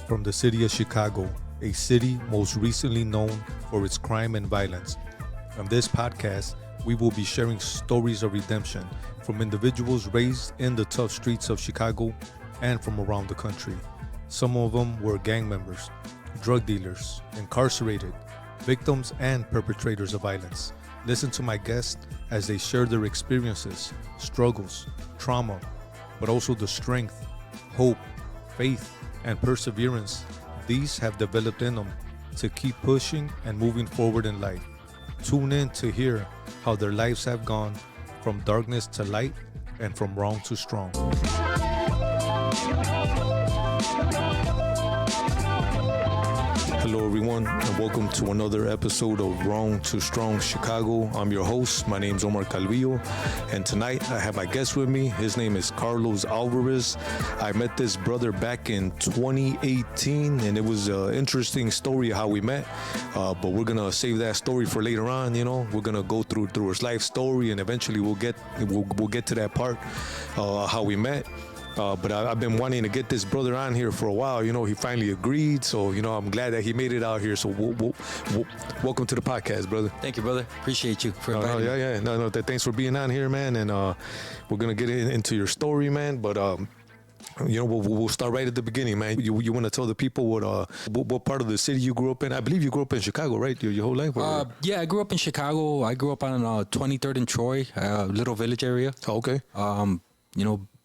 from the city of Chicago, a city most recently known for its crime and violence. On this podcast, we will be sharing stories of redemption from individuals raised in the tough streets of Chicago and from around the country. Some of them were gang members, drug dealers, incarcerated, victims, and perpetrators of violence. Listen to my guests as they share their experiences, struggles, trauma, but also the strength, hope, faith, and perseverance these have developed in them to keep pushing and moving forward in life. Tune in to hear how their lives have gone from darkness to light and from wrong to strong. Hello everyone, and welcome to another episode of Wrong to Strong Chicago. I'm your host. My name's Omar Calvillo, and tonight I have my guest with me. His name is Carlos Alvarez. I met this brother back in 2018, and it was an interesting story how we met, but we're gonna save that story for later on. We're gonna go through his life story, and eventually we'll get to that part, how we met. But I've been wanting to get this brother on here for a while. He finally agreed. So, I'm glad that he made it out here. So, welcome to the podcast, brother. Thank you, brother. Appreciate you for inviting me. Yeah. No, thanks for being on here, man. And we're going to get into your story, man. But, we'll start right at the beginning, man. You want to tell the people what part of the city you grew up in? I believe you grew up in Chicago, right? Your whole life? Yeah, I grew up in Chicago. I grew up on 23rd and Troy, little village area. Oh, okay.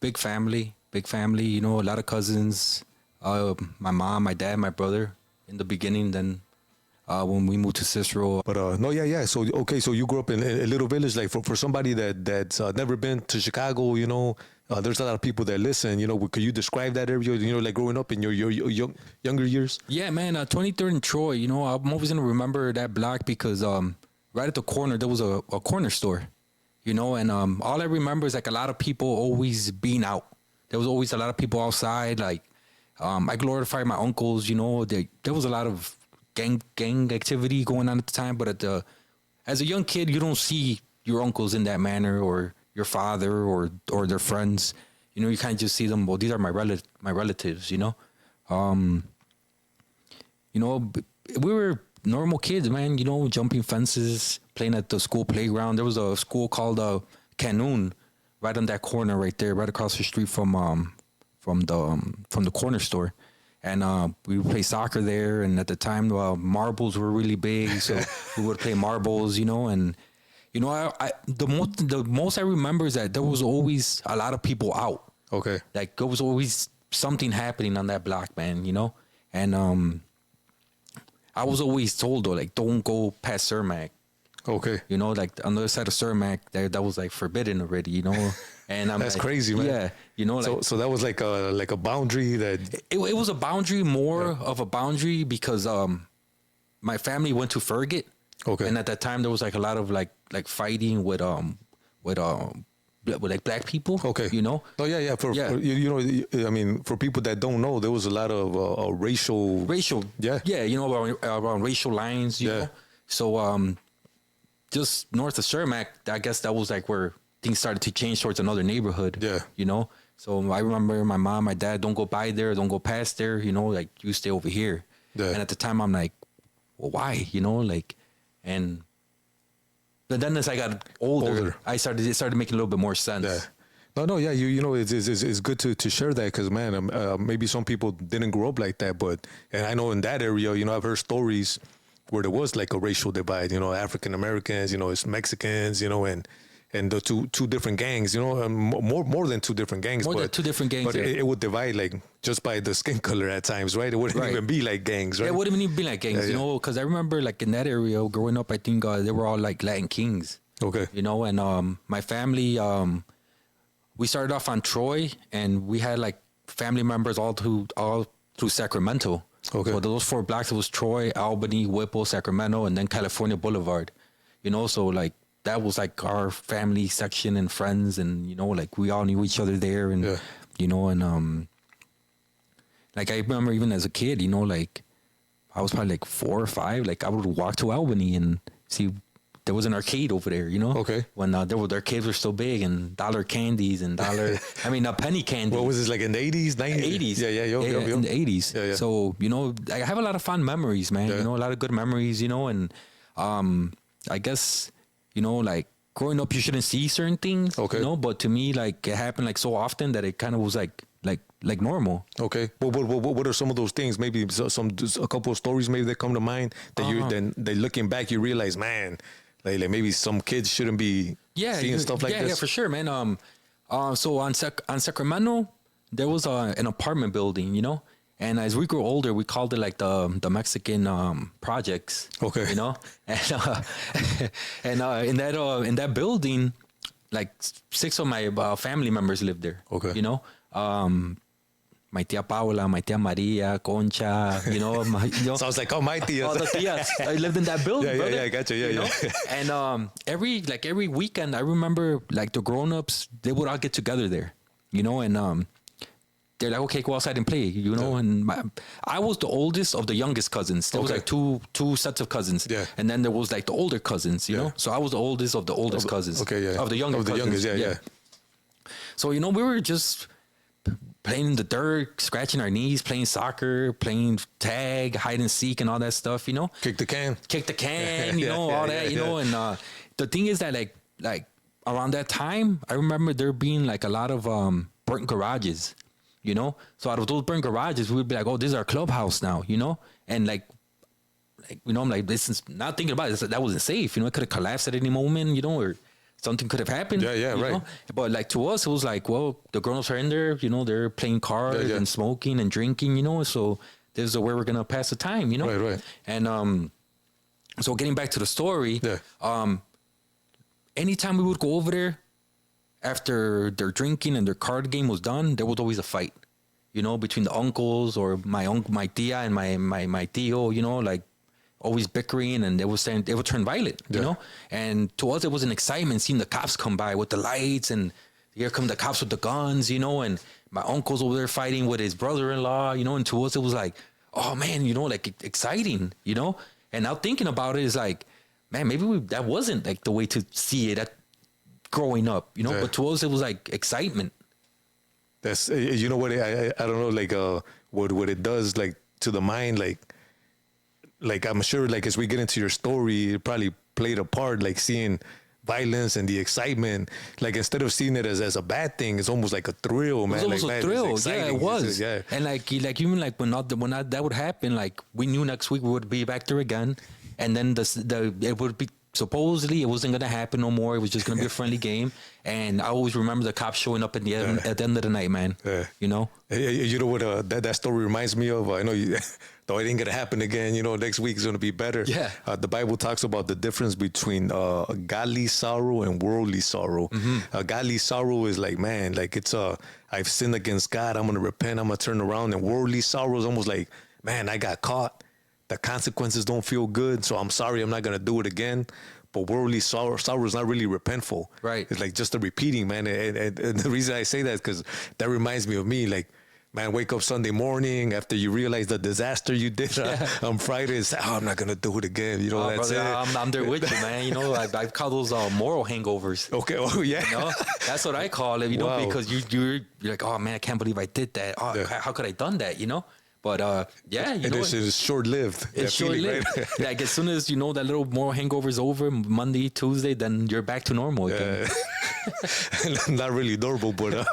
Big family, a lot of cousins, my mom, my dad, my brother in the beginning, then when we moved to Cicero. But so you grew up in a little village, like for somebody that's never been to Chicago, there's a lot of people that listen, could you describe that area, like growing up in your younger years? Yeah, man, 23rd and Troy, I'm always going to remember that block because right at the corner, there was a corner store. And all I remember is like a lot of people always being out. There was always a lot of people outside. Like, I glorified my uncles. There was a lot of gang activity going on at the time. But as a young kid, you don't see your uncles in that manner, or your father, or their friends. You kind of just see them. Well, these are my relatives. We were normal kids, man. Jumping fences, playing at the school playground. There was a school called Canoon right on that corner right there, right across the street from the corner store. And we would play soccer there. And at the time, marbles were really big, so we would play marbles. And the most I remember is that there was always a lot of people out. Okay. Like there was always something happening on that block, man. And I was always told, though, like, don't go past Cermak. Okay. Like on the other side of Cermak, that was like forbidden already, And I'm that's like, crazy, man. Yeah, so that was like a boundary that it was a boundary, more of a boundary because my family went to Ferget. Okay. And at that time there was like a lot of like fighting with like black people. Okay. Oh yeah. For I mean, for people that don't know, there was a lot of racial. Yeah. Yeah. Around racial lines. You know? So just north of Cermak, I guess that was like where things started to change towards another neighborhood. Yeah. So I remember my mom, my dad, don't go by there, don't go past there. Like you stay over here. Yeah. And at the time, I'm like, well, why? But then as I got older. It started making a little bit more sense. Yeah. No, yeah, it's good to share that because, man, maybe some people didn't grow up like that, and I know in that area, I've heard stories where there was like a racial divide, African Americans, it's Mexicans, and the two different gangs, more than two different gangs. More than two different gangs. But it would divide like just by the skin color at times, right? It wouldn't even be like gangs, right? Yeah, it wouldn't even be like gangs, because I remember like in that area growing up, I think they were all like Latin Kings. Okay. And my family, we started off on Troy, and we had like family members all through Sacramento. Okay. So those 4 blocks, it was Troy, Albany, Whipple, Sacramento, and then California Boulevard. So like that was like our family section and friends, and like we all knew each other there, and and like I remember even as a kid, like I was probably like 4 or 5, like I would walk to Albany and see there was an arcade over there, you know? Okay. When the arcades were still big and dollar candies and penny candy. What was this, like in the 80s, 90s? 80s. Yeah, in the 80s. Yeah. So, you know, I have a lot of fond memories, man. Yeah. You know, a lot of good memories, you know, and I guess, you know, like growing up, you shouldn't see certain things, Okay. you know, but to me, like it happened like so often that it kind of was like normal. Okay. What are some of those things? Maybe a couple of stories maybe that come to mind that you then looking back you realize, man, like maybe some kids shouldn't be seeing stuff like this. Yeah, for sure, man. So on Sacramento, there was an apartment building, you know, and as we grew older, we called it like the Mexican projects. Okay. You know, and in that building, like 6 of my family members lived there. Okay. You know, my tia Paula, my tia Maria, Concha, you know. Sounds like all my tias. All the tias. I lived in that building, brother. Yeah, I gotcha. Yeah, you know? And every weekend, I remember like the grown-ups, they would all get together there, you know, and they're like, okay, go outside and play, you know. And I was the oldest of the youngest cousins. There was like two sets of cousins. Yeah. And then there was like the older cousins, you know. So I was the oldest of the oldest cousins. Okay, yeah. Of the youngest cousins. Yeah. So, you know, we were just playing in the dirt, scratching our knees, playing soccer, playing tag, hide and seek, and all that stuff. You know, kick the can, you know, all that. You know, and the thing is that like around that time, I remember there being like a lot of burnt garages. You know, so out of those burnt garages, we would be like, oh, this is our clubhouse now. You know, and like you know, I'm like, this is not thinking about it. That wasn't safe. You know, it could have collapsed at any moment. You know, or something could have happened. Yeah, right. Know? But like to us, it was like, well, the grown-ups are in there, you know, they're playing cards and smoking and drinking, you know, so this is where we're going to pass the time, you know? Right. And so getting back to the story, anytime we would go over there after their drinking and their card game was done, there was always a fight, you know, between the uncles or my tia and my tío, you know, like, always bickering, and they would turn violent, you know? And to us, it was an excitement seeing the cops come by with the lights, and here come the cops with the guns, you know? And my uncle's over there fighting with his brother-in-law, you know? And to us, it was like, oh man, you know, like exciting, you know? And now thinking about it is like, man, maybe that wasn't like the way to see it growing up, you know? But to us, it was like excitement. That's, you know what, I don't know, like what it does, like to the mind, like I'm sure, like as we get into your story, it probably played a part, like seeing violence and the excitement. Like instead of seeing it as a bad thing, it's almost like a thrill, man. It was almost like, a thrill. Yeah, it was. Yeah. And like even like when that would happen, like we knew next week we would be back there again, and then it would be. Supposedly, it wasn't gonna happen no more. It was just gonna be a friendly game, and I always remember the cops showing up at the end of the night, man. Yeah. You know. You know what? That story reminds me of. I know though it ain't gonna happen again. You know, next week is gonna be better. Yeah. The Bible talks about the difference between godly sorrow and worldly sorrow. Godly sorrow is like, man, like it's I've sinned against God. I'm gonna repent. I'm gonna turn around. And worldly sorrow is almost like, man, I got caught. The consequences don't feel good, so I'm sorry, I'm not going to do it again. But worldly sorrow is not really repentful. Right. It's like just a repeating, man. And the reason I say that is because that reminds me of me. Like, man, wake up Sunday morning after you realize the disaster you did on Friday and say, oh, I'm not going to do it again. You know, that's brother, it. I'm there with you, man. You know, I call those moral hangovers. Okay. Oh, yeah. You know, that's what I call it, you know, because you're like, oh, man, I can't believe I did that. Oh, how could I done that, you know? But you know, it's short-lived. It's short-lived. Right? Like as soon as you know that little moral hangover is over, Monday, Tuesday, then you're back to normal again. Not really normal, but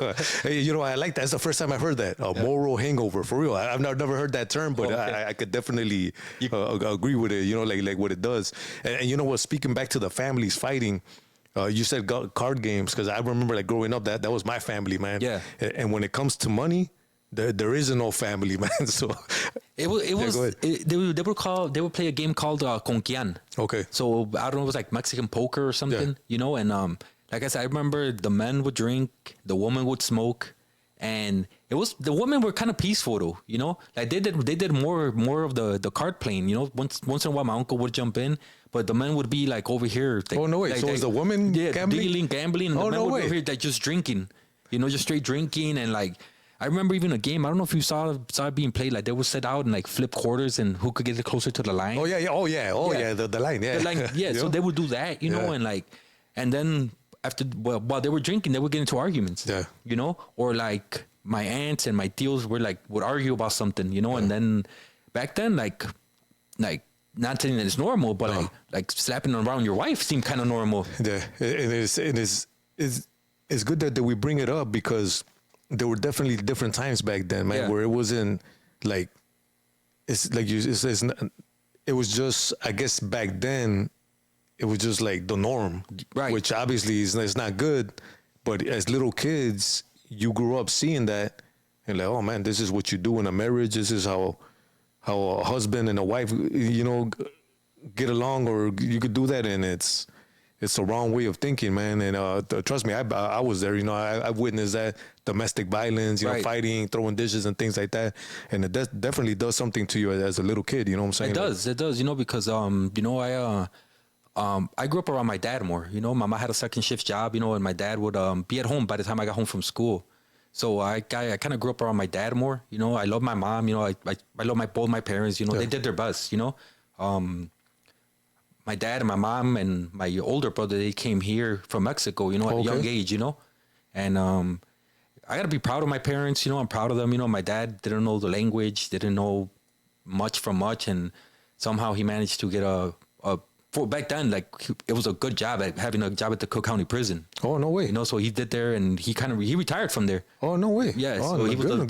you know, I like that. It's the first time I've heard that moral hangover for real. I've never heard that term, but I could definitely agree with it. You know, like what it does. And you know what? Speaking back to the families fighting. You said card games because I remember like growing up that was my family, man. Yeah. And when it comes to money. There is no family, man. So they would play a game called Conquian. Okay. So I don't know, it was like Mexican poker or something, you know. And like I said, I remember the men would drink, the woman would smoke, and the women were kind of peaceful though, you know. Like they did more of the card playing, you know. Once in a while, my uncle would jump in, but the men would be like over here. Like, oh no way! Like, so was the woman gambling, and the men would be over here like just drinking, you know, just straight drinking and like. I remember even a game. I don't know if you saw it being played. Like they would set out and like flip quarters, and who could get it closer to the line. Oh yeah. The line. Yeah. The line, yeah. So they would do that, you know, and then after while they were drinking, they would get into arguments. Yeah. You know, or like my aunts and my tios would argue about something, you know, and then back then like not saying that it's normal, but like slapping around your wife seemed kind of normal. Yeah, it's good that we bring it up because there were definitely different times back then, man, where it wasn't like it was just, I guess back then it was just like the norm, right? Which obviously is not good, but as little kids, you grew up seeing that and like, oh man, this is what you do in a marriage. This is how a husband and a wife, you know, get along, or you could do that, and it's the wrong way of thinking, man. And trust me, I was there. You know, I've witnessed that domestic violence, you know, fighting, throwing dishes, and things like that. And it definitely does something to you as a little kid. You know what I'm saying? It does. You know, because you know, I grew up around my dad more. You know, my mom had a second shift job. You know, and my dad would be at home by the time I got home from school. So I kind of grew up around my dad more. You know, I love my mom. You know, I love both my parents. You know, they did their best. You know, my dad and my mom and my older brother, they came here from Mexico, you know, at a young age, you know, and I got to be proud of my parents. You know, I'm proud of them. You know, my dad didn't know the language, didn't know much from much, and somehow he managed to get for back then, like it was a good job at having a job at the Cook County Prison. Oh, no way. You know, so he did there, and he retired from there. Oh, no way. Yeah, so he was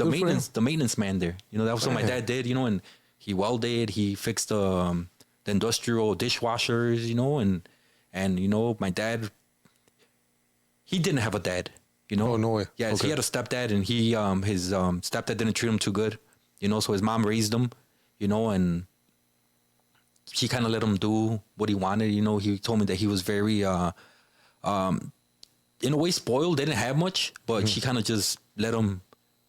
the maintenance man there. You know, that was what my dad did. You know, and he welded, he fixed the industrial dishwashers. You know, and you know, my dad, he didn't have a dad. You know. Oh, no way. Yeah, so he had a stepdad, and his stepdad didn't treat him too good. You know, so his mom raised him. You know, and she kind of let him do what he wanted. You know, he told me that he was very, in a way, spoiled. They didn't have much, but she kind of just let him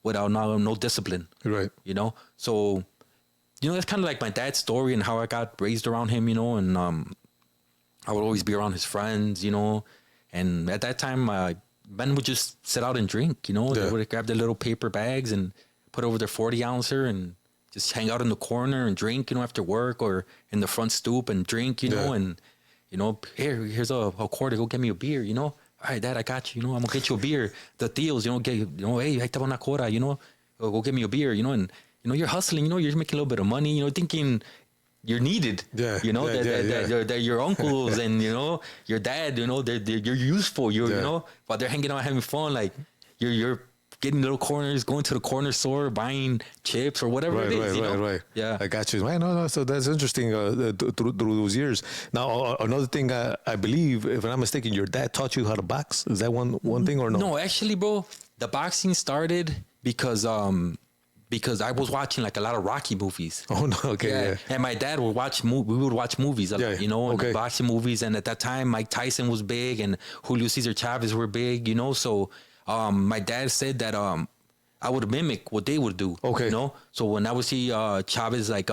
without no discipline. Right. You know, so, you know, that's kind of like my dad's story and how I got raised around him, you know, and I would always be around his friends, you know, and at that time, men would just sit out and drink, you know. They would grab their little paper bags and put over their 40-ouncer and just hang out in the corner and drink, you know, after work, or in the front stoop and drink, you know, and, you know, here's a quarter, go get me a beer, you know. All right, Dad, I got you, you know, I'm gonna get you a beer. The deals, you know, hey, ahí te va una quarter, you know, go get me a beer, you know, and, you know, you're hustling, you know, you're making a little bit of money, you know, thinking you're needed, you know, they're your uncles and, you know, your dad, you know, you're useful, you know, while they're hanging out having fun, like you're getting little corners, going to the corner store, buying chips or whatever it is. Right. Yeah. I got you. Man, no. So that's interesting through those years. Now, another thing, I believe, if I'm not mistaken, your dad taught you how to box. Is that one thing or no? No, actually, bro, the boxing started because I was watching like a lot of Rocky movies. Oh, no. Okay. Yeah. And my dad would watch we would watch movies a lot, you know, and the boxing movies. And at that time, Mike Tyson was big and Julio Cesar Chavez were big, you know, so my dad said that I would mimic what they would do. Okay. You know? So when I would see Chavez like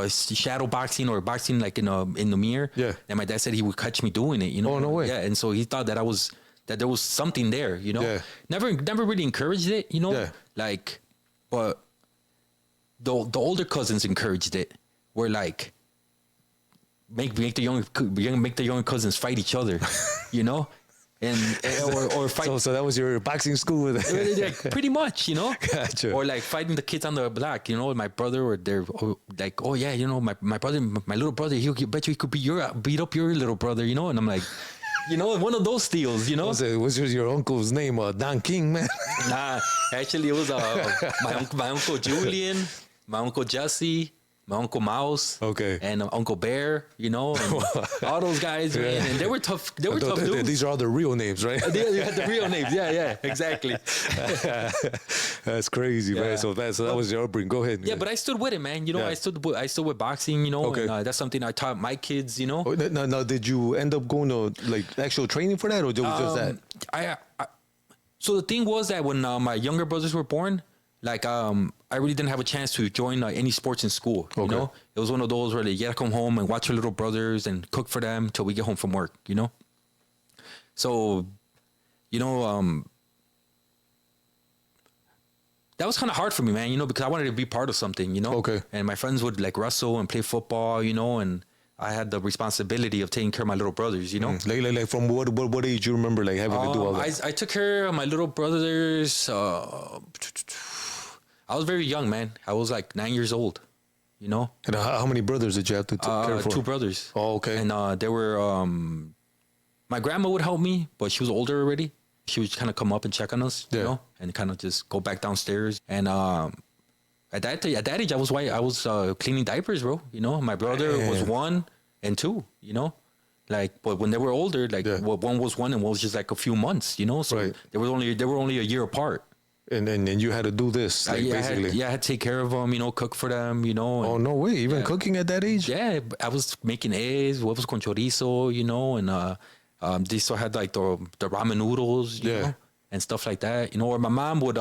shadow boxing or boxing like in the mirror, and my dad said he would catch me doing it, you know. Oh, no way. Yeah, and so he thought that there was something there, you know. Yeah. Never really encouraged it, you know. Yeah. Like, but the older cousins encouraged it. Where like make the younger cousins fight each other, you know. And or fight. So that was your boxing school. Like, pretty much, you know. Gotcha. Or like fighting the kids on the block, you know. My brother, or they're like, oh yeah, you know, my brother, my little brother. He bet you he could beat up your little brother, you know. And I'm like, you know, one of those deals, you know. Was your uncle's name Don King, man? Nah, actually it was my uncle Julian, my uncle Jesse, my Uncle Mouse, and Uncle Bear, you know, and all those guys, man, and they were tough. They were tough dudes. These are all the real names, right? They had the real names. Yeah, exactly. That's crazy, man. So that was your upbringing. Go ahead. Yeah, but I stood with it, man. You know, I stood with boxing. You know, and, that's something I taught my kids. You know. Now, did you end up going to like actual training for that, or was just that? So the thing was that when my younger brothers were born, like I really didn't have a chance to join any sports in school. You know, it was one of those where you gotta come home and watch your little brothers and cook for them till we get home from work. You know, so you know, that was kind of hard for me, man, you know, because I wanted to be part of something, you know. Okay. And my friends would like wrestle and play football, you know, and I had the responsibility of taking care of my little brothers, you know. Like from what age you remember like having to do all that? I took care of my little brothers. I was very young, man. I was like 9 years old, you know. And how many brothers did you have to take care for? 2 brothers. Oh, okay. And they were, my grandma would help me, but she was older already. She would kind of come up and check on us, you know, and kind of just go back downstairs. And at that age, I was cleaning diapers, bro. You know, my brother was 1 and 2, you know. Like, but when they were older, like one was 1 and one was just like a few months, you know. So they were only a year apart. And you had to do this, like, basically. I had to take care of them, you know, cook for them, you know. Oh, no way. Even cooking at that age? Yeah, I was making eggs, huevos con chorizo, you know, and they still had like the ramen noodles, you know, and stuff like that. You know, or my mom would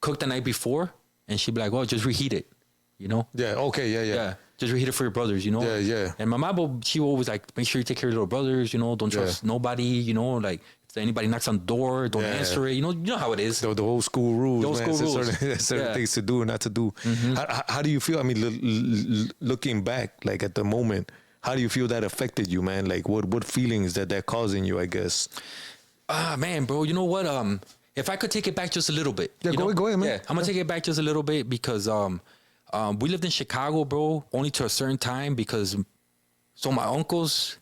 cook the night before and she'd be like, oh, just reheat it, you know? Yeah, okay, yeah. Just reheat it for your brothers, you know? Yeah. And my mom, she would always like, make sure you take care of your little brothers, you know, don't trust nobody, you know, like, if anybody knocks on the door, don't answer it. You know how it is. The old school rules, the old man. School rules. Certain things to do and not to do. Mm-hmm. How do you feel? I mean, looking back, like at the moment, how do you feel that affected you, man? Like what feelings that causing you, I guess? Man, bro, you know what? If I could take it back just a little bit. Yeah, go ahead, man. Yeah, I'm gonna take it back just a little bit because we lived in Chicago, bro, only to a certain time because so my uncles,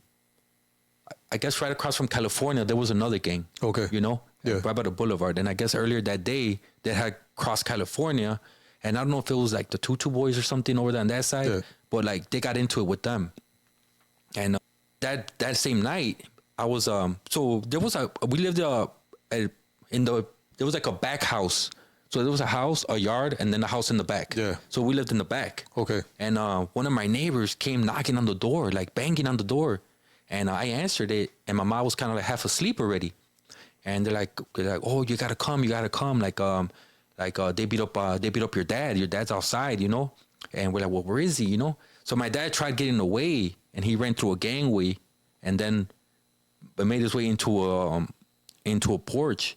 I guess right across from California, there was another gang. Okay. You know? Yeah. Right by the boulevard. And I guess earlier that day, they had crossed California. And I don't know if it was like the Tutu Boys or something over there on that side. But like they got into it with them. And that same night, I was, so there was we lived there was like a back house. So there was a house, a yard, and then a house in the back. Yeah. So we lived in the back. Okay. And one of my neighbors came knocking on the door, like banging on the door. And I answered it, and my mom was kind of like half asleep already. And they're like, oh, you gotta come. They beat up your dad. Your dad's outside, you know. And we're like, well, where is he, you know? So my dad tried getting away, and he ran through a gangway, and then made his way into a porch,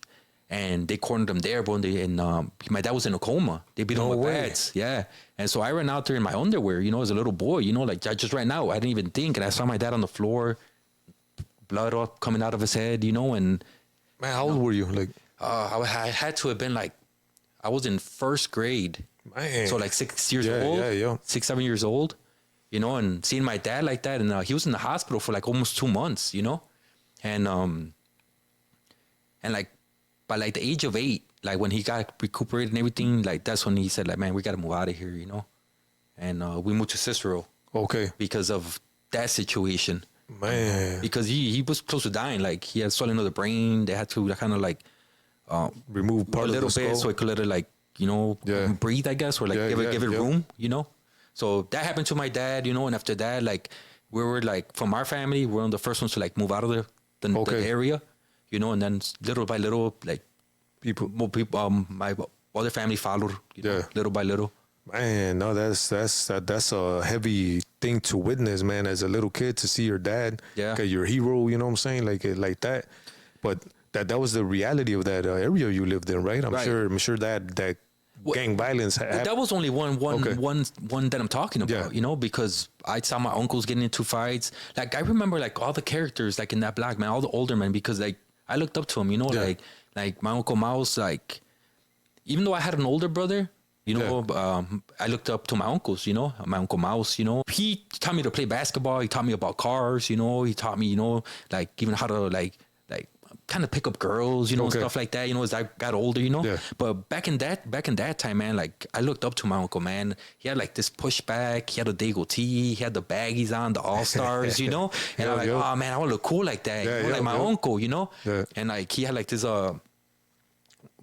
and they cornered him there, bro. And my dad was in a coma. They beat him with bats, yeah. And so I ran out there in my underwear, you know, as a little boy, you know, like I just ran out. I didn't even think, and I saw my dad on the floor, blood up coming out of his head, you know. And man, how old were you? Like, I had to have been like, I was in first grade, man. So like 6 years old, 6, 7 years old, you know. And seeing my dad like that, and he was in the hospital for like almost 2 months, you know, and like by like the age of 8, like when he got recuperated and everything, like that's when he said like, man, we got to move out of here, you know. And we moved to Cicero. Okay. Because of that situation. Man. Because he was close to dying. Like he had swelling of the brain. They had to kind of like remove part a little of the bit skull. so it could let it like, you know, breathe, I guess, or like give it room, you know. So that happened to my dad, you know. And after that, like we were like, from our family, we're one of the first ones to like move out of the area. You know, and then little by little, like more people, my other family followed, you know, little by little. Man, no, that's a heavy thing to witness, man. As a little kid, to see your dad, your hero, you know what I'm saying, like that. But that was the reality of that area you lived in, right? I'm sure that gang violence. That was only one that I'm talking about, you know, because I saw my uncles getting into fights. Like I remember like all the characters like in that block, man, all the older men, because like I looked up to him, you know, like my Uncle Mouse, like even though I had an older brother, you know, I looked up to my uncles, you know, my Uncle Mouse, you know. He taught me to play basketball. He taught me about cars, you know. He taught me, you know, like even how to like kind of pick up girls, you know, stuff like that, you know, as I got older, you know. Yeah. But back in that time, man, like I looked up to my uncle, man. He had like this pushback, he had a Dago tee, he had the baggies on, the All-Stars, you know. And I'm like, oh man, I want to look cool like that. You know, like my uncle, you know. Yeah. And like he had like this what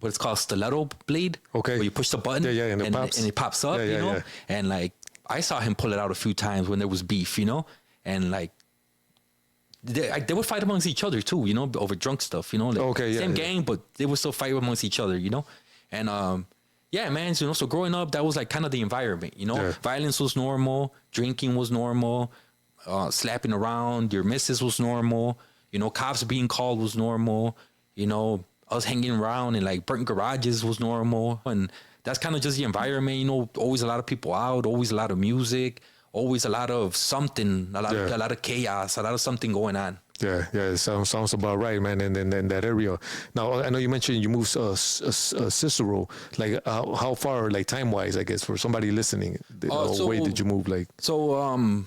it's called, stiletto blade. Okay. Where you push the button and it pops up, you know. And like I saw him pull it out a few times when there was beef, you know. And like they would fight amongst each other too, you know, over drunk stuff, you know. Like, same gang, but they would still fight amongst each other, you know. And man, you know, so growing up, that was like kind of the environment, you know. Violence was normal, drinking was normal, slapping around your missus was normal, you know, cops being called was normal, you know, us hanging around in like burnt garages was normal. And that's kind of just the environment, you know, always a lot of people out, always a lot of music, always a lot of something, a lot of chaos, a lot of something going on. Yeah, it sounds about right, man. And in that area. Now, I know you mentioned you moved Cicero. Like, how far, like time wise, I guess, for somebody listening, where did you move? Like, so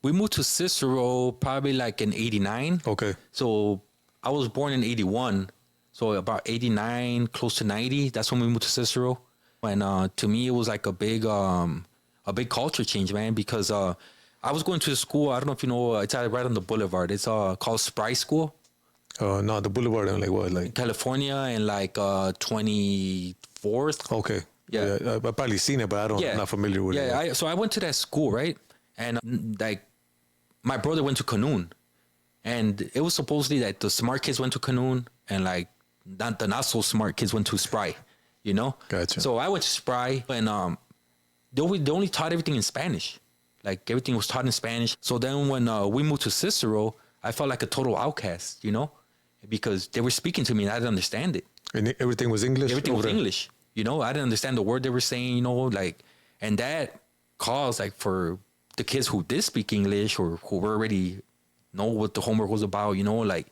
we moved to Cicero probably like in '89. Okay. So I was born in '81. So about '89, close to '90. That's when we moved to Cicero. And to me, it was like a big culture change, man, because I was going to a school. I don't know if you know. It's right on the boulevard. It's called Spry School. No, the boulevard and like what, like California and like 24th. Okay. Yeah. I've probably seen it, but I'm not familiar with it. Yeah. So I went to that school, right? And like my brother went to Canoon, and it was supposedly that the smart kids went to Canoon, and like the not so smart kids went to Spry. You know. Gotcha. So I went to Spry, and they only taught everything in Spanish. Like everything was taught in Spanish. So then when we moved to Cicero, I felt like a total outcast, you know, because they were speaking to me and I didn't understand it. And everything was English? Everything was English, you know. I didn't understand the word they were saying, you know, like, and that caused like for the kids who did speak English or who were already know what the homework was about, you know, like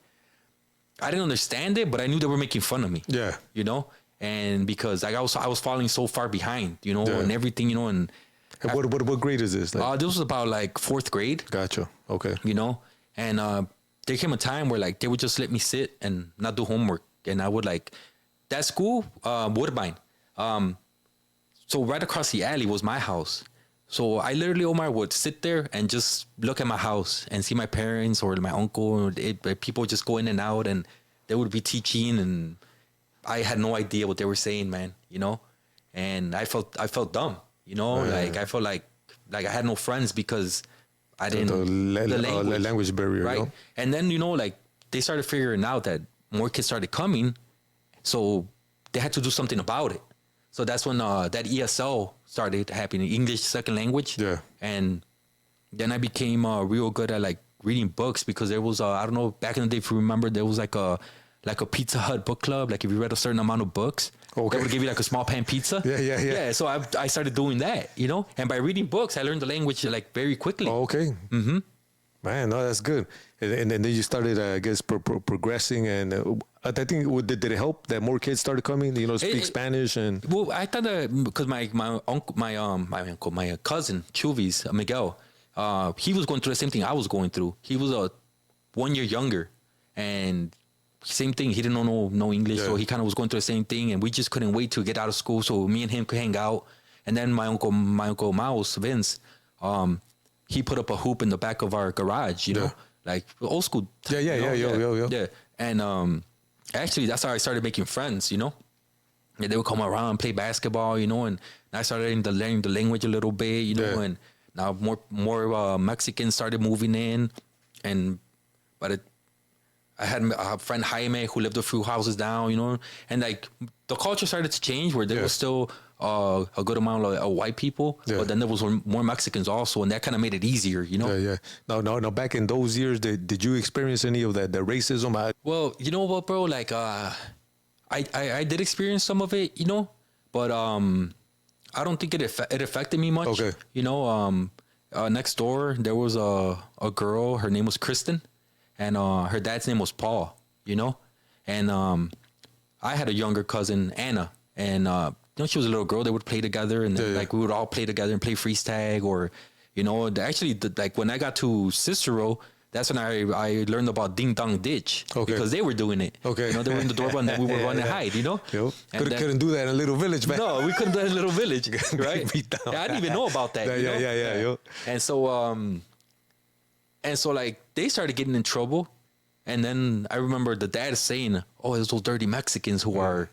I didn't understand it, but I knew they were making fun of me. Yeah. You know, and because like I was falling so far behind, you know, and everything, you know, and what grade is this? Like? This was about like 4th grade. Gotcha. Okay. You know, and there came a time where like they would just let me sit and not do homework, and I would like that school, Woodbine. So right across the alley was my house. So I literally, Omar, would sit there and just look at my house and see my parents or my uncle. People just go in and out, and they would be teaching, and I had no idea what they were saying, man. You know, and I felt dumb. You know, I felt like I had no friends because I didn't the language barrier, right? You know? And then, you know, like they started figuring out that more kids started coming, so they had to do something about it. So that's when that ESL started happening, English second language. Yeah. And then I became real good at like reading books because there was I don't know, back in the day, if you remember, there was like a Pizza Hut book club. Like if you read a certain amount of books, they would give you like a small pan pizza. Yeah. So I started doing that, you know, and by reading books, I learned the language like very quickly. Oh, okay. Mm-hmm. Man, no, that's good. And then you started, I guess, progressing, and I think did it help that more kids started coming? You know, speak Spanish and. Well, I thought that because my uncle, my cousin Chuvis Miguel, he was going through the same thing I was going through. He was 1 year younger, and same thing. He didn't know no English, so he kind of was going through the same thing, and we just couldn't wait to get out of school so me and him could hang out. And then my uncle Mouse Vince, he put up a hoop in the back of our garage, you know, like old school. Yeah. And actually, that's how I started making friends, you know. And they would come around and play basketball, you know, and I started learning the language a little bit, you know, and now more Mexicans started moving in, but I had a friend Jaime who lived a few houses down, you know, and like the culture started to change where there was still a good amount of white people, but then there was more Mexicans also, and that kind of made it easier, you know. Yeah. Now, back in those years, did you experience any of that, the racism? Well, you know what, bro? Like, I did experience some of it, you know, but I don't think it affected me much. Okay. You know, next door there was a girl. Her name was Kristen. And her dad's name was Paul, you know? And I had a younger cousin, Anna. And, you know, she was a little girl. They would play together. And then, like, we would all play together and play freeze tag. Or, you know, actually, like, when I got to Cicero, that's when I learned about Ding Dong Ditch. Okay. Because they were doing it. Okay. You know, they were in the doorbell and then we would run and hide, you know? Couldn't do that in a little village, man. No, we couldn't do that in a little village, right? I didn't even know about that. Yeah. And so, like, they started getting in trouble. And then I remember the dad saying, oh, it's those dirty Mexicans who are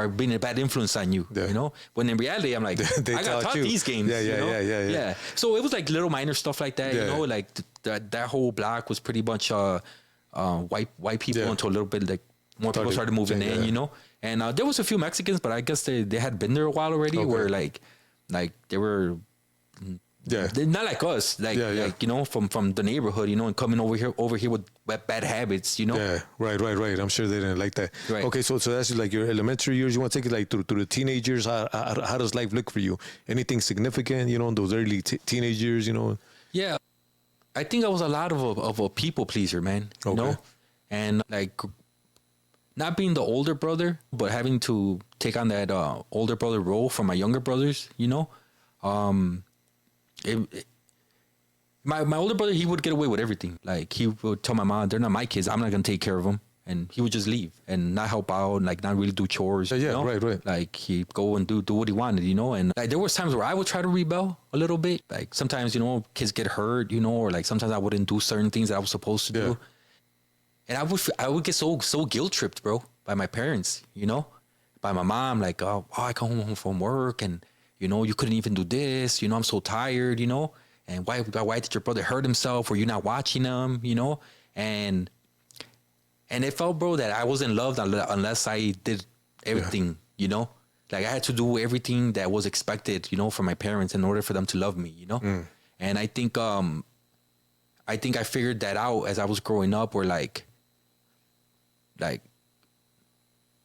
being a bad influence on you, you know? When in reality, I'm like, I got taught these games. Yeah. So it was like little minor stuff like that, you know? Like that whole block was pretty much white people until a little bit, like, more people started moving in, you know? And there was a few Mexicans, but I guess they had been there a while already where, like they were Yeah. They're not like us, like you know, from the neighborhood, you know, and coming over here with bad habits, you know. Yeah, right. I'm sure they didn't like that. Right. Okay, so that's like your elementary years. You want to take it like through the teenage years. How does life look for you? Anything significant, you know, in those early teenage years, you know? Yeah, I think I was a lot of a people pleaser, man. You know, and like not being the older brother, but having to take on that older brother role for my younger brothers, you know. My older brother, he would get away with everything. Like he would tell my mom, "They're not my kids. I'm not gonna take care of them," and he would just leave and not help out, and like not really do chores. Yeah, you know? right. Like he'd go and do what he wanted, you know. And like there was times where I would try to rebel a little bit. Like sometimes, you know, kids get hurt, you know, or like sometimes I wouldn't do certain things that I was supposed to do. And I would get so guilt tripped, bro, by my parents, you know, by my mom. Like, oh, I come home from work and, you know, you couldn't even do this. You know, I'm so tired, you know. And why did your brother hurt himself? Were you not watching him, you know? And it felt, bro, that I wasn't loved unless I did everything, you know? Like I had to do everything that was expected, you know, from my parents in order for them to love me, you know? And I think I figured that out as I was growing up, where like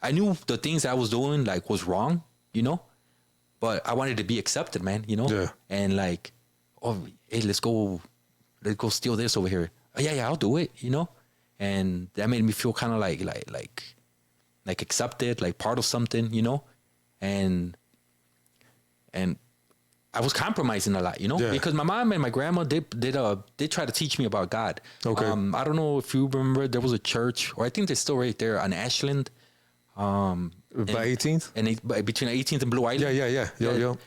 I knew the things that I was doing like was wrong, you know, but I wanted to be accepted, man, you know? Yeah. And like, oh, hey, let's go steal this over here. Oh, yeah, I'll do it, you know? And that made me feel kind of like accepted, like part of something, you know? And I was compromising a lot, you know, because my mom and my grandma did try to teach me about God. Okay. I don't know if you remember, there was a church, or I think they're still right there on Ashland. By 18th? And between 18th and Blue Island. Yeah.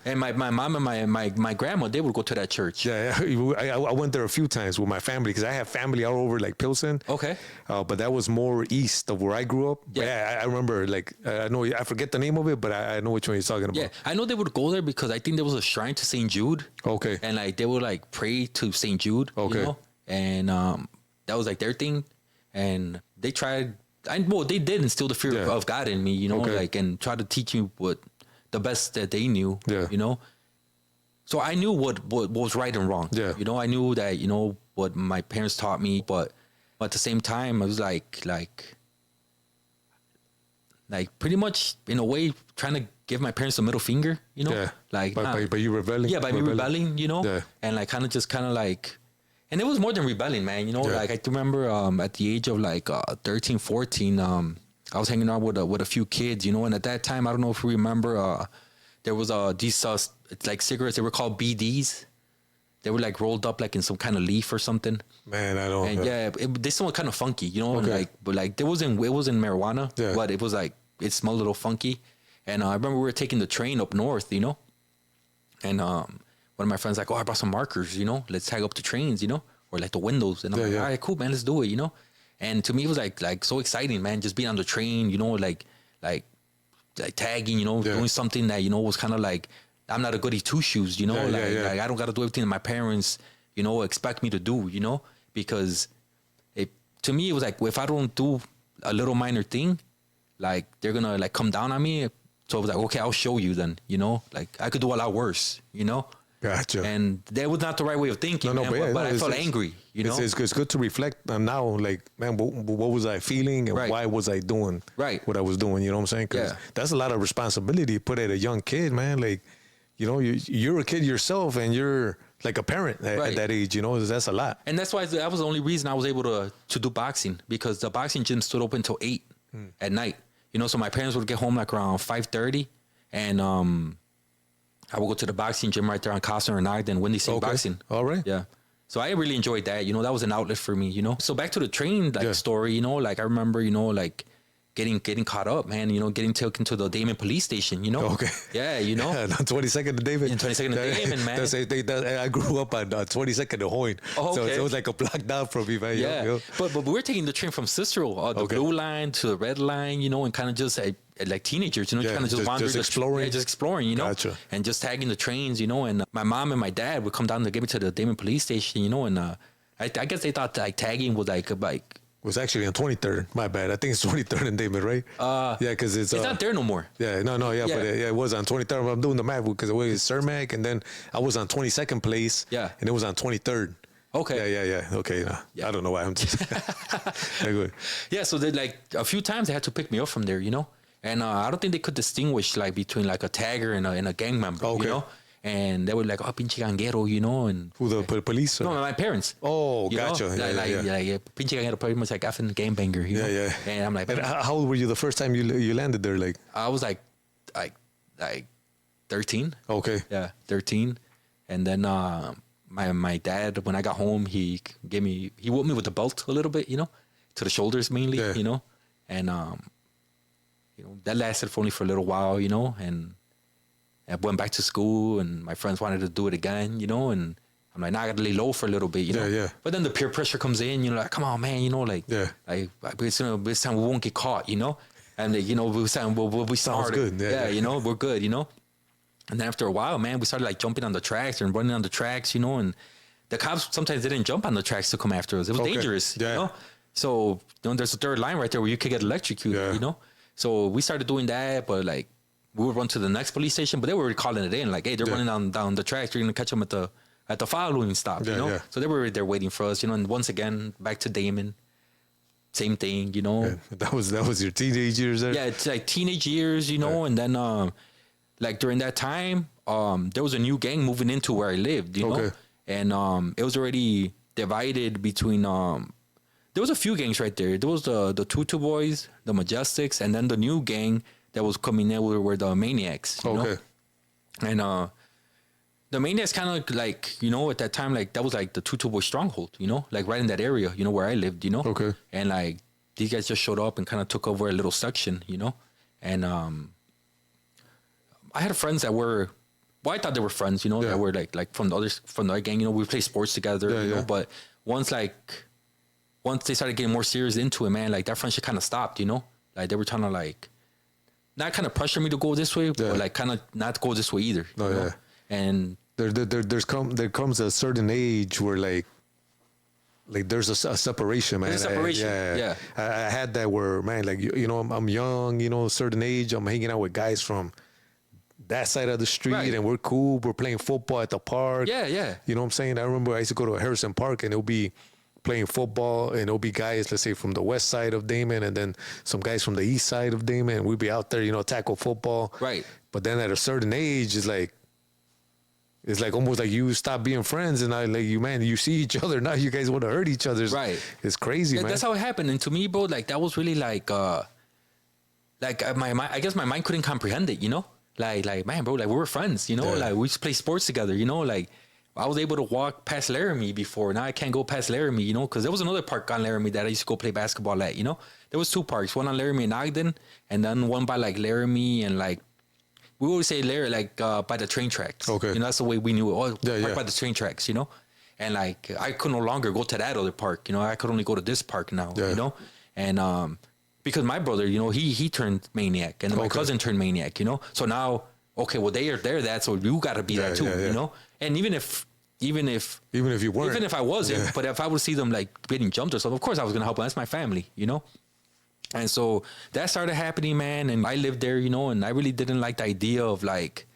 And my mom and my grandma, they would go to that church. Yeah. I went there a few times with my family because I have family all over like Pilsen. Okay. But that was more east of where I grew up. Yeah. I remember like, I forget the name of it, but I know which one you're talking about. Yeah. I know they would go there because I think there was a shrine to St. Jude. Okay. And like they would like pray to St. Jude. Okay. You know? And that was like their thing. And they tried. They did instill the fear of God in me, you know, like, and try to teach me what the best that they knew, you know. So I knew what was right and wrong. Yeah. You know, I knew that, you know, what my parents taught me, but at the same time, I was like pretty much in a way trying to give my parents a middle finger, you know. Yeah. Like by you rebelling. Yeah, by me rebelling, you know. Yeah. And like kind of like. And it was more than rebelling, man. You know, like I remember at the age of like 13, 14, I was hanging out with a few kids, you know. And at that time, I don't know if you remember, there was these like cigarettes. They were called BDs. They were like rolled up like in some kind of leaf or something. Man, I don't. And they smelled kind of funky, you know. Okay. But like it wasn't marijuana, but it was like it smelled a little funky. And I remember we were taking the train up north, you know, and one of my friends like, oh, I brought some markers, you know, let's tag up the trains, you know, or like the windows. And I'm like, all right, cool, man, let's do it, you know. And to me, it was like so exciting, man, just being on the train, you know, like tagging, you know, doing something that, you know, was kind of like, I'm not a goody two shoes, you know, like I don't got to do everything that my parents, you know, expect me to do, you know, because to me, it was like, if I don't do a little minor thing, like they're going to like come down on me. So I was like, okay, I'll show you then, you know, like I could do a lot worse, you know. Gotcha. And that was not the right way of thinking, but I felt angry, you know? It's good to reflect on now, like, man, what was I feeling and why was I doing what I was doing, you know what I'm saying? Because that's a lot of responsibility to put at a young kid, man. Like, you know, you're a kid yourself and you're like a parent at that age, you know, that's a lot. And that's why that was the only reason I was able to do boxing, because the boxing gym stood open until 8 at night, you know, so my parents would get home like around 5:30 and, I would go to the boxing gym right there on Costner and Ogden, Windy City Boxing. All right. Yeah. So I really enjoyed that. You know, that was an outlet for me, you know. So back to the train story, you know, like I remember, you know, like getting caught up, man, you know, getting taken to the Damon police station, you know. Okay. Yeah, you know. 22nd to Damon. 22nd to Damon, man. I grew up on 22nd to Hoyne. Oh, okay. So it was like a block down from me, man. Yeah. But we're taking the train from Cicero, the blue line to the red line, you know, and kind of just like teenagers, you know, kind of just wandering, just exploring, you know, and just tagging the trains, you know. And my mom and my dad would come down to get me to the Damon police station, you know, and I guess they thought like tagging was like was actually on 23rd. My bad. I think it's 23rd in Damon, right? Yeah, because it's not there no more. Yeah, no, but it was on 23rd. I'm doing the math because it was Cermak, and then I was on 22nd place. Yeah, and it was on 23rd. Okay. Yeah. Okay. I don't know why I'm just. Yeah. So they like a few times they had to pick me up from there, you know, and I don't think they could distinguish like between like a tagger and a gang member, you know. And they were like, "Oh, pinche ganguero," you know, and who the police? Or? No, my parents. Oh, gotcha. Yeah, pinche ganguero, pretty much like effing game banger, you know. Yeah. And I'm like, how old were you the first time you landed there? Like, I was like 13. Okay. Yeah, 13, and then my dad, when I got home, he whooped me with the belt a little bit, you know, to the shoulders mainly, you know, and you know, that lasted only for a little while, you know, and I went back to school, and my friends wanted to do it again, you know, and I'm like, nah, I got to lay low for a little bit, you know. Yeah. But then the peer pressure comes in, you know, like, come on, man, you know, like, this time we won't get caught, you know, and you know, we'll be Sounds good. Yeah, you know, we're good, you know. And then after a while, man, we started like jumping on the tracks and running on the tracks, you know, and the cops sometimes didn't jump on the tracks to come after us. It was dangerous, you know. So you know, there's a third line right there where you could get electrocuted, you know. So we started doing that, but like, we would run to the next police station, but they were already calling it in. Like, hey, they're running down the tracks. You're going to catch them at the following stop, you know? So they were there waiting for us, you know? And once again, back to Damon. Same thing, you know? Yeah. That was your teenage years there? Yeah, it's like teenage years, you know? And then, like, during that time, there was a new gang moving into where I lived, you know? And it was already divided between... there was a few gangs right there. There was the Tutu Boys, the Majestics, and then the new gang that was coming in were the Maniacs, you know? And the Maniacs kind of like, you know, at that time, like that was like the Tutu Boy stronghold, you know, like right in that area, you know, where I lived, you know? And like these guys just showed up and kind of took over a little section, you know? And I had friends that were, well, I thought they were friends, you know, that were like from the other gang, you know, we played sports together, you know, but once they started getting more serious into it, man, like that friendship kind of stopped, you know? Like they were trying to like, not kind of pressure me to go this way, but like kind of not go this way either. You know? And there comes a certain age where like there's a separation, man. There's a separation. I had that where, man, like you know, I'm young, you know, a certain age, I'm hanging out with guys from that side of the street, and we're cool. We're playing football at the park. Yeah. You know what I'm saying? I remember I used to go to Harrison Park, and it'll be playing football, and it'll be guys, let's say, from the west side of Damon, and then some guys from the east side of Damon, and we'd be out there, you know, tackle football. Right. But then at a certain age, it's like almost like you stop being friends, and you see each other, now you guys want to hurt each other. Right. It's crazy, man. That's how it happened. And to me, bro, like that was really like I guess my mind couldn't comprehend it, you know? Like, man, bro, like we were friends, you know? Like we used to play sports together, you know? Like I was able to walk past Laramie before. Now I can't go past Laramie, you know, because there was another park on Laramie that I used to go play basketball at, you know. There was two parks, one on Laramie and Ogden, and then one by like Laramie and like, we always say Laramie, like by the train tracks. You know, that's the way we knew it. Park by the train tracks, you know. And like, I could no longer go to that other park, you know. I could only go to this park now, you know. And because my brother, you know, he turned Maniac, and then my cousin turned Maniac, you know. So now, okay, well, they're that, so you got to be that too, you know. And even if you weren't, even if I wasn't, but if I would see them like getting jumped or something, of course I was gonna help them. That's my family, you know. And so that started happening, man. And I lived there, you know, and I really didn't like the idea of like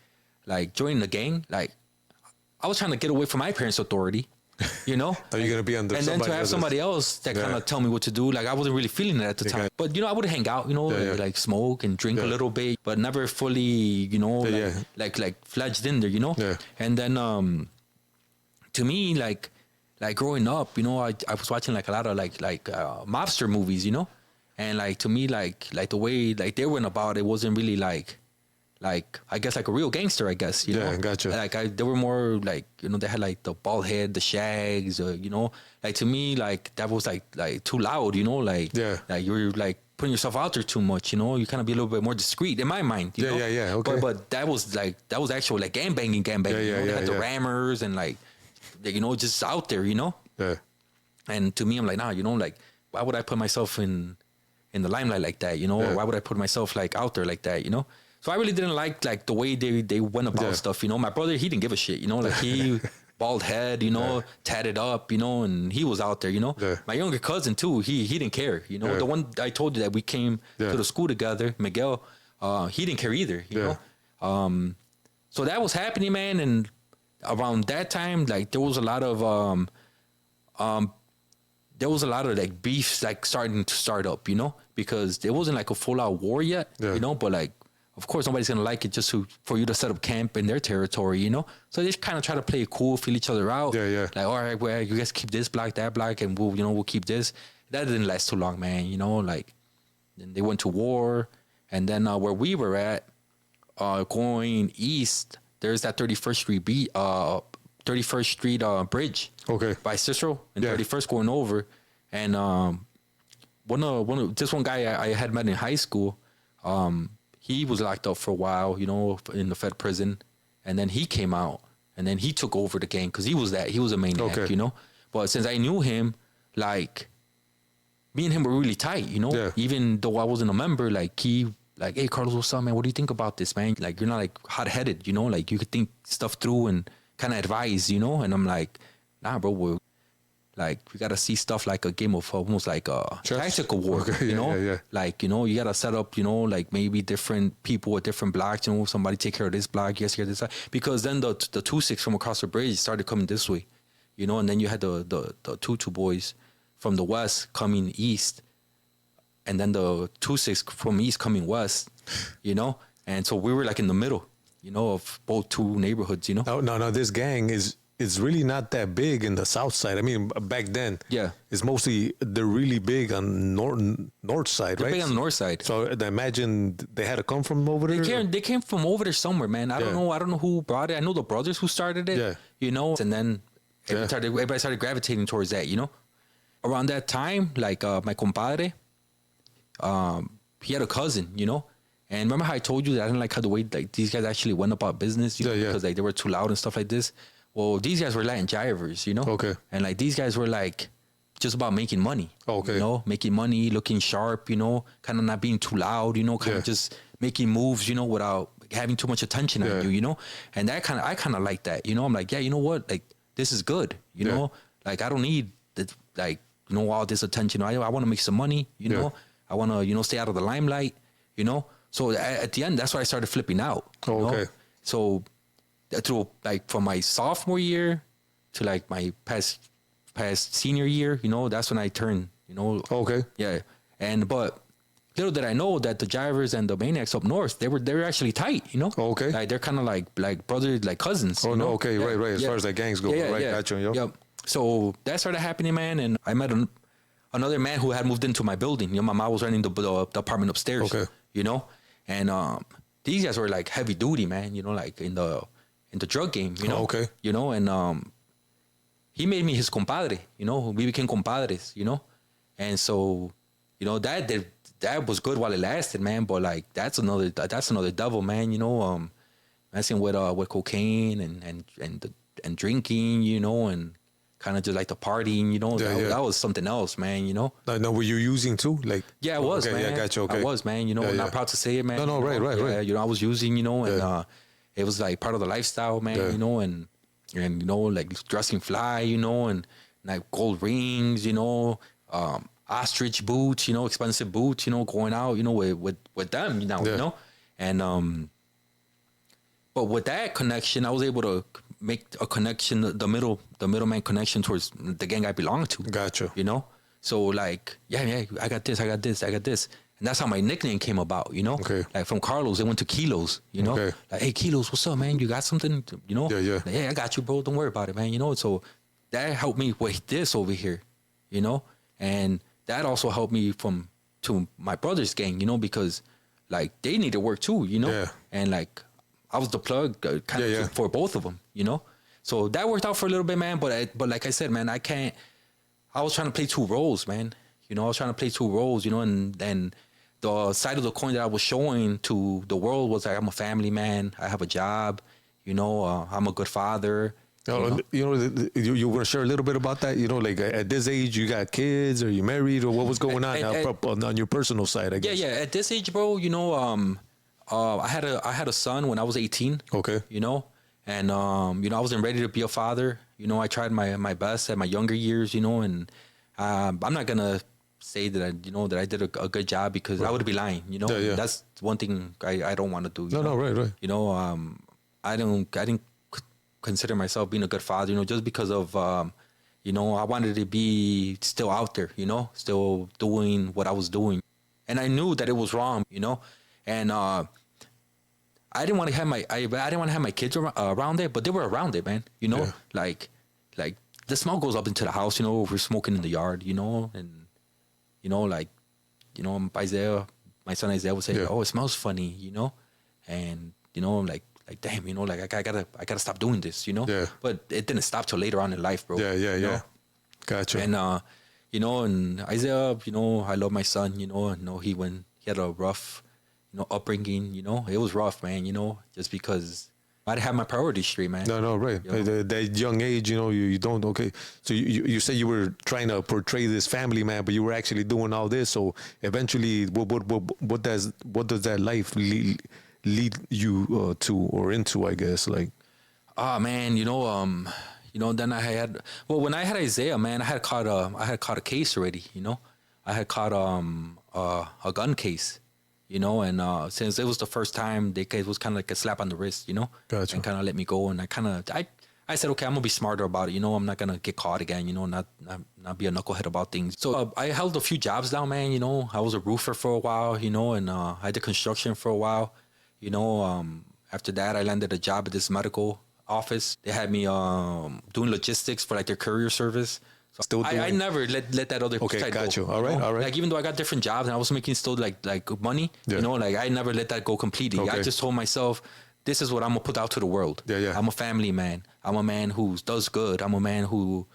joining the gang. Like I was trying to get away from my parents' authority, you know. Are you gonna be under? And then to have somebody else that kind of tell me what to do, like I wasn't really feeling it at the time. But you know, I would hang out, you know, like smoke and drink a little bit, but never fully, you know, like fledged in there, you know. And then to me, like growing up, you know, I was watching like a lot of like mobster movies, you know, and like to me, like the way like they went about it wasn't really like I guess like a real gangster, I guess, you know. Yeah, gotcha. Like they were more like, you know, they had like the bald head, the shags, you know. Like to me, like that was like too loud, you know. Like like you're like putting yourself out there too much, you know. You kind of be a little bit more discreet in my mind, you know. Okay. But that was actual like gang banging. You know? They had the rammers and like, you know, just out there, you know. And to me, I'm like, nah, you know, like why would I put myself in the limelight like that, you know? Or why would I put myself like out there like that, you know? So I really didn't like the way they went about stuff, you know. My brother, he didn't give a shit, you know. Like he bald head, tatted up, and he was out there, Yeah. My younger cousin too, he didn't care, Yeah. the one I told you that we came to the school together, Miguel, he didn't care either, you know. So that was happening, man, and around that time, like there was a lot of like beefs like starting to start up, because there wasn't like a full out war yet, but like of course nobody's gonna like it just for you to set up camp in their territory, So they just kind of try to play it cool, feel each other out. Yeah. Like, all right, well, you guys keep this block, that block, and we'll keep this. That didn't last too long, man. Like then they went to war, and then where we were at, going east, there's that 31st Street bridge. Okay. By Cicero and Yeah. 31st going over, and one guy I had met in high school, he was locked up for a while, in the Fed prison, and then he came out, and then he took over the gang because he was a maniac, Okay. But since I knew him, like me and him were really tight, Yeah. Even though I wasn't a member, like hey Carlos, what's up, man? What do you think about this, man? Like you're not like hot headed, like you could think stuff through and kind of advise, and I'm like, nah, bro, we gotta see stuff like a game of almost like a tactical war, Okay, yeah. Like, you gotta set up, like maybe different people with different blocks, somebody take care of this block, you guys take care of this side. Because then the 2-6 from across the bridge started coming this way, and then you had the 2-2 boys from the west coming east, and then the 2-6 from east coming west, and so we were like in the middle, of both two neighborhoods, No, this gang is really not that big in the south side. I mean, back then, it's mostly they're really big on north side, They're right? big on the north side. So I imagine they had to come from over there. They came from over there somewhere, man. I don't know who brought it. I know the brothers who started it. Yeah. And then everybody started gravitating towards that. Around that time, like my compadre, he had a cousin. And remember how I told you that I didn't like how the way like these guys actually went about business, because like they were too loud and stuff like this. Well, these guys were Latin jivers, Okay. And like these guys were like just about making money. Okay. Making money, looking sharp, kind of not being too loud, kind of just making moves, without having too much attention on you, And I kind of like that, I'm like, yeah, you know what? Like this is good, you know? Like I don't need all this attention. I want to make some money, I want to, stay out of the limelight, So at the end, that's why I started flipping out. Okay. So through like from my sophomore year to like my past senior year, that's when I turned, Okay. Yeah. But little did I know that the jivers and the maniacs up north, they were actually tight, Okay. Like they're kind of like brothers, like cousins. Oh, no. Okay. Yeah. Right. As far as the gangs go. Right. Gotcha. Yep. So that started happening, man. And I met another man who had moved into my building. My mom was running the apartment upstairs. Okay. And these guys were like heavy duty, man. Like in the drug game. Okay. And he made me his compadre. We became compadres. And so that was good while it lasted, man. But like that's another devil, man. Messing with cocaine and drinking, and kind of just like the partying, that was something else, man. No, were you using too? Like I was, okay, man. Yeah, gotcha. Okay. I was, man. Not proud to say it, man. No, right. I was using, and it was like part of the lifestyle, man. And like dressing fly, and like gold rings, ostrich boots, expensive boots, going out, with them, and but with that connection, I was able to make a connection, the middleman connection towards the gang I belong to. Gotcha. So like, yeah, I got this, and that's how my nickname came about. Okay. Like from Carlos, it went to Kilos. Okay. Like, hey Kilos, what's up, man? You got something? Yeah. Like, hey, I got you, bro. Don't worry about it, man. So that helped me with this over here, and that also helped me to my brother's gang, because like they needed work too, Yeah. and like I was the plug for both of them, So that worked out for a little bit, man. But like I said, man, I was trying to play two roles, man. I was trying to play two roles, and then the side of the coin that I was showing to the world was like, I'm a family man. I have a job, I'm a good father. You want to share a little bit about that? Like at this age, you got kids, or you married, or what was going on your personal side? I guess. Yeah. At this age, bro, I had a son when I was 18. Okay. And I wasn't ready to be a father, You know, I tried my best at my younger years, you know, and I'm not gonna say that I did a good job, because I would be lying, you know. Yeah, yeah. That's one thing I don't want to do. No, right. You know, I didn't consider myself being a good father, you know, just because of you know, I wanted to be still out there, you know, still doing what I was doing, and I knew that it was wrong, you know, and I didn't want to have my kids around it, but they were around it, man. You know, Yeah. like the smell goes up into the house. You know, we're smoking in the yard. You know, and you know, like, you know, Isaiah, my son Isaiah would say, Yeah. "Oh, it smells funny," you know, and you know, like damn, you know, like I gotta stop doing this, you know. Yeah. But it didn't stop till later on in life, bro. Yeah. You know? Gotcha. And you know, and Isaiah, you know, I love my son. You know, he had a rough, you know, upbringing. You know, it was rough, man. You know, just because I didn't have my priorities straight, man. No, right. You know? At that young age, you know, you don't. Okay, so you say you were trying to portray this family man, but you were actually doing all this. So eventually, what does that life lead you to or into? I guess like. Oh man, you know, then when I had Isaiah, man, I had caught a case already, you know. I had caught a gun case, you know, and since it was the first time, it was kind of like a slap on the wrist, you know. Gotcha. And kind of let me go, and I said, okay, I'm gonna be smarter about it, you know. I'm not gonna get caught again, you know, not be a knucklehead about things. So I held a few jobs down, man, you know. I was a roofer for a while, you know, and I did construction for a while, you know. After that, I landed a job at this medical office. They had me doing logistics for like their courier service. So Still doing? I never let that other Okay, side got go. you. All right, know? all right. Like even though I got different jobs and I was making still like money, Yeah. you know, like I never let that go completely. Okay. I just told myself, this is what I'm gonna put out to the world. Yeah. I'm a family man. I'm a man who does good. I'm a man who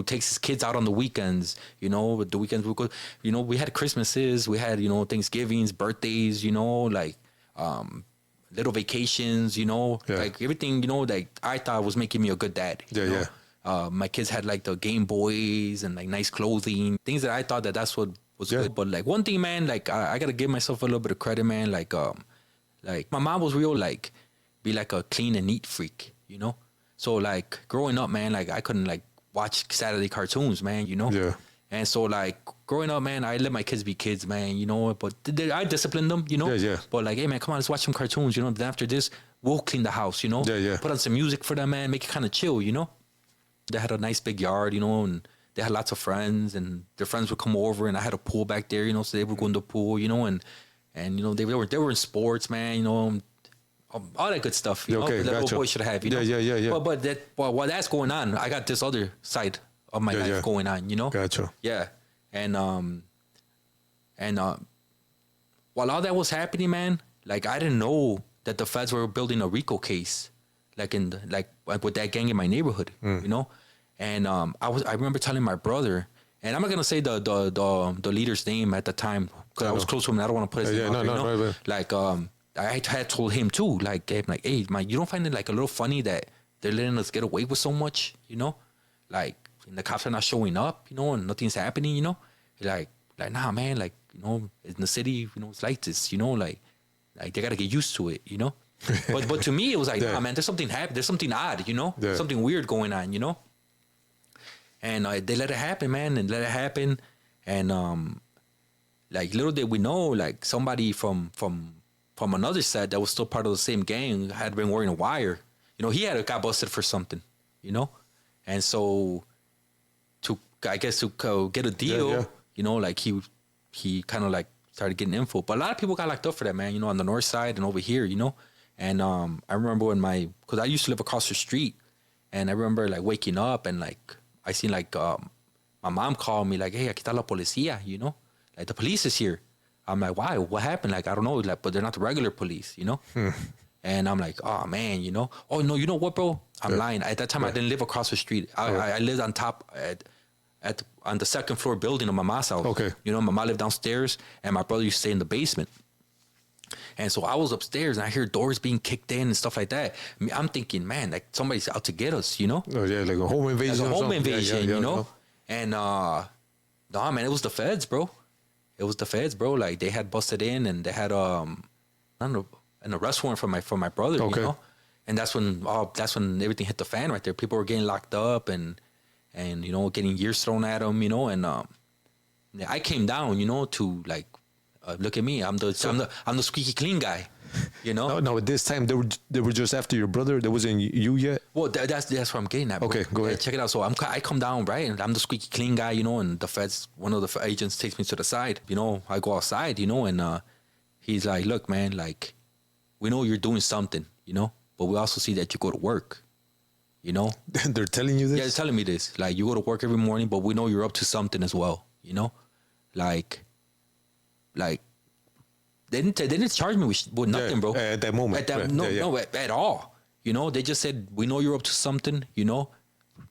takes his kids out on the weekends. You know, the weekends we go. You know, we had Christmases, we had, you know, Thanksgivings, birthdays. You know, like little vacations. You know, Yeah. like everything. You know, like I thought was making me a good dad. Yeah, you know? yeah. My kids had like the Game Boys and like nice clothing, things that I thought that's what was Yeah. good. But like one thing, man, like I gotta give myself a little bit of credit, man. Like my mom was real like be like a clean and neat freak, you know. So like growing up, man, like I couldn't like watch Saturday cartoons, man, you know. Yeah. And so like growing up, man, I let my kids be kids, man, you know. But I disciplined them, you know. Yeah. But like, hey, man, come on, let's watch some cartoons, you know. Then after this, we'll clean the house, you know. Yeah. Put on some music for them, man. Make it kind of chill, you know. They had a nice big yard, you know, and they had lots of friends, and their friends would come over, and I had a pool back there, you know, so they would go in the pool, you know, and you know they were in sports, man, you know, all that good stuff, you know, Okay, that little gotcha. boy should have, you know. Yeah. But while that's going on, I got this other side of my life going on, you know. Gotcha. Yeah, and while all that was happening, man, like I didn't know that the feds were building a RICO case, like with that gang in my neighborhood, you know. And I remember telling my brother, and I'm not gonna say the leader's name at the time because I was close to him. And I don't want to put his name out there, you know. Right. Like I had told him too, like hey, man, you don't find it like a little funny that they're letting us get away with so much, you know? Like and the cops are not showing up, you know, and nothing's happening, you know? Like nah, man, like, you know, in the city, you know, it's like this, you know, like they gotta get used to it, you know. But to me, it was like, nah, man, there's something there's something odd, you know, something weird going on, you know. And they let it happen, man, and like little did we know, like somebody from another set that was still part of the same gang had been wearing a wire. You know, he got busted for something, you know, and so to get a deal, you know, like he kind of like started getting info. But a lot of people got locked up for that, man. You know, on the north side and over here, you know. And I remember when because I used to live across the street, and I remember like waking up and like I seen like my mom called me like, hey, aquí está la policía, you know, like the police is here. I'm like, why? What happened? Like, I don't know. Like, but they're not the regular police, you know? And I'm like, oh, man, you know? Oh, no, you know what, bro? I'm lying. At that time, I didn't live across the street. I lived on top on the second floor building of my mom's house. Okay. You know, my mom lived downstairs, and my brother used to stay in the basement. And so I was upstairs, and I hear doors being kicked in and stuff like that. I mean, I'm thinking, man, like somebody's out to get us, you know? Oh, yeah, like a home invasion. Like a home invasion, you know? No. And, nah, man, it was the feds, bro. It was the feds, bro. Like they had busted in, and they had an arrest warrant for my brother, Okay. you know. And that's when everything hit the fan right there. People were getting locked up and you know, getting years thrown at them, you know, and I came down, you know, to like, look at me, I'm the squeaky clean guy, you know. No, at this time they were just after your brother. There wasn't you yet. Well, that's what I'm getting at. Bro. Okay, go ahead. Check it out. So I come down, right, and I'm the squeaky clean guy, you know, and the feds, one of the agents takes me to the side, you know. I go outside, you know, and he's like, look, man, like, we know you're doing something, you know, but we also see that you go to work, you know. They're telling you this? Yeah, they're telling me this. Like, you go to work every morning, but we know you're up to something as well, you know. Like they didn't charge me with nothing, bro. At that moment. No, at all. You know, they just said, we know you're up to something, you know.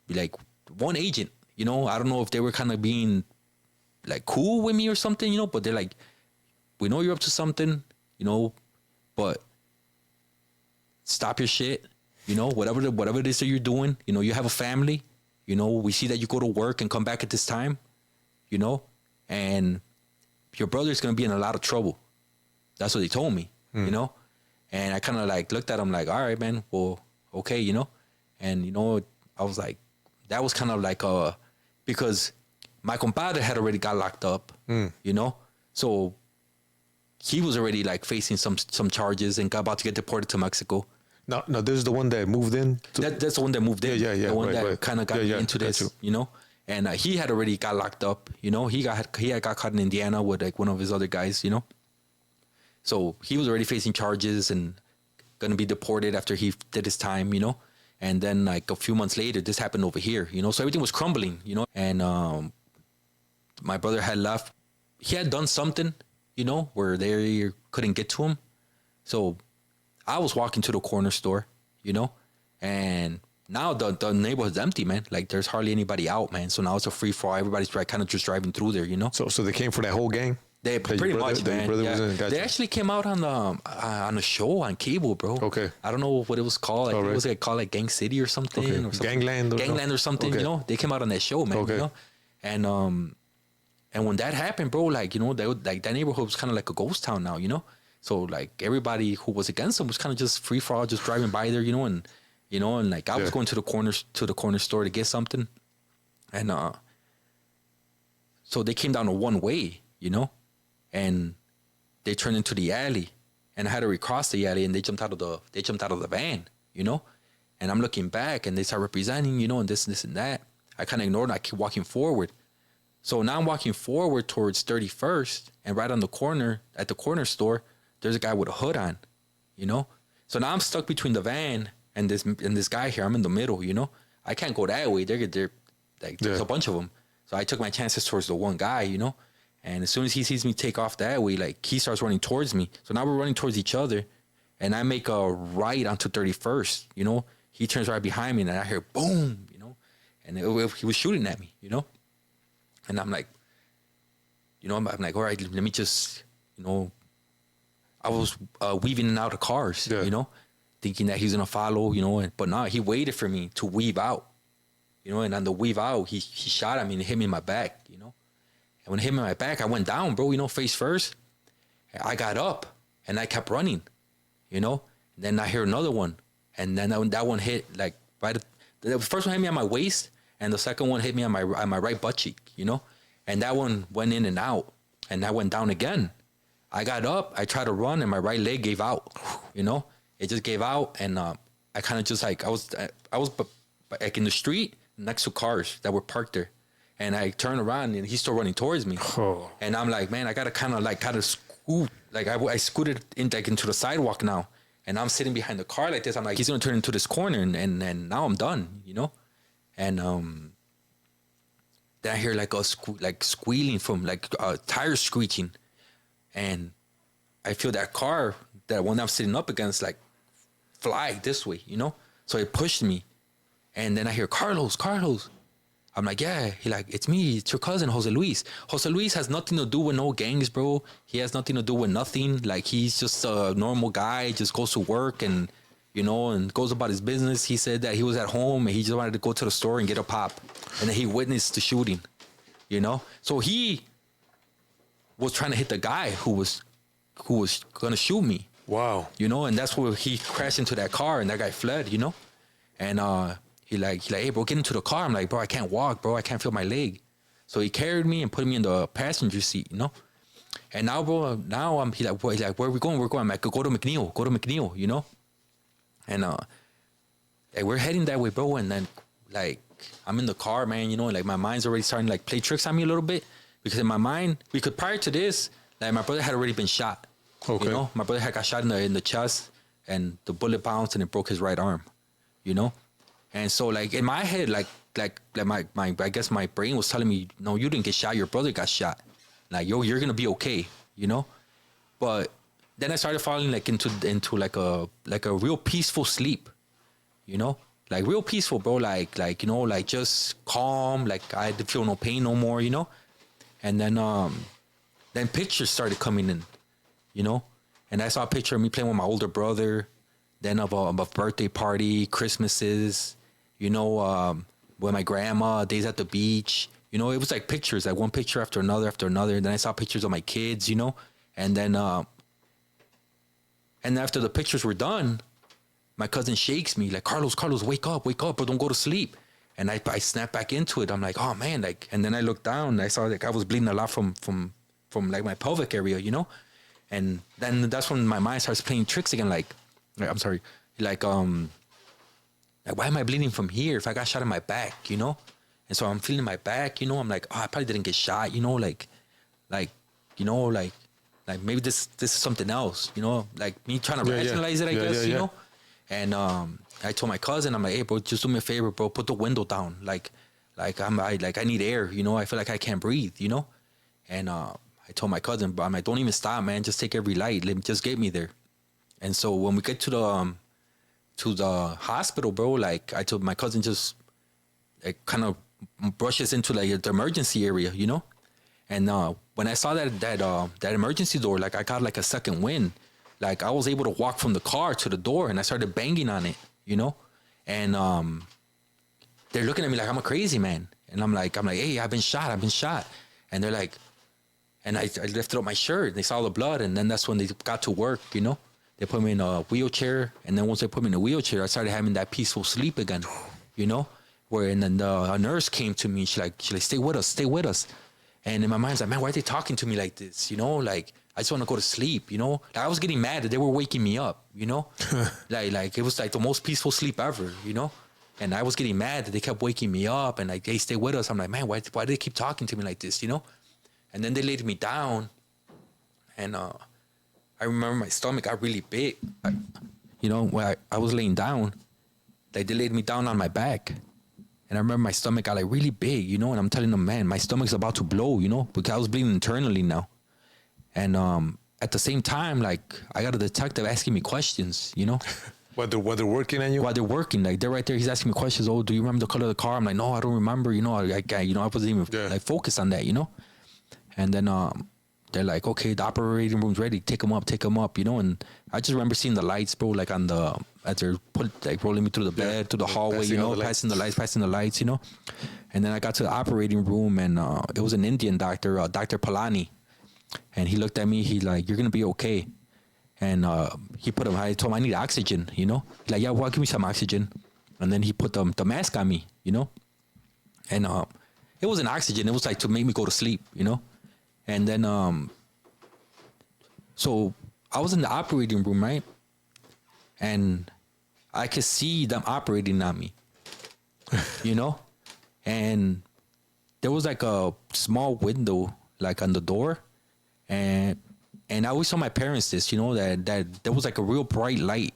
Like, one agent, you know, I don't know if they were kind of being like cool with me or something, you know, but they're like, we know you're up to something, you know, but stop your shit, you know, whatever it is that you're doing, you know, you have a family, you know, we see that you go to work and come back at this time, you know, and your brother's going to be in a lot of trouble. That's what they told me, you know, and I kind of like looked at him like, all right, man, well, okay, you know, and, you know, I was like, that was kind of like, because my compadre had already got locked up, you know, so he was already like facing some charges and got about to get deported to Mexico. No, this is the one that moved in. That's the one that moved in. Yeah. The one that right. kind of got me into this, you know. And he had already got locked up, you know. He had got caught in Indiana with like one of his other guys, you know. So he was already facing charges and gonna be deported after he did his time, you know. And then like a few months later, this happened over here, you know. So everything was crumbling, you know. And my brother had left. He had done something, you know, where they couldn't get to him. So I was walking to the corner store, you know, and now the neighborhood's empty, man. Like, there's hardly anybody out, man. So now it's a free for all. Everybody's kind of just driving through there, you know. So they came for that whole gang. They pretty much, man. Yeah. They actually came out on a show on cable, bro. Okay. I don't know what it was called. Like, it was like called like Gang City or something. Okay. Or something. Gangland or something. Okay. You know, they came out on that show, man. Okay. You know, and when that happened, bro, like, you know, like that neighborhood was kind of like a ghost town now, you know. So like everybody who was against them was kind of just free for all, just driving by there, you know, and like I was going to the corner store to get something, and so they came down a one way, you know, and they turned into the alley, and I had to recross the alley, and they jumped out of the van, you know, and I'm looking back, and they start representing, you know, and this and that. I kind of ignored it. I keep walking forward. So now I'm walking forward towards 31st, and right on the corner, at the corner store, there's a guy with a hood on, you know? So now I'm stuck between the van and this guy here. I'm in the middle, you know? I can't go that way. They're like, there's a bunch of them. So I took my chances towards the one guy, you know? And as soon as he sees me take off that way, like, he starts running towards me. So now we're running towards each other, and I make a right onto 31st, you know? He turns right behind me, and I hear boom, you know? And he was shooting at me, you know? And I'm like, you know, I'm like, all right, let me just, you know, I was weaving in and out of cars, you know, thinking that he's going to follow, you know, but no, he waited for me to weave out, you know, and on the weave out, he shot at me and hit me in my back, you know. And when it hit me in my back, I went down, bro, you know, face first. I got up and I kept running, you know. And then I hear another one. And then that one hit, like, right. The first one hit me on my waist, and the second one hit me on my right butt cheek, you know. And that one went in and out, and I went down again. I got up, I tried to run, and my right leg gave out, you know. It just gave out, and I kind of just like, I was like in the street next to cars that were parked there. And I turned around, and he's still running towards me. Oh. And I'm like, man, I got to kind of scoot. Like, I scooted into the sidewalk now. And I'm sitting behind the car like this. I'm like, he's going to turn into this corner, and now I'm done, you know. And then I hear like squealing from like tires screeching. And I feel that car, that one I'm sitting up against, like fly this way, you know? So it pushed me. And then I hear, Carlos. I'm like, yeah. He like, it's me. It's your cousin, Jose Luis. Jose Luis has nothing to do with no gangs, bro. He has nothing to do with nothing. Like, he's just a normal guy, just goes to work and, you know, and goes about his business. He said that he was at home and he just wanted to go to the store and get a pop. And then he witnessed the shooting, you know? So he was trying to hit the guy who was going to shoot me, Wow. You know, and that's where he crashed into that car, and that guy fled, you know? And he like, hey, bro, get into the car. I'm like, bro, I can't walk, bro. I can't feel my leg. So he carried me and put me in the passenger seat, you know? And now, bro, he's like, where are we going? We're going. I'm like, go to McNeil, you know? And like, we're heading that way, bro. And then, like, I'm in the car, man, you know, like, my mind's already starting to, like, play tricks on me a little bit. Because in my mind, prior to this, like, my brother had already been shot. Okay. You know, my brother had got shot in the chest, and the bullet bounced and it broke his right arm, you know? And so, like, in my head, like my I guess my brain was telling me, no, you didn't get shot, your brother got shot. Like, yo, you're gonna be okay, you know? But then I started falling like into like a real peaceful sleep, you know? Like, real peaceful, bro, like, you know, like, just calm, like, I didn't feel no pain no more, you know? And then pictures started coming in, you know? And I saw a picture of me playing with my older brother, then of a birthday party, Christmases, you know, with my grandma, days at the beach. You know, it was like pictures, like one picture after another. And then I saw pictures of my kids, you know? And then, and after the pictures were done, my cousin shakes me like, Carlos, wake up, but don't go to sleep. And I snap back into it. I'm like, oh man, like, and then I looked down and I saw like I was bleeding a lot from like my pelvic area, you know? And then that's when my mind starts playing tricks again. Like, I'm sorry, like why am I bleeding from here if I got shot in my back, you know? And so I'm feeling my back, you know? I'm like, oh, I probably didn't get shot, you know? Like, you know, like maybe this is something else, you know? Like me trying to rationalize it, I guess, you know? And I told my cousin, I'm like, hey, bro, just do me a favor, bro, put the window down. Like I need air, you know? I feel like I can't breathe, you know? And I told my cousin, bro, I'm like, don't even stop, man. Just take every light. Just get me there. And so when we get to the hospital, bro, like I told my cousin just like kind of brushes into like the emergency area, you know? And when I saw that emergency door, like I got like a second wind. Like I was able to walk from the car to the door and I started banging on it, you know? And they're looking at me like I'm a crazy man. And I'm like, hey, I've been shot. And they're like, and I lifted up my shirt. They saw the blood, and then that's when they got to work, you know? They put me in a wheelchair, and then once they put me in a wheelchair, I started having that peaceful sleep again, you know? And then a nurse came to me. She's like, stay with us. And in my mind, I was like, man, why are they talking to me like this, you know? Like, I just want to go to sleep, you know? Like, I was getting mad that they were waking me up, you know? like it was like the most peaceful sleep ever, you know? And I was getting mad that they kept waking me up and like, hey, stay with us. I'm like, man, why do they keep talking to me like this, you know? And then they laid me down, and I remember my stomach got really big. You know, when I was laying down, like they laid me down on my back, and I remember my stomach got like really big, you know. And I'm telling them, man, my stomach's about to blow, you know, because I was bleeding internally now. And at the same time, like I got a detective asking me questions, you know. While they're working on you? While they're working, like they're right there. He's asking me questions. Oh, do you remember the color of the car? I'm like, no, I don't remember. You know, I wasn't even like focused on that, you know. And then they're like, okay, the operating room's ready. Take them up, you know. And I just remember seeing the lights, bro, like as they're rolling me through the bed, through the hallway, you know, passing the lights, you know. And then I got to the operating room, and it was an Indian doctor, Dr. Palani. And he looked at me. He's like, you're going to be okay. And I told him I need oxygen, you know. He's like, yeah, well, give me some oxygen. And then he put the mask on me, you know. And it wasn't oxygen. It was like to make me go to sleep, you know. And then, so I was in the operating room, right? And I could see them operating on me, you know? And there was like a small window, like on the door. And I always told my parents this, you know, that there was like a real bright light,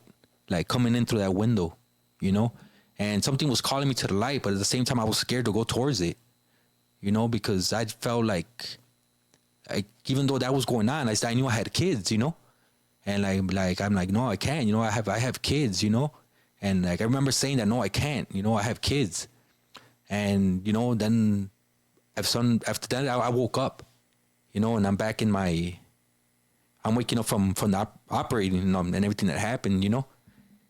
like coming in through that window, you know? And something was calling me to the light, but at the same time, I was scared to go towards it, you know, because I felt like even though that was going on, I knew I had kids, you know, and like I'm like, no, I can't, you know, I have kids, you know, and like I remember saying that, no, I can't, you know, I have kids, and you know, then after that I woke up, you know, and I'm back I'm waking up from the operating and everything that happened, you know,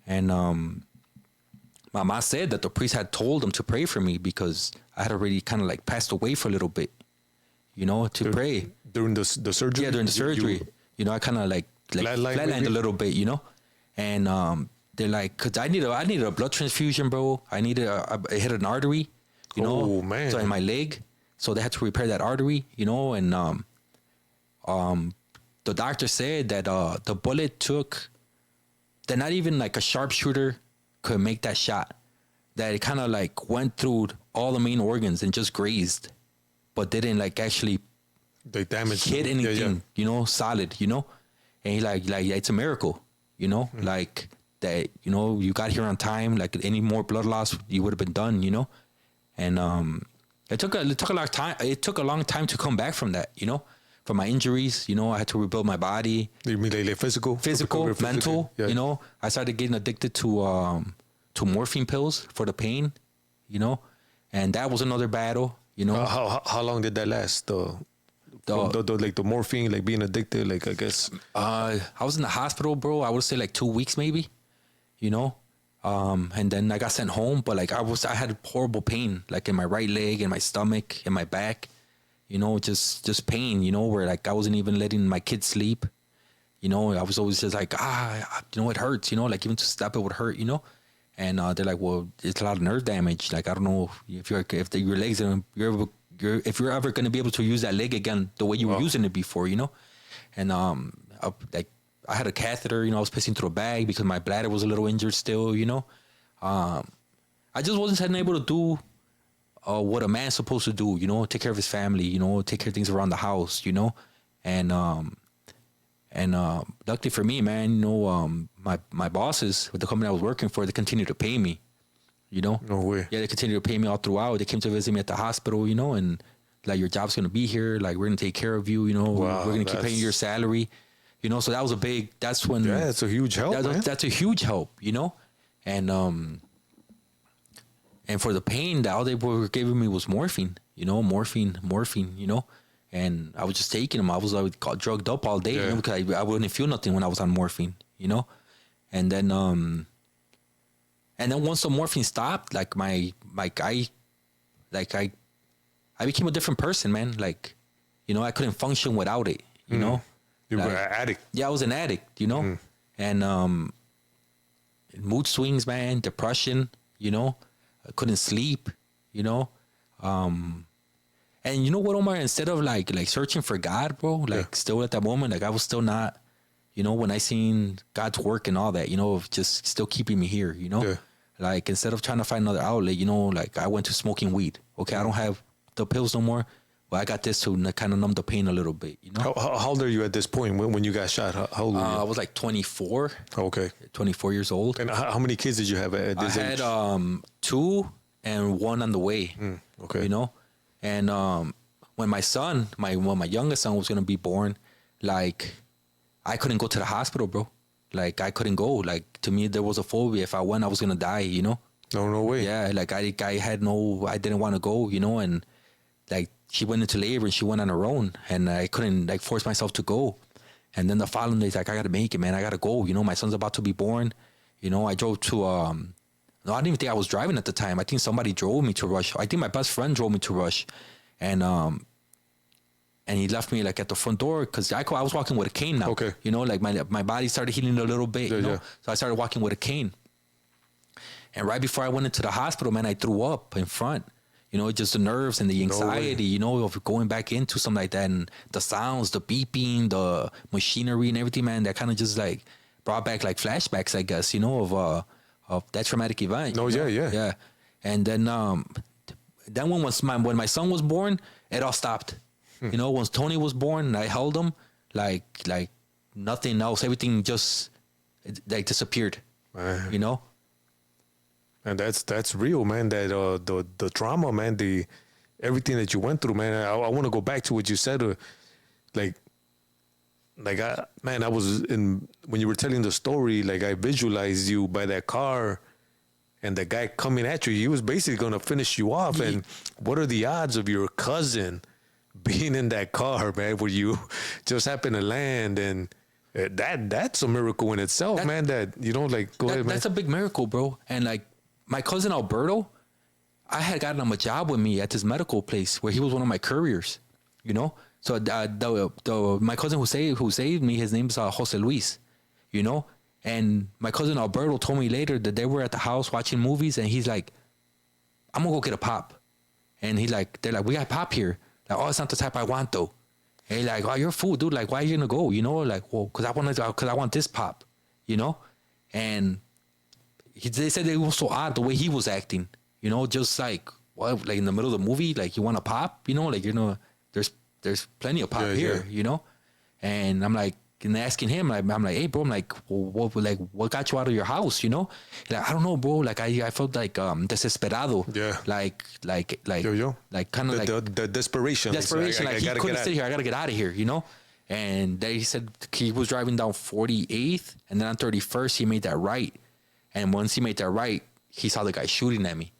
and my mom said that the priest had told them to pray for me because I had already kind of like passed away for a little bit, you know, to pray. During the surgery? Yeah, during the surgery. You know, I kind of like flatlined a little bit, you know, and they're like, cause I needed a blood transfusion, bro. I hit an artery, you know, Oh, man. so in my leg, so they had to repair that artery, you know, and the doctor said that the bullet that not even like a sharpshooter could make that shot. That it kind of like went through all the main organs and just grazed, but didn't like actually They damaged hit them. anything, you know, solid, you know. And he like it's a miracle, you know, like that, you know, you got here on time. Like any more blood loss, you would have been done, you know. And it took a long time. It took a long time to come back from that, you know. From my injuries, you know, I had to rebuild my body. You mean like physical, mental. Yeah. You know, I started getting addicted to morphine pills for the pain, you know, and that was another battle. You know, how long did that last? The morphine, like being addicted, like I guess. I was in the hospital, bro. I would say like 2 weeks, maybe. You know, and then I got sent home, but like I had horrible pain, like in my right leg, in my stomach, in my back. You know, just pain, you know, where like I wasn't even letting my kids sleep. You know, I was always just like, you know, it hurts, you know, like even to step it would hurt, you know. And they're like, well, it's a lot of nerve damage. Like, I don't know if your legs are, if you're ever going to be able to use that leg again the way you were using it before, you know. And I had a catheter, you know, I was pissing through a bag because my bladder was a little injured still, you know. I just wasn't able to do what a man's supposed to do, you know, take care of his family, you know, take care of things around the house, you know. And luckily for me, man, you know, my bosses with the company I was working for, they continued to pay me, you know. No way. Yeah, they continued to pay me all throughout. They came to visit me at the hospital, you know, and like, your job's going to be here. Like, we're going to take care of you, you know. Wow, we're going to keep paying your salary, you know. So that was that's when. Yeah, it's a huge help, man. That's a huge help, you know. And for the pain, all they were giving me was morphine, you know, morphine, you know. And I was just taking them. I was like drugged up all day, you know, because I wouldn't feel nothing when I was on morphine, you know. And then once the morphine stopped, like I became a different person, man. Like, you know, I couldn't function without it, you know. You were like, an addict. Yeah, I was an addict, you know. And mood swings, man, depression, you know. I couldn't sleep, you know. And you know what, Omar? Instead of like searching for God, bro, like still at that moment, like I was still not, you know, when I seen God's work and all that, you know, of just still keeping me here, you know. Like, instead of trying to find another outlet, you know, like I went to smoking weed. Okay, I don't have the pills no more, but I got this to kind of numb the pain a little bit, you know. How old are you at this point when you got shot? How old were you? I was like 24. Okay. 24 years old. And how many kids did you have at this age? I had 2 and 1 on the way. Okay. You know, and when my youngest son was gonna be born, like I couldn't go to the hospital, bro. Like I couldn't go. Like, to me, there was a phobia. If I went, I was gonna die. You know. No way. Yeah, like I didn't want to go. You know, and like she went into labor and she went on her own, and I couldn't like force myself to go. And then the following day, like, I gotta make it, man. I gotta go. You know, my son's about to be born. You know, I drove to no, I didn't even think I was driving at the time. I think somebody drove me to Rush. I think my best friend drove me to Rush, and he left me like at the front door because I was walking with a cane now. Okay. You know, like my body started healing a little bit. You know, so I started walking with a cane. And right before I went into the hospital, man, I threw up in front. You know, just the nerves and the anxiety, you know, of going back into something like that, and the sounds, the beeping, the machinery and everything, man, that kind of just like brought back like flashbacks, I guess, you know, of that traumatic event. Oh, yeah. And then when my son was born, it all stopped. You know, once Tony was born, I held him like nothing else. Everything just like disappeared. You know. And that's real, man. That the trauma, man. Everything that you went through, man. I want to go back to what you said. I was when you were telling the story, like I visualized you by that car, and the guy coming at you. He was basically gonna finish you off. Yeah. And what are the odds of your cousin being in that car, man, where you just happen to land? And that's a miracle in itself, man. That, you know, like, go ahead, man. That's a big miracle, bro. And like my cousin Alberto, I had gotten him a job with me at this medical place where he was one of my couriers, you know. So my cousin who saved me, his name's Jose Luis, you know. And my cousin Alberto told me later that they were at the house watching movies, and he's like, "I'm gonna go get a pop," and they're like, "We got pop here." Like, "Oh, it's not the type I want though." And he's like, "Oh, you're a fool, dude. Like, why are you gonna go? You know, like, well, because I want this pop, you know." And they said it was so odd the way he was acting, you know, just like, what, like in the middle of the movie, like you want a pop, you know, like, you know, there's plenty of pop here, you know. And I'm like, and asking him, I'm like, "Hey, bro," I'm like, well, what got you out of your house, you know? He's like, "I don't know, bro. Like, I felt like desesperado." Yeah. Like Yo. like kind of like the desperation. Like he couldn't sit here. I gotta get out of here, you know. And he said he was driving down 48th, and then on 31st he made that right. And once he made that right, he saw the guy shooting at me,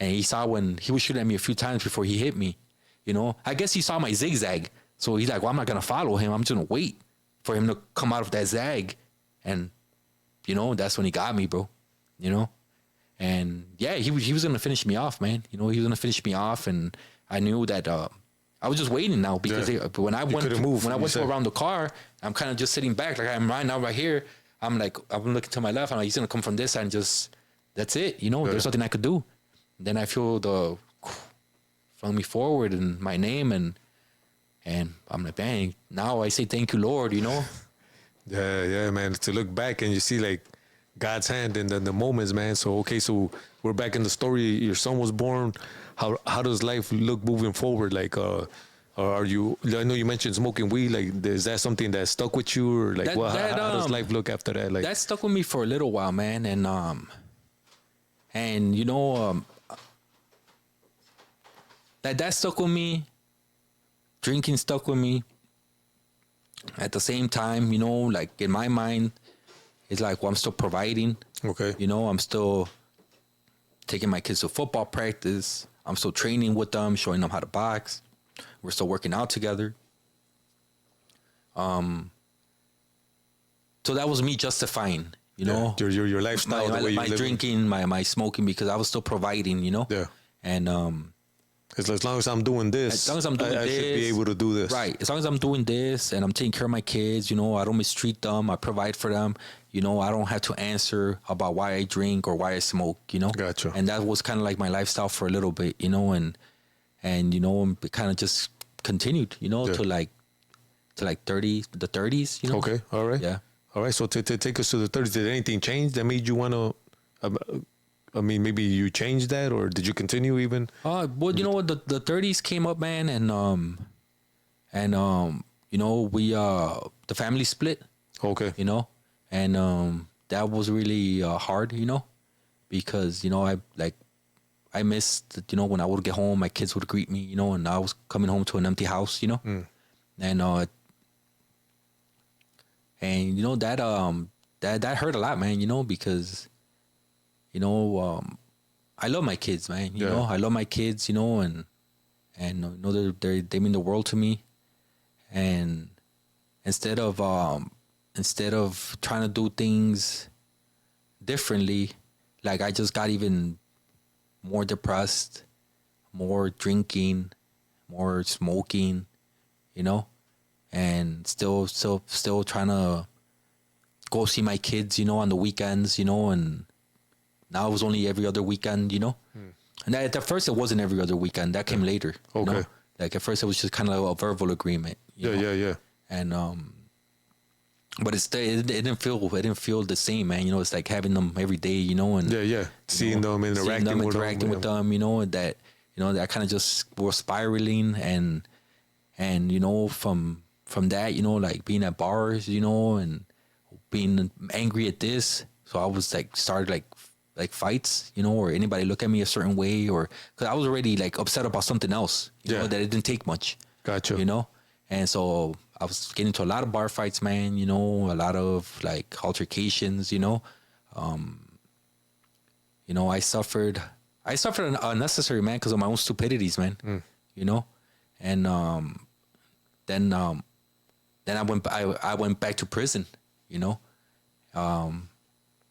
and he saw when he was shooting at me a few times before he hit me, you know. I guess he saw my zigzag, so he's like, "Well, I'm not gonna follow him. I'm just gonna wait for him to come out of that zag," and you know, that's when he got me, bro. You know, and yeah, he was gonna finish me off, man. You know, he was gonna finish me off, and I knew that I was just waiting now because when I went to around the car, I'm kind of just sitting back, like I'm right now right here. I'm looking to my left. I'm like, he's gonna come from this side, and just that's it. You know, there's nothing I could do. And then I feel the flung me forward and my name, and I'm like, "Bang!" Now I say thank you, Lord. You know. Yeah, man. To look back and you see like God's hand in the moments, man. So okay, so we're back in the story. Your son was born. How does life look moving forward? Like, are you? I know you mentioned smoking weed. Like, is that something that stuck with you, or like, how does life look after that? Like, that stuck with me for a little while, man. And you know, that stuck with me. Drinking stuck with me. At the same time, you know, like in my mind, it's like, well, I'm still providing. Okay. You know, I'm still taking my kids to football practice. I'm still training with them, showing them how to box. We're still working out together. So that was me justifying, you know, your lifestyle, the way you my live. drinking, my smoking, because I was still providing, you know. Yeah. And as long as I'm doing this, as long as I'm doing I this, should be able to do this. Right. As long as I'm doing this and I'm taking care of my kids, you know, I don't mistreat them. I provide for them. You know, I don't have to answer about why I drink or why I smoke, you know. Gotcha. And that was kind of like my lifestyle for a little bit, you know, and you know, it kind of just continued, you know, to like 30s, you know. Okay. All right. Yeah. All right. So to take us to the 30s, did anything change that made you want to? I mean, maybe you changed that, or did you continue even? Well, you know what, the 30s came up, man, and you know, we the family split. Okay. You know, and that was really hard, you know, because you know I missed, you know, when I would get home, my kids would greet me, you know, and I was coming home to an empty house, you know, and you know that hurt a lot, man, you know, because you know I love my kids, man, you know, I love my kids, you know, and you know they mean the world to me, and instead of trying to do things differently, like I just got even more depressed, more drinking, more smoking, you know, and still trying to go see my kids, you know, on the weekends, you know, and now it was only every other weekend, you know. And at first it wasn't every other weekend. That came later. Okay. You know? Like at first it was just kind of a verbal agreement. You know? Yeah. And but it didn't feel the same, man. You know, it's like having them every day, you know, and seeing them, interacting with them, you know, that kind of just was spiraling, and you know, from that, you know, like being at bars, you know, and being angry at this, so I was like started like fights, you know, or anybody look at me a certain way, or because I was already like upset about something else, you know, that it didn't take much. Gotcha. You know, and so I was getting into a lot of bar fights, man, you know, a lot of like altercations, you know. You know, I suffered unnecessary, man, because of my own stupidities, man. You know, and then I went back to prison, you know.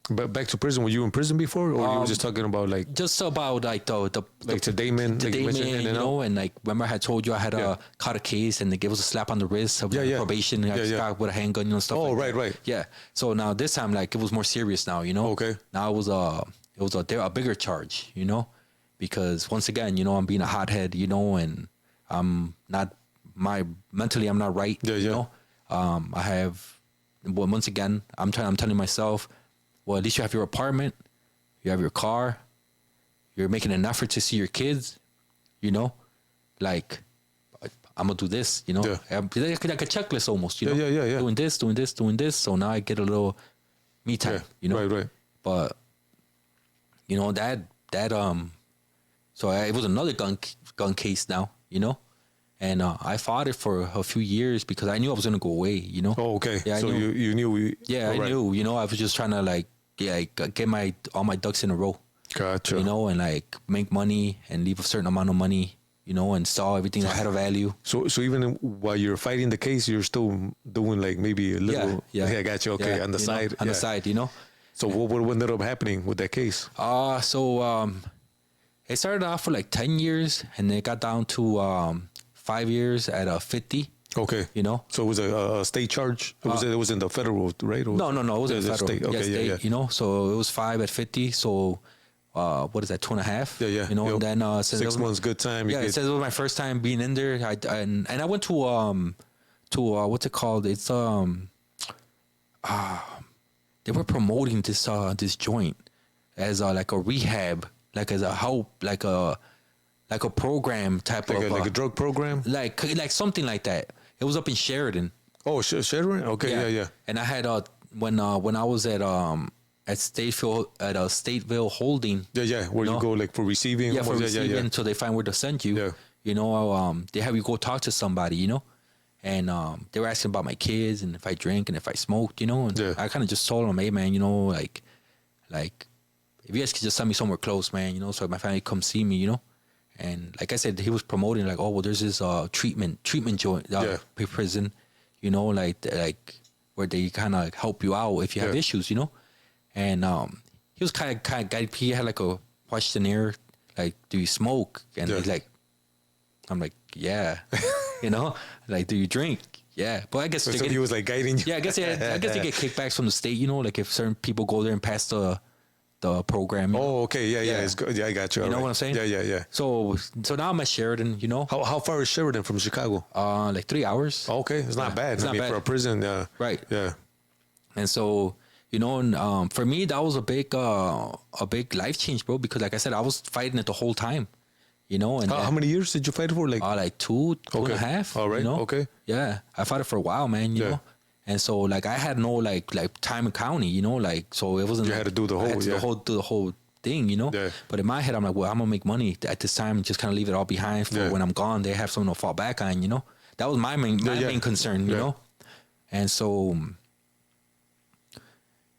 But back to prison. Were you in prison before, or you were just talking about like Just about like the to Damon, to like Damon, mentioned, in you and know, out? and like remember I had told you I had caught a case and they gave us a slap on the wrist of probation. I just got with a handgun, you know, stuff. Oh, like right, that. right. Yeah. So now this time, like it was more serious now, you know. Okay. Now it was a bigger charge, you know, because once again, you know, I'm being a hothead, you know, and I'm not mentally I'm not right. Yeah, you yeah. know. I have. Well, once again, I'm telling myself, well, at least you have your apartment, you have your car, you're making an effort to see your kids, you know, like I'm gonna do this, you know, like a checklist almost, you know, yeah. doing this. So now I get a little me time, you know, right. But you know so it was another gun case now, you know. And I fought it for a few years because I knew I was gonna go away, you know. Oh, okay. Yeah, so you knew. I knew. You know, I was just trying to like, get all my ducks in a row. Gotcha. You know, and like make money and leave a certain amount of money. You know, and sell everything that had a value. So even while you're fighting the case, you're still doing like maybe a little. Yeah. I got you. Okay, on the side. On the side, you know. So what ended up happening with that case? It started off for like 10 years, and it got down to 5 years at 50. Okay. You know. So it was a state charge. It was in the federal, right? No. It wasn't federal. State. Okay, state, you know. So it was 5 at 50. So what is that? 2.5. Yeah. You know, Yep. and then 6 months, good time. It says it was my first time being in there. And I went to what's it called? It's they were promoting this joint as like a rehab, like as a help, like a program type of like a drug program, like something like that. It was up in Sheridan. Oh, Sheridan. Okay, yeah. And I had when I was at Stateville Holding. Yeah. Where you go like for receiving. Yeah, for receiving. So they find where to send you. Yeah. You know, they have you go talk to somebody. You know. And they were asking about my kids and if I drink and if I smoked, you know. And I kind of just told them, hey, man, you know, like if you guys could just send me somewhere close, man, you know, so my family come see me, you know. And like I said, he was promoting like, oh, well, there's this treatment joint, prison, you know, like where they kind of help you out if you have issues, you know. And he was kind of guided. He had like a questionnaire, like, do you smoke? And he's like, I'm like, yeah. You know, like, do you drink? Yeah, but I guess so he was like guiding you. Yeah, I guess you get kickbacks from the state. You know, like if certain people go there and pass the program. Oh, okay, yeah. It's good. Yeah, I got you. You know what I'm saying? Yeah. So now I'm at Sheridan. You know, how far is Sheridan from Chicago? Like 3 hours. Okay, it's not bad. It's not bad for a prison. Right. Yeah. And so, you know, and for me that was a big life change, bro. Because like I said, I was fighting it the whole time. You know, and how many years did you fight for? Like two and a half. All right. You know? Okay. Yeah, I fought it for a while, man. You know, and so like I had no like time and county. You know, like so it wasn't. You had to do the whole. Do the whole thing. You know. Yeah. But in my head, I'm like, well, I'm gonna make money at this time. And just kind of leave it all behind for when I'm gone. They have something to fall back on. You know, that was my main concern. You know, and so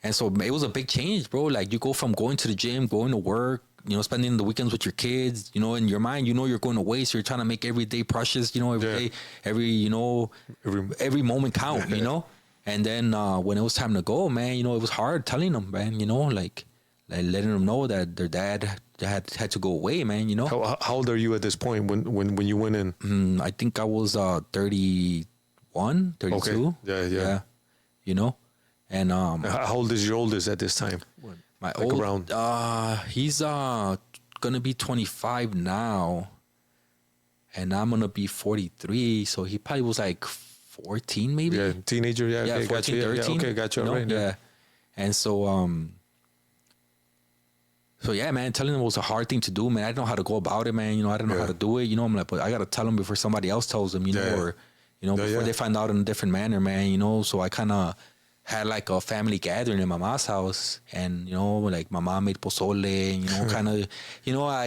it was a big change, bro. Like you go from going to the gym, going to work. You know, spending the weekends with your kids, you know, in your mind, you know, you're going to waste. So you're trying to make every day precious, you know, every day, every moment count, you know. And then when it was time to go, man, you know, it was hard telling them, man, you know, like letting them know that their dad had to go away, man, you know. How old are you at this point when you went in? I think I was 31, 32. Okay. Yeah. You know, and how old is your oldest at this time? My like old, around. He's gonna be 25 now, and I'm gonna be 43. So he probably was like 14, maybe. Yeah, teenager. Yeah, okay, 14, got you. 13. Yeah, okay, got you. You know? Right. Yeah, and so yeah, man, telling him was a hard thing to do, man. I didn't know how to go about it, man. You know, I didn't know how to do it. You know, I'm like, but I gotta tell him before somebody else tells them, you know, or you know, before they find out in a different manner, man. You know, so I kind of had like a family gathering in my mom's house, and you know, like my mom made pozole, and, you know, kind of, you know, I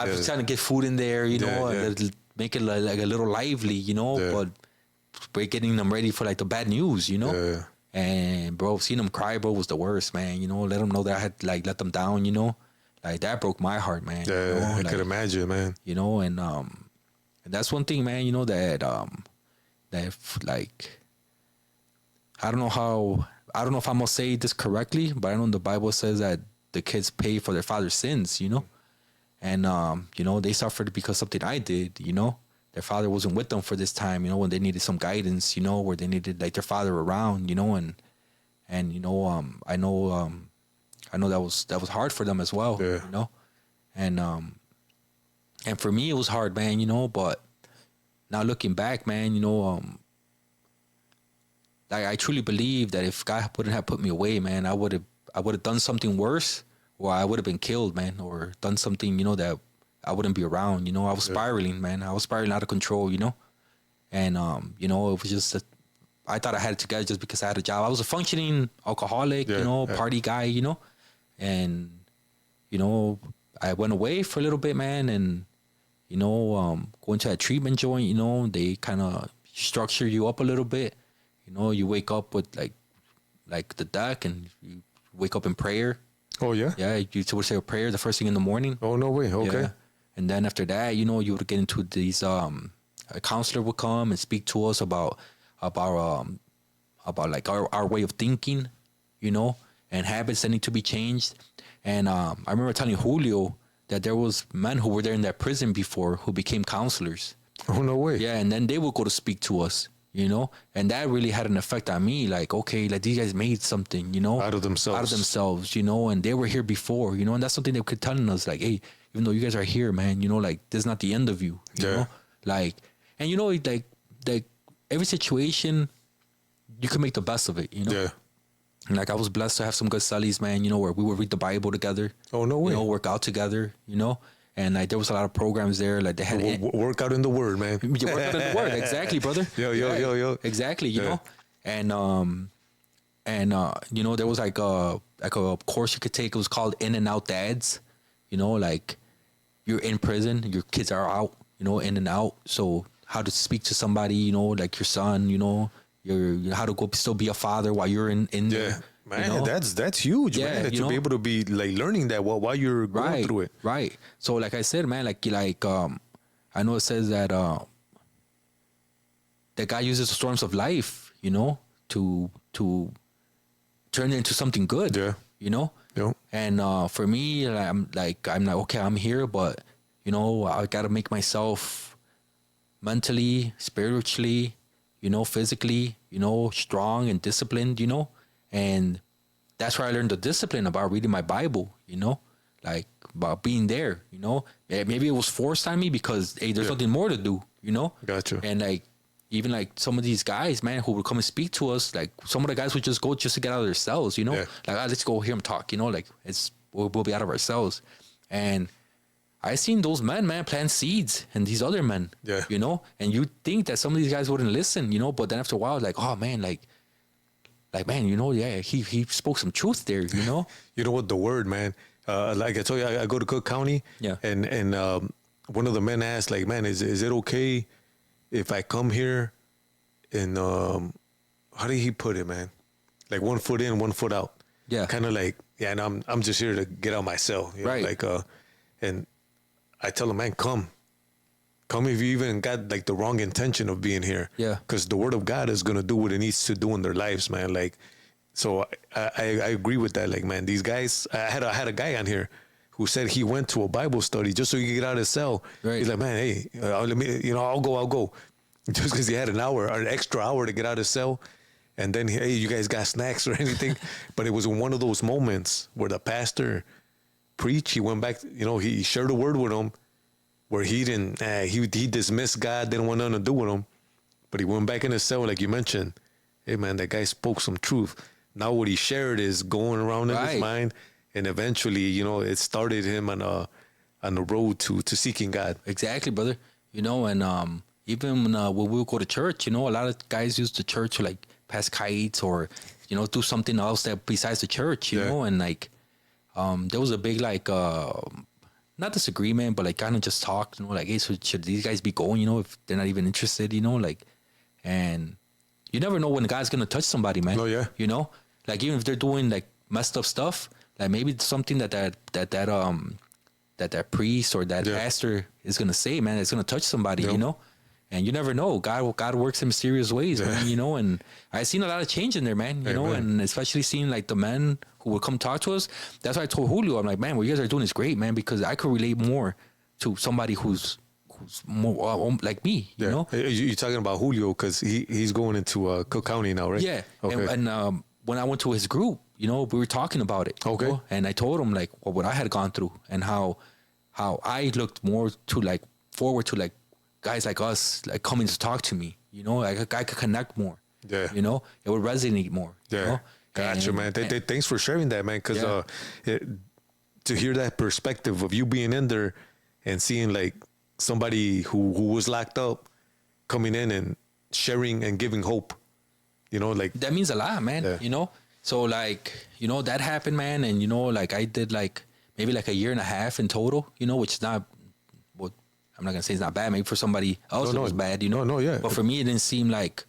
was trying to get food in there, you know, and make it like a little lively, you know, but we're getting them ready for like the bad news, you know. And bro, seeing them cry, bro, was the worst, man. You know, let them know that I had like let them down, you know, like that broke my heart, man. Yeah, you know? I like, could imagine, man. You know, and that's one thing, man. You know that like. I don't know how I don't know if I'm gonna say this correctly, but I know the Bible says that the kids pay for their father's sins, you know, and you know, they suffered because something I did, you know. Their father wasn't with them for this time, you know, when they needed some guidance, you know, where they needed like their father around, you know, and you know, I know that was hard for them as well, Yeah. you know, and for me it was hard, man, you know, but now looking back, man, you know, like I truly believe that if God wouldn't have put me away, man, I would have done something worse, or I would have been killed, man, or done something, you know, that I wouldn't be around. You know, I was spiraling, man. I was spiraling out of control, you know, and you know, it was just I thought I had it together just because I had a job. I was a functioning alcoholic, you know, party guy, you know, and you know, I went away for a little bit, man, and you know, going to that treatment joint, you know, they kind of structure you up a little bit. You know, you wake up with like the deck, and you wake up in prayer. Oh yeah. Yeah, you would say a prayer the first thing in the morning. Oh no way. Okay. Yeah. And then after that, you know, you would get into these. A counselor would come and speak to us about like our way of thinking, you know, and habits that need to be changed. And I remember telling Julio that there was men who were there in that prison before who became counselors. Oh no way. Yeah, and then they would go to speak to us, you know, and that really had an effect on me. Like, okay, like these guys made something, you know, Out of themselves, you know, and they were here before, you know, and that's something they could telling us, like, hey, even though you guys are here, man, you know, like this is not the end of you, you know, like, and you know, like every situation, you can make the best of it, you know. Yeah. And like I was blessed to have some good studies, man, you know, where we would read the Bible together. Oh no way. You know, work out together, you know. And like there was a lot of programs there, like they had work out in the word, man. You work out in the word, exactly, brother. Yo. Exactly, you know. And you know, there was like a course you could take. It was called In and Out Dads. You know, like you're in prison, your kids are out, you know, in and out. So how to speak to somebody, you know, like your son, you know, your how to go still be a father while you're in there. Man, you know? that's huge, man. That to be able to be like learning that while you're going through it. Right. So like I said, man, like I know it says that that God uses the storms of life, you know, to turn it into something good. Yeah. You know? Yeah. And for me, I'm like, okay, I'm here, but you know, I gotta make myself mentally, spiritually, you know, physically, you know, strong and disciplined, you know. And that's where I learned the discipline about reading my Bible, you know, like about being there, you know. Maybe it was forced on me because, hey, there's nothing more to do, you know. Gotcha. And like, even like some of these guys, man, who would come and speak to us, like some of the guys would just go just to get out of their cells, you know. Like, let's go hear them talk, you know, like we'll be out of our cells. And I seen those men, man, plant seeds and these other men, you know. And you think that some of these guys wouldn't listen, you know, but then after a while, like, oh man, like man, you know, he spoke some truth there, you know. You know what, the word, man. Like I told you, I go to Cook County, and one of the men asked, like, man, is it okay if I come here and how did he put it, man? Like 1 foot in, 1 foot out. Yeah. Kind of like, yeah, and I'm just here to get out my cell, you know? Right. Like and I tell him, man, come if you even got like the wrong intention of being here. Yeah. Because the word of God is gonna do what it needs to do in their lives, man. Like, so I agree with that. Like, man, these guys, I had a guy on here who said he went to a Bible study just so he could get out of his cell. Right. He's like, man, hey, let me, you know, I'll go. Just because he had an extra hour to get out of his cell. And then, hey, you guys got snacks or anything? But it was one of those moments where the pastor preached. He went back, you know, he shared a word with him where he didn't, he dismissed God, didn't want nothing to do with him. But he went back in his cell, like you mentioned. Hey, man, that guy spoke some truth. Now what he shared is going around in his mind. And eventually, you know, it started him on the road to seeking God. Exactly, brother. You know, and even when we would go to church, you know, a lot of guys use the church to like pass kites or, you know, do something else that besides the church, you know, and like there was a big like not disagreement, but like kind of just talk, you know, like, hey, so should these guys be going, you know, if they're not even interested, you know, like, and you never know when God's gonna touch somebody, man. Oh yeah. You know, like even if they're doing like messed up stuff, like maybe it's something that priest or that pastor is gonna say, man, it's gonna touch somebody, you know. And you never know. God works in mysterious ways, man, you know, and I seen a lot of change in there, man, you know, and especially seeing like the men who would come talk to us. That's why I told Julio, I'm like, man, what you guys are doing is great, man, because I could relate more to somebody who's more like me, you know? You're talking about Julio because he's going into Cook County now, right? Yeah. Okay. And when I went to his group, you know, we were talking about it. Okay. You know? And I told him like what I had gone through and how I looked more to like forward to like guys like us like coming to talk to me, you know, like I could connect more. Yeah. You know, it would resonate more. Yeah. You know? Gotcha, man. Thanks for sharing that, man. Because to hear that perspective of you being in there and seeing like somebody who was locked up coming in and sharing and giving hope, you know, like that means a lot, man. Yeah. You know, so like, you know, that happened, man. And, you know, like I did like maybe like a year and a half in total, you know, which is not what I'm not going to say it's not bad. Maybe for somebody else it was bad, you know. No, yeah. But for me, it seemed like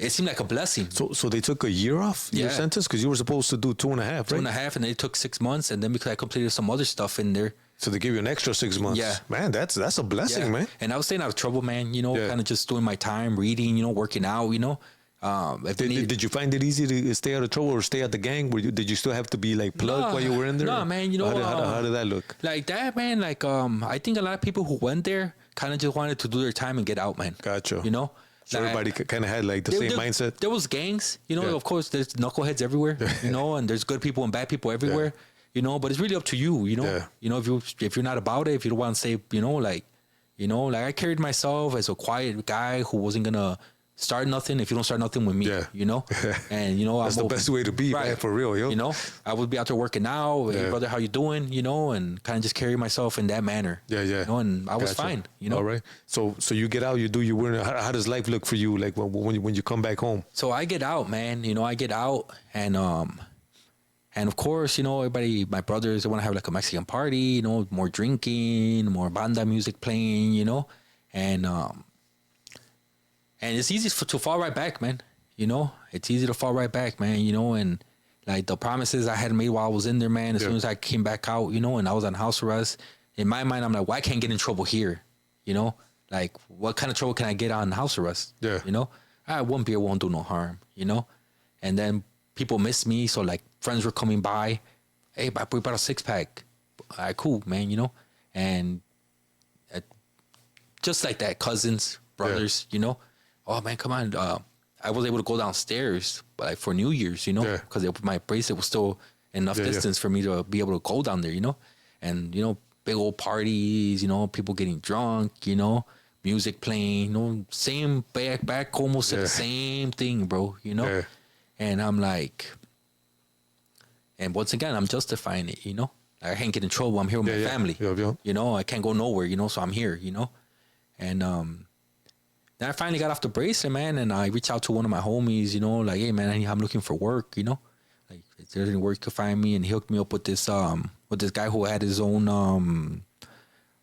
a blessing. So they took a year off your sentence because you were supposed to do 2.5, right? 2.5, and they took 6 months, and then because I completed some other stuff in there. So they give you an extra 6 months. Yeah. Man, that's a blessing, man. And I was staying out of trouble, man, you know, kind of just doing my time, reading, you know, working out, you know. Did you find it easy to stay out of trouble or stay at the gang? Did you still have to be like plugged while you were in there? No, man, you know. How did that look? Like that, man, like, I think a lot of people who went there kind of just wanted to do their time and get out, man. Gotcha. You know? So like, everybody kind of had like the same mindset? There was gangs, you know, of course, there's knuckleheads everywhere, you know, and there's good people and bad people everywhere, you know, but it's really up to you, you know? Yeah. You know, if you're not about it, if you don't want to say, you know, like I carried myself as a quiet guy who wasn't going to start nothing if you don't start nothing with me, you know? And, you know, that's the best way to be, man, for real, yo. You know, I would be out there working out, hey, brother, how you doing? You know, and kind of just carry myself in that manner. Yeah. You know, and I was fine, you know? All right. So you get out, you do your work. How does life look for you, like, when you come back home? So I get out, man. You know, I get out, and of course, you know, everybody, my brothers, they want to have like a Mexican party, you know, more drinking, more banda music playing, you know, and it's easy to fall right back, man. You know, it's easy to fall right back, man. You know, and like the promises I had made while I was in there, man. As soon as I came back out, you know, and I was on house arrest, in my mind, I'm like, well, I can't get in trouble here. You know, like what kind of trouble can I get on house arrest? Yeah. You know, one beer won't do no harm. You know, and then people miss me, so like friends were coming by. Hey, we bought a 6-pack. All right, cool, man. You know, and just like that, cousins, brothers. You know. Oh man, come on! I was able to go downstairs, like for New Year's, you know, because my bracelet was still enough distance for me to be able to go down there, you know, and you know, big old parties, you know, people getting drunk, you know, music playing, you know, same back almost the same thing, bro, you know, and I'm like, and once again, I'm justifying it, you know, I can't get in trouble. I'm here with my family, you know, I can't go nowhere, you know, so I'm here, you know, and then I finally got off the bracelet, man, and I reached out to one of my homies, you know, like, hey, man, I'm looking for work, you know, like, if there's any work you could find me, and he hooked me up with this guy who had his own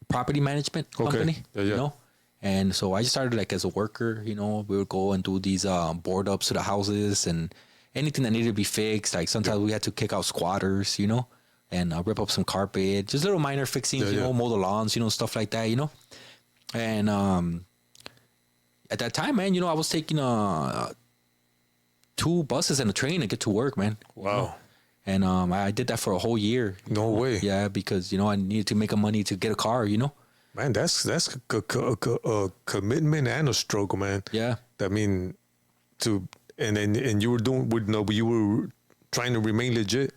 property management company, you know, and so I just started like as a worker, you know, we would go and do these board ups to the houses and anything that needed to be fixed, like sometimes we had to kick out squatters, you know, and rip up some carpet, just little minor fixings, you know, mow the lawns, you know, stuff like that, you know, and at that time, man, you know, I was taking 2 buses and a train to get to work, man. Wow. You know? And I did that for a whole year. No way. Yeah, because, you know, I needed to make money to get a car, you know? Man, that's a commitment and a struggle, man. Yeah. I mean, and you were you were trying to remain legit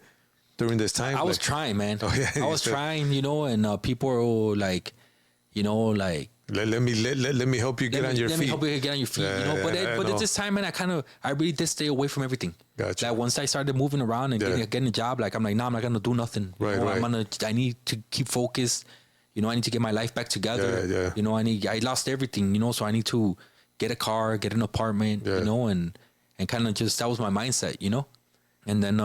during this time? I was trying, man. Oh, yeah. I was trying, you know, and people were like, you know, like, Let me help you get on your feet. Let me help you get on your feet. You know, but at this time, man, I really did stay away from everything. Gotcha. Like once I started moving around and getting a job, like I'm like, nah, I'm not gonna do nothing. Right, you know, right. I need to keep focused. You know, I need to get my life back together. Yeah. You know, I lost everything. You know, so I need to get a car, get an apartment. You know, and kind of just that was my mindset. You know, and then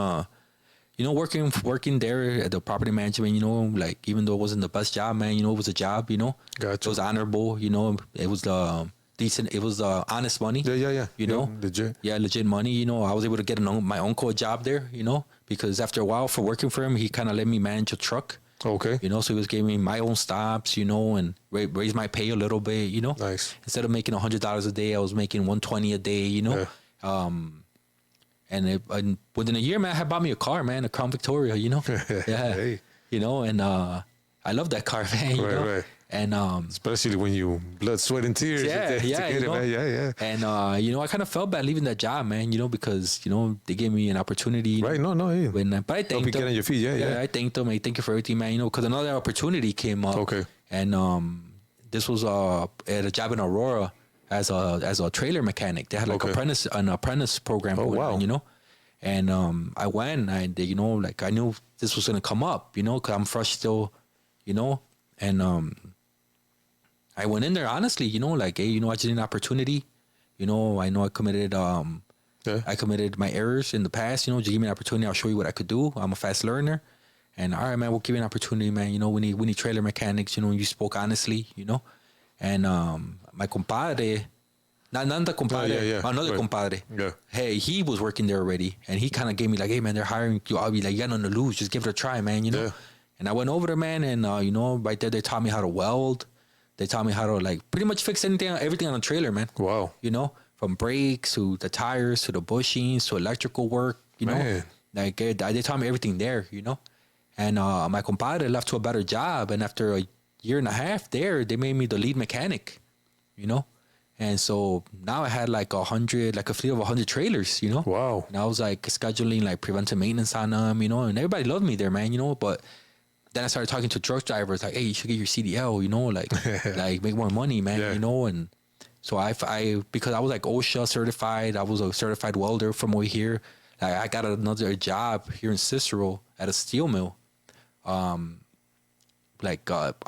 you know, working there at the property management, you know, like even though it wasn't the best job, man, you know, it was a job, you know. Gotcha. It was honorable, you know. It was decent. It was honest money. Yeah. You know, legit. Yeah, legit money. You know, I was able to get my uncle a job there. You know, because after a while for working for him, he kind of let me manage a truck. Okay. You know, so he was giving me my own stops, you know, and raise my pay a little bit, you know. Nice. Instead of making $100 a day, I was making $120 a day, you know. Yeah. And within a year, man, I had bought me a car, man, a Crown Victoria, you know. Yeah. Hey. You know, and I love that car, man, you know. Right. And Especially when you blood, sweat, and tears. yeah, to yeah, get you it, know? man. Yeah. And you know, I kind of felt bad leaving that job, man, you know, because, you know, they gave me an opportunity. Right. No. Yeah. But I thanked them. Get on your feet. Yeah. I thanked them. I thank you for everything, man. You know, because another opportunity came up. Okay. And this was at a job in Aurora as a trailer mechanic. They had like an apprentice program going on, you know. And I went, and you know, like I knew this was gonna come up, you know, because I'm fresh still, you know, and I went in there honestly, you know, like, hey, you know, I just need an opportunity, you know I committed I committed my errors in the past, you know, just give me an opportunity, I'll show you what I could do. I'm a fast learner, and all right, man, we'll give you an opportunity, man. You know, we need trailer mechanics, you know. You spoke honestly, you know, and my compadre. Not the compadre, another compadre. Yeah. Hey, he was working there already, and he kind of gave me like, hey, man, they're hiring you. I'll be like, you got nothing to lose. Just give it a try, man, you know? Yeah. And I went over there, man, and, you know, right there, they taught me how to weld. They taught me how to, like, pretty much fix everything on a trailer, man. Wow. You know, from brakes to the tires to the bushings to electrical work, you know? Like, they taught me everything there, you know? And my compadre left to a better job, and after a year and a half there, they made me the lead mechanic, you know? And so now I had like a fleet of 100 trailers, you know? Wow. And I was like scheduling like preventive maintenance on them, you know, and everybody loved me there, man, you know? But then I started talking to truck drivers like, hey, you should get your CDL, you know, like, like make more money, man, you know? And so I, because I was like OSHA certified, I was a certified welder from over here. Like, I got another job here in Cicero at a steel mill. I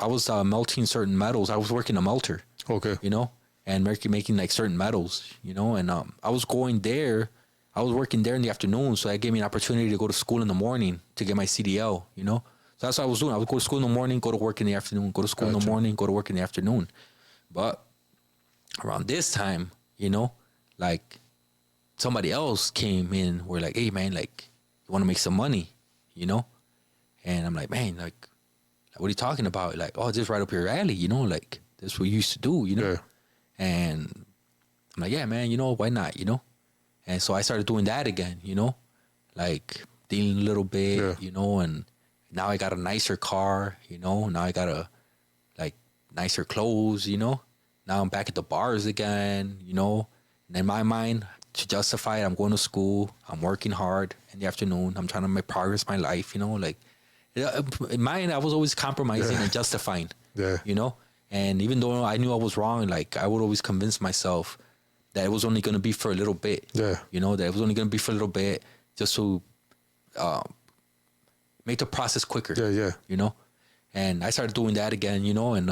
was melting certain metals. I was working a melter. Okay. You know? And making like certain metals, you know, and I was working there in the afternoon, so that gave me an opportunity to go to school in the morning to get my CDL, you know. So that's what I was doing. I would go to school in the morning, go to work in the afternoon, go to school in the morning, go to work in the afternoon. But around this time, you know, like somebody else came in, were like, hey, man, like, you want to make some money, you know? And I'm like, man, like what are you talking about? Like, oh, just right up your alley, you know, like this is what you used to do, you know? Yeah. And I'm like, yeah, man, you know, why not, you know? And so I started doing that again, you know, like dealing a little bit, you know, and now I got a nicer car, you know, now I got like nicer clothes, you know, now I'm back at the bars again, you know, and in my mind, to justify it, I'm going to school, I'm working hard in the afternoon, I'm trying to make progress in my life, you know, like in mind, I was always compromising and justifying, you know. And even though I knew I was wrong, like I would always convince myself that it was only going to be for a little bit. You know, that it was only going to be for a little bit just to make the process quicker. You know, and I started doing that again, you know, and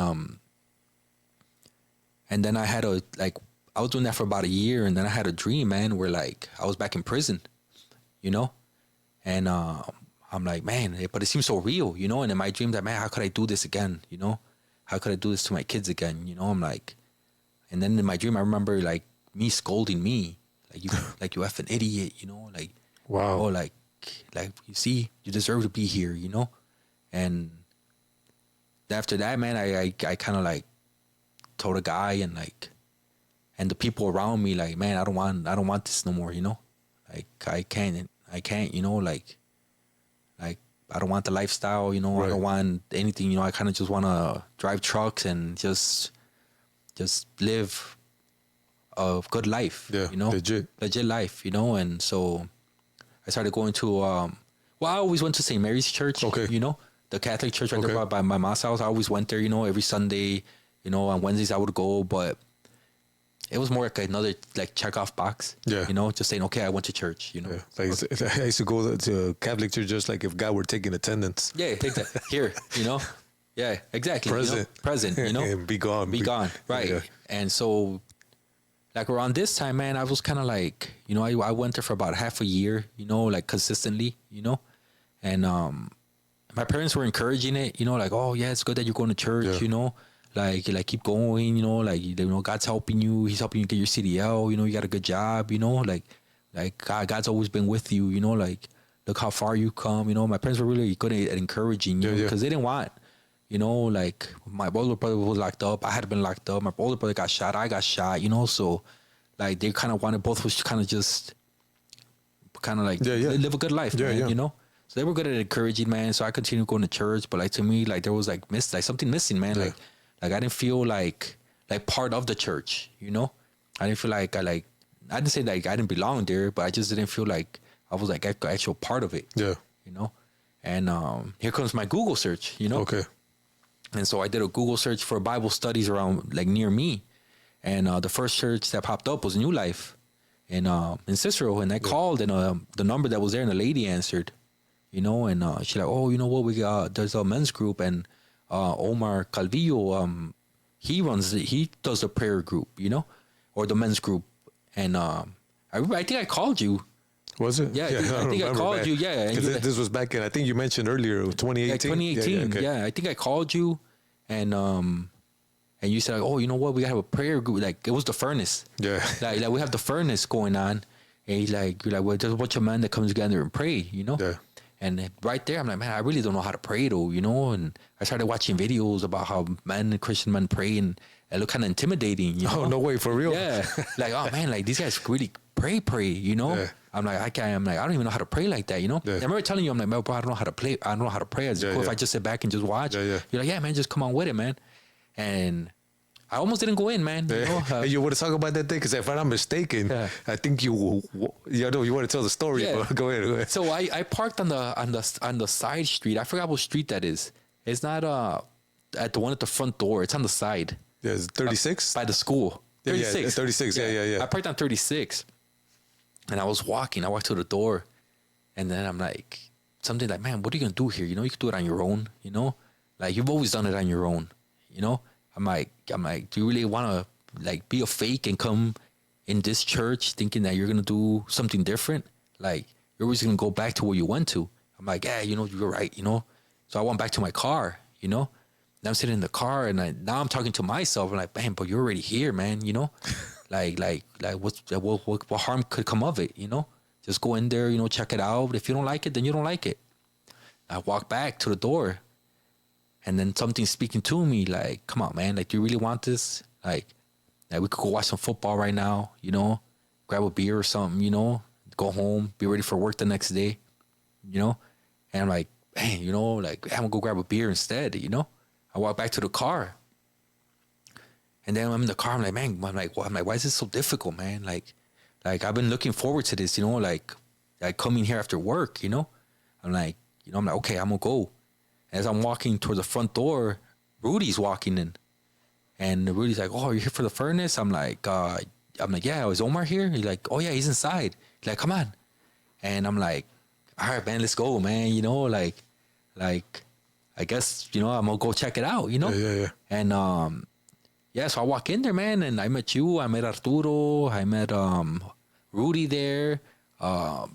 then I had I was doing that for about a year, and then I had a dream, man, where like I was back in prison, you know, and I'm like, man, but it seems so real, you know, and in my dream that, man, how could I do this again, you know? How could I do this to my kids again? You know, I'm like, and then in my dream, I remember like me scolding me, like you effing idiot, you know, like, wow, oh, like you see, you deserve to be here, you know, and after that, man, I kind of like told a guy and the people around me, like, man, I don't want this no more, you know, like I can't, you know, like. I don't want the lifestyle, you know. I don't want anything, you know. I kind of just want to drive trucks and just live a good life, you know, legit life, you know. And so I started going to, I always went to St. Mary's Church, you know, the Catholic church right there by my mom's house. I always went there, you know, every Sunday, you know. On Wednesdays I would go, but it was more like another like check off box, you know, just saying, okay, I went to church, you know. Like I used to go to Catholic church just like if God were taking attendance. Yeah, take that here, you know. Yeah, exactly. Present, you know. And be gone, right? Yeah. And so, like around this time, man, I was kind of like, you know, I went there for about half a year, you know, like consistently, you know, and my parents were encouraging it, you know, like, oh yeah, it's good that you're going to church, you know. Like keep going, you know, like, you know, God's helping you. He's helping you get your CDL, you know, you got a good job, you know, like God's always been with you, you know, like look how far you come. You know, my parents were really good at encouraging, you know, because they didn't want, you know, like my older brother was locked up. I had been locked up. My older brother got shot. I got shot, you know, so like they kind of wanted both of us to kind of just kind of like live a good life, man, you know? So they were good at encouraging, man. So I continued going to church, but like to me, like there was like something missing, man. Like I didn't feel like part of the church, you know? I didn't feel like I didn't say like I didn't belong there, but I just didn't feel like I was like actual part of it. Yeah. You know? And here comes my Google search, you know? Okay. And so I did a Google search for Bible studies around like near me. And the first church that popped up was New Life in Cicero. And I called, and the number that was there, and the lady answered, you know, and she's like, oh, you know what, we got, there's a men's group, and Omar Calvillo, he does a prayer group, you know, or the men's group. And I think I called you. Was it? Yeah, I think I called you. Yeah, because this was back in, I think you mentioned earlier, 2018. Yeah, 2018. Yeah, I think I called you, and you said, like, oh, you know what, we gotta have a prayer group. Like it was the furnace. Yeah. Like we have the furnace going on, and you're like, well, there's a bunch of men that come together and pray, you know. Yeah. And right there, I'm like, man, I really don't know how to pray though, you know. And I started watching videos about how Christian men pray, and it looked kind of intimidating, you know. Oh, no way, for real? Yeah. Like, oh man, like these guys really pray, you know. Yeah. I'm like, I don't even know how to pray like that, you know. Yeah. I remember telling you, I'm like, man, bro, I don't know how to play. I don't know how to pray. It's cool if I just sit back and just watch. Yeah. You're like, yeah, man, just come on with it, man. And I almost didn't go in, man. You know, hey, you want to talk about that thing? Because if I'm not mistaken, I think you know, you want to tell the story. Yeah. But go ahead. So I parked on the side street. I forgot what street that is. It's not at the one at the front door. It's on the side. Yeah, it's 36 by the school. 36. Yeah, 36. Yeah. I parked on 36, and I was walking. I walked to the door, and then I'm like, something like, man, what are you gonna do here? You know, you can do it on your own. You know, like you've always done it on your own. You know, I'm like, do you really want to like be a fake and come in this church thinking that you're gonna do something different? Like you're always gonna go back to where you went to. I'm like, yeah, you know, you're right. You know, so I went back to my car. You know. And I'm sitting in the car, and now I'm talking to myself. I'm like, man, but you're already here, man. You know, like what harm could come of it? You know, just go in there, you know, check it out. If you don't like it, then you don't like it. I walk back to the door, and then something's speaking to me, like, come on, man, like, do you really want this? Like we could go watch some football right now, you know, grab a beer or something, you know, go home, be ready for work the next day, you know. And I'm like, man, you know, like I'm gonna go grab a beer instead, you know. I walk back to the car, and then I'm in the car. I'm like, man, why is this so difficult, man? Like I've been looking forward to this, you know, like coming here after work, you know. I'm like, okay, I'm gonna go. As I'm walking towards the front door, Rudy's walking in, and Rudy's like, oh, you're here for the furnace? I'm like, yeah, is Omar here? He's like, oh yeah, he's inside. He's like, come on, and I'm like, all right, man, let's go, man. You know, like. I guess, you know, I'm going to go check it out, you know? Yeah. And, so I walk in there, man, and I met you. I met Arturo. I met Rudy there. A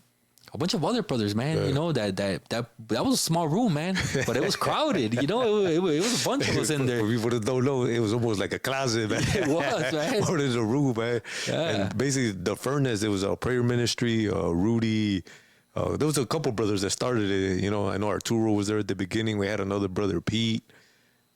bunch of other brothers, man. You know, that was a small room, man. But it was crowded, you know? It was a bunch of us in there. For people that don't know, it was almost like a closet, man. It was, man. Or there's a room, man. Yeah. And basically, the furnace, it was a prayer ministry, Rudy... there was a couple brothers that started it. You know, I know Arturo was there at the beginning. We had another brother, Pete.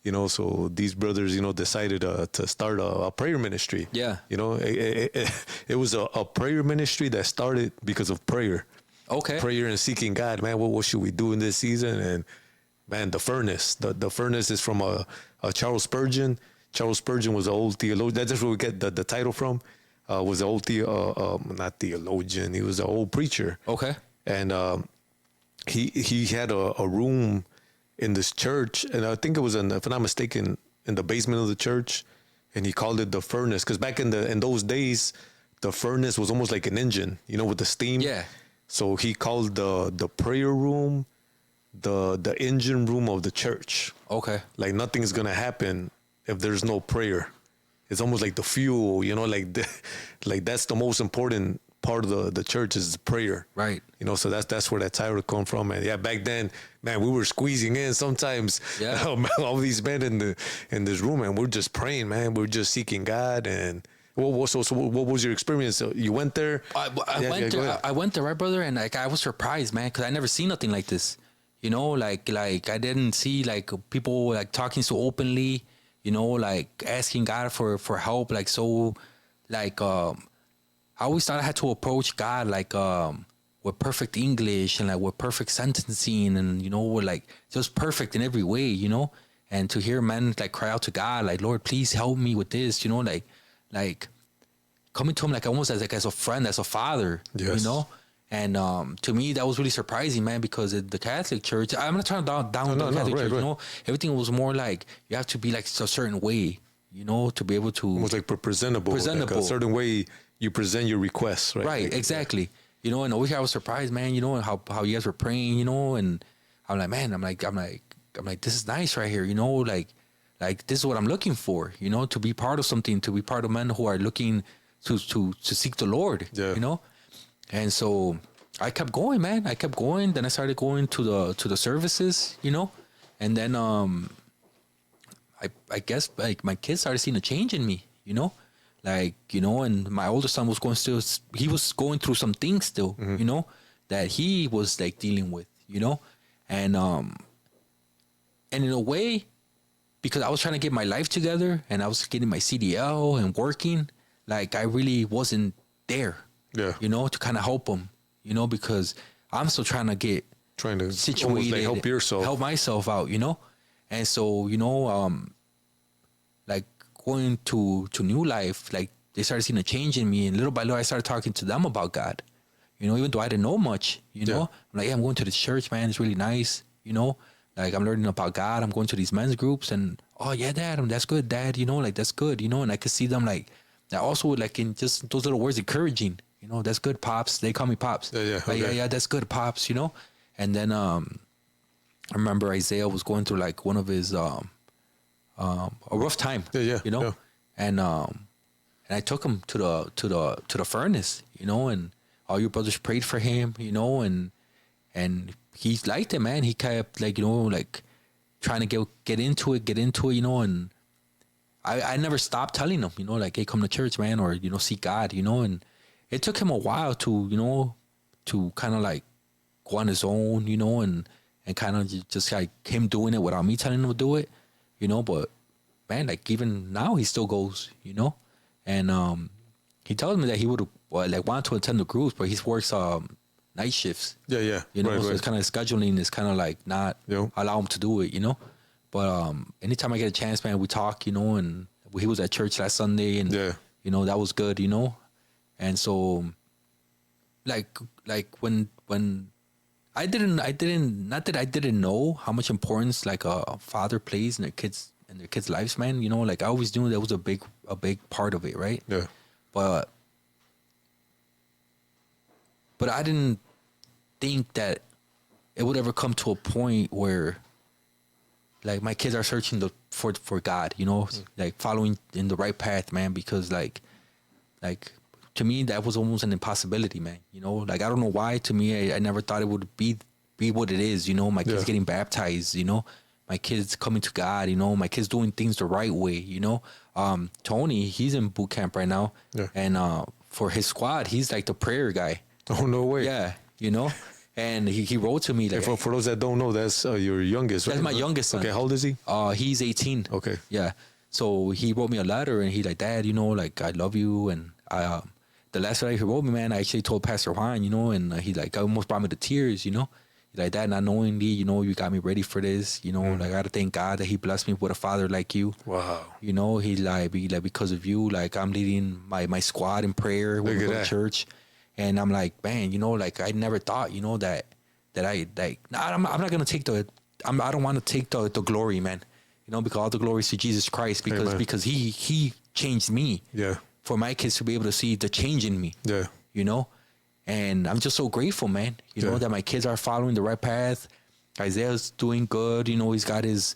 You know, so these brothers, you know, decided to start a prayer ministry. Yeah. You know, it was a prayer ministry that started because of prayer. Okay. Prayer and seeking God. Man, what should we do in this season? And, man, the furnace. The furnace is from a Charles Spurgeon. Charles Spurgeon was an old theologian. That's where we get the title from. Was an old not theologian. He was an old preacher. Okay. And he had a room in this church, and I think it was, if I'm not mistaken, in the basement of the church, and he called it the furnace, because back in those days, the furnace was almost like an engine, you know, with the steam. Yeah. So he called the prayer room the engine room of the church. Okay. Like nothing's gonna happen if there's no prayer. It's almost like the fuel, you know, like that's the most important part of the church is prayer. Right. You know, so that's where that title come from. And yeah, back then, man, we were squeezing in sometimes. Yeah. All these men in this room, and we're just praying, man. We're just seeking God, and So what was your experience? You went there. I went there, right, brother, and like I was surprised, man, because I never seen nothing like this. You know, like I didn't see like people like talking so openly. You know, like asking God for help, like so, like I always thought I had to approach God like with perfect English and like with perfect sentencing, and you know, like just perfect in every way. You know, and to hear men like cry out to God, like, Lord, please help me with this. You know, like coming to him like almost as a friend, as a father. Yes. You know. And to me, that was really surprising, man, because at the Catholic Church, I'm not trying to down the Catholic Church, you know, everything was more like you have to be like a certain way, you know, to be able to. It was like presentable. Like a certain way you present your requests, right? Right, like, exactly. You know, and over here I was surprised, man, you know, and how you guys were praying, you know, and I'm like, man, I'm like, this is nice right here, you know, like this is what I'm looking for, you know, to be part of something, to be part of men who are looking to seek the Lord, you know. And so I kept going, man. I kept going. Then I started going to the services, you know. And then I guess like my kids started seeing a change in me, you know. Like, you know, and my older son was going through some things still, you know, that he was like dealing with, you know. And in a way, because I was trying to get my life together and I was getting my CDL and working, like I really wasn't there. Yeah, you know, to kind of help them, you know, because I'm still trying to situated, like help myself out, you know, and so you know, like going to New Life, like they started seeing a change in me, and little by little I started talking to them about God, you know, even though I didn't know much, you know, I'm like, hey, I'm going to this church, man, it's really nice, you know, like I'm learning about God, I'm going to these men's groups, and oh yeah, Dad, that's good, Dad, you know, like that's good, you know, and I could see them like that also like in just those little words encouraging. You know, that's good, Pops. They call me Pops. Yeah, that's good, Pops, you know? And then I remember Isaiah was going through like one of his a rough time. You know? Yeah. And I took him to the furnace, you know, and all your brothers prayed for him, you know, and he liked it, man. He kept like, you know, like trying to get into it, you know, and I never stopped telling him, you know, like, hey, come to church, man, or, you know, seek God, you know, and it took him a while to, you know, to kind of like go on his own, you know, and kind of just like him doing it without me telling him to do it, you know, but man, like even now he still goes, you know, and he tells me that he would like want to attend the groups, but he works night shifts. Yeah. You know, so it's kind of scheduling is kind of like not allow him to do it, you know, but anytime I get a chance, man, we talk, you know, and he was at church last Sunday, and you know, that was good, you know. And so, like when I didn't not that I didn't know how much importance like a father plays in their kids' lives, man. You know, like I always knew that was a big part of it, right? Yeah. But I didn't think that it would ever come to a point where like my kids are searching for God, you know, like following in the right path, man. Because like. To me, that was almost an impossibility, man. You know, like, I don't know why. To me, I never thought it would be what it is, you know, my kids getting baptized, you know, my kids coming to God, you know, my kids doing things the right way, you know. Tony, he's in boot camp right now. Yeah. And for his squad, he's like the prayer guy. Oh, no way. Yeah, you know. And he wrote to me. Like, for those that don't know, that's your youngest, right? That's my youngest son. Okay, how old is he? He's 18. Okay. Yeah. So he wrote me a letter, and he's like, Dad, you know, like, I love you, and the last letter he wrote me, man, I actually told Pastor Juan, you know, and he like almost brought me to tears, you know. He's like, Dad, not knowingly, you know, you got me ready for this, you know. Like, I gotta thank God that He blessed me with a father like you. Wow. You know, he's like because of you, like I'm leading my squad in prayer when we go to church, and I'm like, man, you know, like I never thought, you know, that I like, I'm not gonna take I don't want to take the glory, man, you know, because all the glory is to Jesus Christ, because he changed me. Yeah. For my kids to be able to see the change in me. Yeah. You know? And I'm just so grateful, man. You know, that my kids are following the right path. Isaiah's doing good. You know, he's got his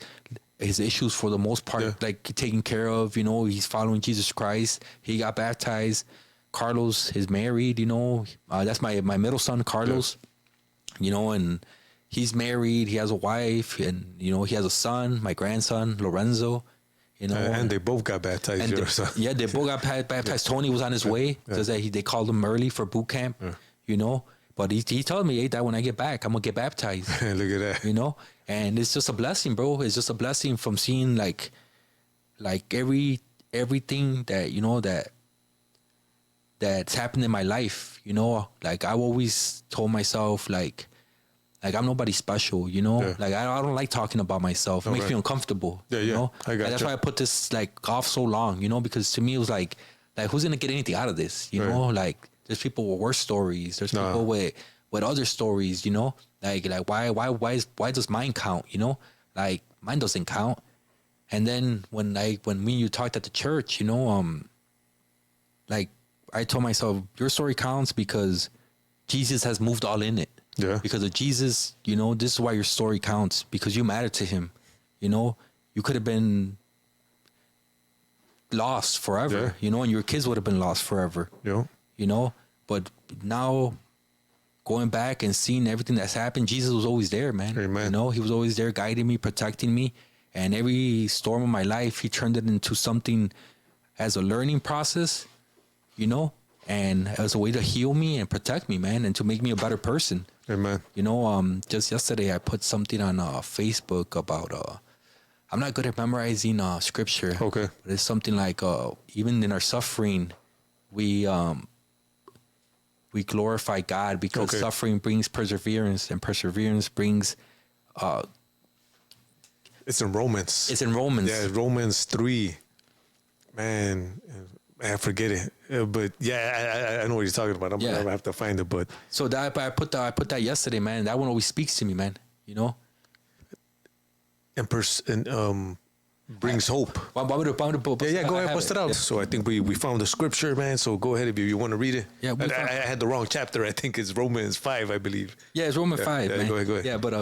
issues for the most part, like taken care of. You know, he's following Jesus Christ. He got baptized. Carlos is married, you know. That's my middle son, Carlos. You know, and he's married. He has a wife, and, you know, he has a son, my grandson, Lorenzo. You know, and they both got baptized. and Yeah, they both got baptized. Tony was on his way because they called him early for boot camp. You know, but he told me, hey, that when I get back, I'm gonna get baptized. Look at that. You know, and it's just a blessing, bro. It's just a blessing from seeing like everything that, you know, that's happened in my life. You know, like I always told myself like I'm nobody special, you know. Like I don't like talking about myself. It makes me uncomfortable. You know? I got that's why I put this like off so long, you know, because to me it was like who's gonna get anything out of this, you know? Like there's people with worse stories. There's people with other stories, you know. Like why does mine count? You know, like mine doesn't count. And then when me and you talked at the church, you know, like I told myself, your story counts because Jesus has moved all in it. Yeah. Because of Jesus, you know, this is why your story counts, because you matter to him. You know, you could have been lost forever, you know, and your kids would have been lost forever. Yeah. You know, but now going back and seeing everything that's happened, Jesus was always there, man. Amen. You know, he was always there guiding me, protecting me. And every storm of my life, he turned it into something as a learning process, you know, and as a way to heal me and protect me, man, and to make me a better person. Amen. You know, just yesterday I put something on Facebook about I'm not good at memorizing scripture. Okay. But it's something like even in our suffering, we glorify God because suffering brings perseverance, and perseverance brings It's in Romans. It's in Romans. Yeah, Romans 3. Man, I forget it. But yeah, I know what you're talking about. I'm gonna have to find it. But so that I put that yesterday, man. That one always speaks to me, man. You know, and brings hope. Go ahead, Go ahead, bust it out. So I think we found the scripture, man. So go ahead if you want to read it. Yeah, I had the wrong chapter. I think it's Romans 5, I believe. Yeah, it's Romans 5. Yeah, man. go ahead. Yeah, but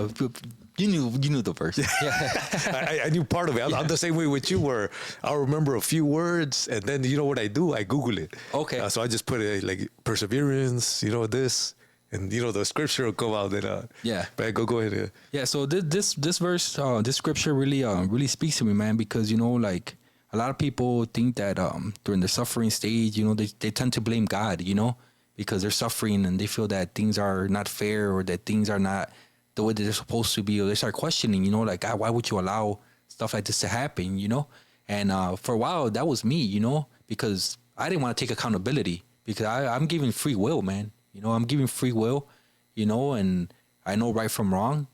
you knew the verse. Yeah. I knew part of it. I'm the same way with you, where I'll remember a few words, and then you know what I do? I Google it. Okay. So I just put it like perseverance, you know, this, and you know the scripture will come out. Then But go ahead. Yeah. So this verse, this scripture really speaks to me, man, because you know, like a lot of people think that during the suffering stage, you know, they tend to blame God, you know, because they're suffering and they feel that things are not fair or that things are not the way that they're supposed to be, or they start questioning, you know, like, God, why would you allow stuff like this to happen, you know? And for a while, that was me, you know, because I didn't want to take accountability, because I'm giving free will, man. You know, I'm giving free will, you know, and I know right from wrong,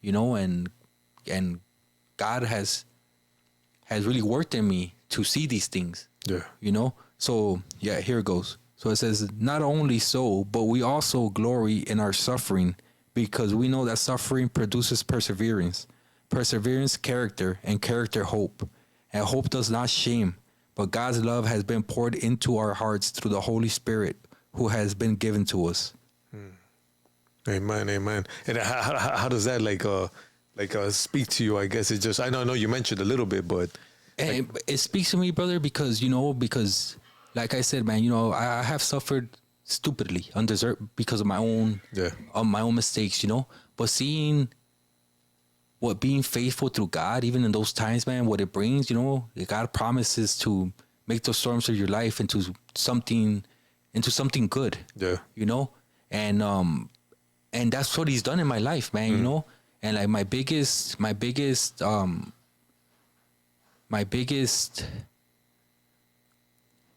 you know, and God has really worked in me to see these things. Yeah. You know? So, yeah, here it goes. So it says, not only so, but we also glory in our suffering, because we know that suffering produces perseverance, perseverance, character, and character, hope. And hope does not shame, but God's love has been poured into our hearts through the Holy Spirit who has been given to us. Amen. And how does that speak to you? I guess it's just, I know you mentioned a little bit, but And it speaks to me, brother, because, you know, like I said, man, you know, I have suffered stupidly, undeserved, because of my own mistakes, you know. But seeing what being faithful through God, even in those times, man, what it brings, you know, God promises to make those storms of your life into something good. Yeah. You know? And that's what he's done in my life, man, you know? And like my biggest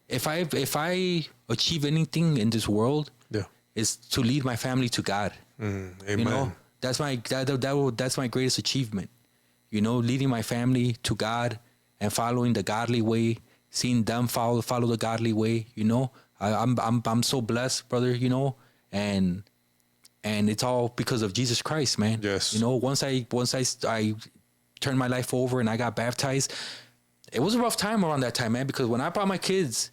if I achieve anything in this world, is to lead my family to God. Amen. You know, that's my greatest achievement. You know, leading my family to God and following the godly way, seeing them follow the godly way. You know, I'm so blessed, brother. You know, and it's all because of Jesus Christ, man. Yes. You know, once I turned my life over and I got baptized, it was a rough time around that time, man, because when I brought my kids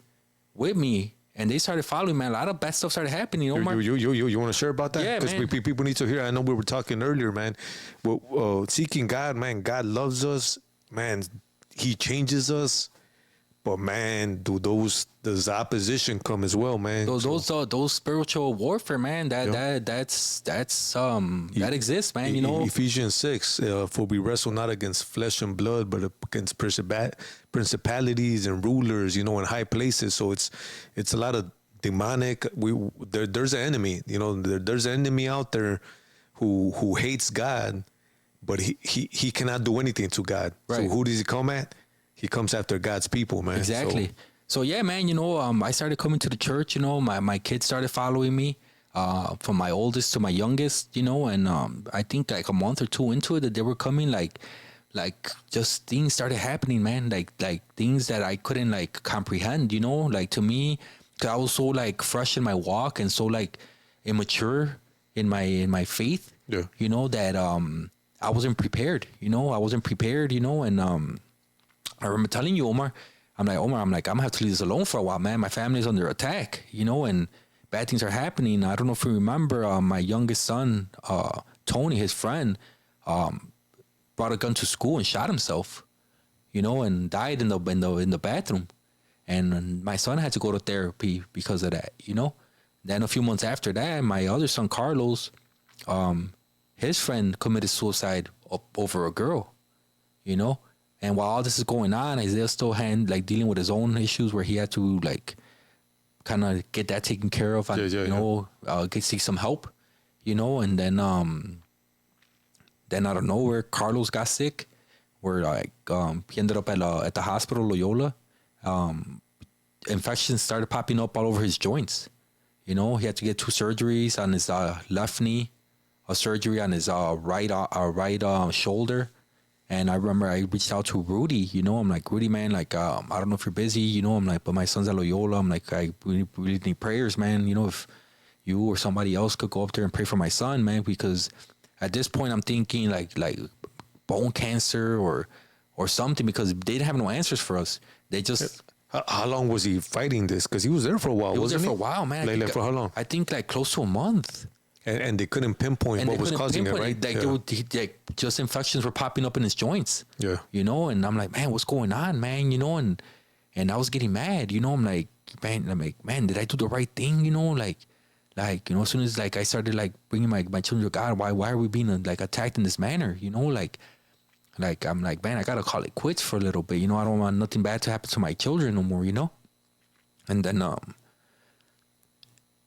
with me and they started following, man, a lot of bad stuff started happening. Omar. You want to share about that? Yeah, man. Because people need to hear. I know we were talking earlier, man. Well, seeking God, man, God loves us, man. He changes us, But man, does opposition come as well, man. Those spiritual warfare, man. That exists, man. You know, Ephesians 6. For we wrestle not against flesh and blood, but against principalities and rulers. You know, in high places. So it's a lot of demonic. There's an enemy. You know, there's an enemy out there who hates God, but he cannot do anything to God. Right. So who does he come at? He comes after God's people, man. Exactly. So yeah, man, you know, I started coming to the church, you know, my kids started following me, from my oldest to my youngest, you know, and I think like a month or two into it that they were coming, like just things started happening, man, like things that I couldn't like comprehend, you know, like to me, 'cause I was so like fresh in my walk and so like immature in my faith, yeah, you know, that I wasn't prepared, you know, and I remember telling you, Omar, I'm like, I'm gonna have to leave this alone for a while, man. My family's under attack, you know, and bad things are happening. I don't know if you remember, my youngest son, Tony, his friend, brought a gun to school and shot himself, you know, and died in the bathroom. And my son had to go to therapy because of that, you know. Then a few months after that, my other son, Carlos, his friend committed suicide over a girl, you know. And while all this is going on, Isaiah's still dealing with his own issues where he had to like kind of get that taken care of, and seek some help, you know. And then out of nowhere, Carlos got sick. Where like he ended up at the hospital, Loyola. Infections started popping up all over his joints. You know, he had to get 2 surgeries on his left knee, a surgery on his right shoulder. And I remember I reached out to Rudy, you know, I'm like, Rudy, man, like, I don't know if you're busy, you know, I'm like, but my son's at Loyola. I'm like, I really need prayers, man. You know, if you or somebody else could go up there and pray for my son, man, because at this point I'm thinking like bone cancer or something, because they didn't have no answers for us. They just... How long was he fighting this? Because he was there for a while, wasn't he? For a while, man. Like for how long? I think like close to a month. And they couldn't pinpoint what was causing it, right? Like just infections were popping up in his joints. Yeah. You know, and I'm like, man, what's going on, man? You know, and I was getting mad, you know. I'm like, man, did I do the right thing? You know, like, you know, as soon as like I started like bringing my children to God, why are we being like attacked in this manner? You know, like I'm like, man, I gotta call it quits for a little bit. You know, I don't want nothing bad to happen to my children no more. You know, and then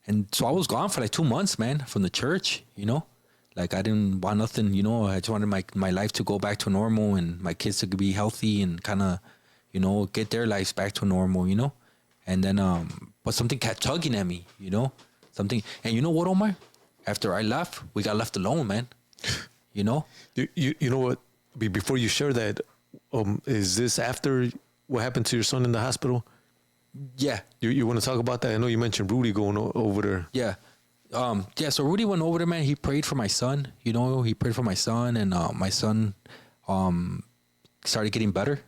and so I was gone for like 2 months, man, from the church, you know. Like I didn't want nothing, you know. I just wanted my life to go back to normal and my kids to be healthy and kind of, you know, get their lives back to normal, you know. And then, but something kept tugging at me, you know. And you know what, Omar? After I left, we got left alone, man. You know? You know what? Before you share that, is this after what happened to your son in the hospital? Yeah. You want to talk about that? I know you mentioned Rudy going over there. Yeah. So Rudy went over there, man. He prayed for my son. You know, he prayed for my son, and my son started getting better.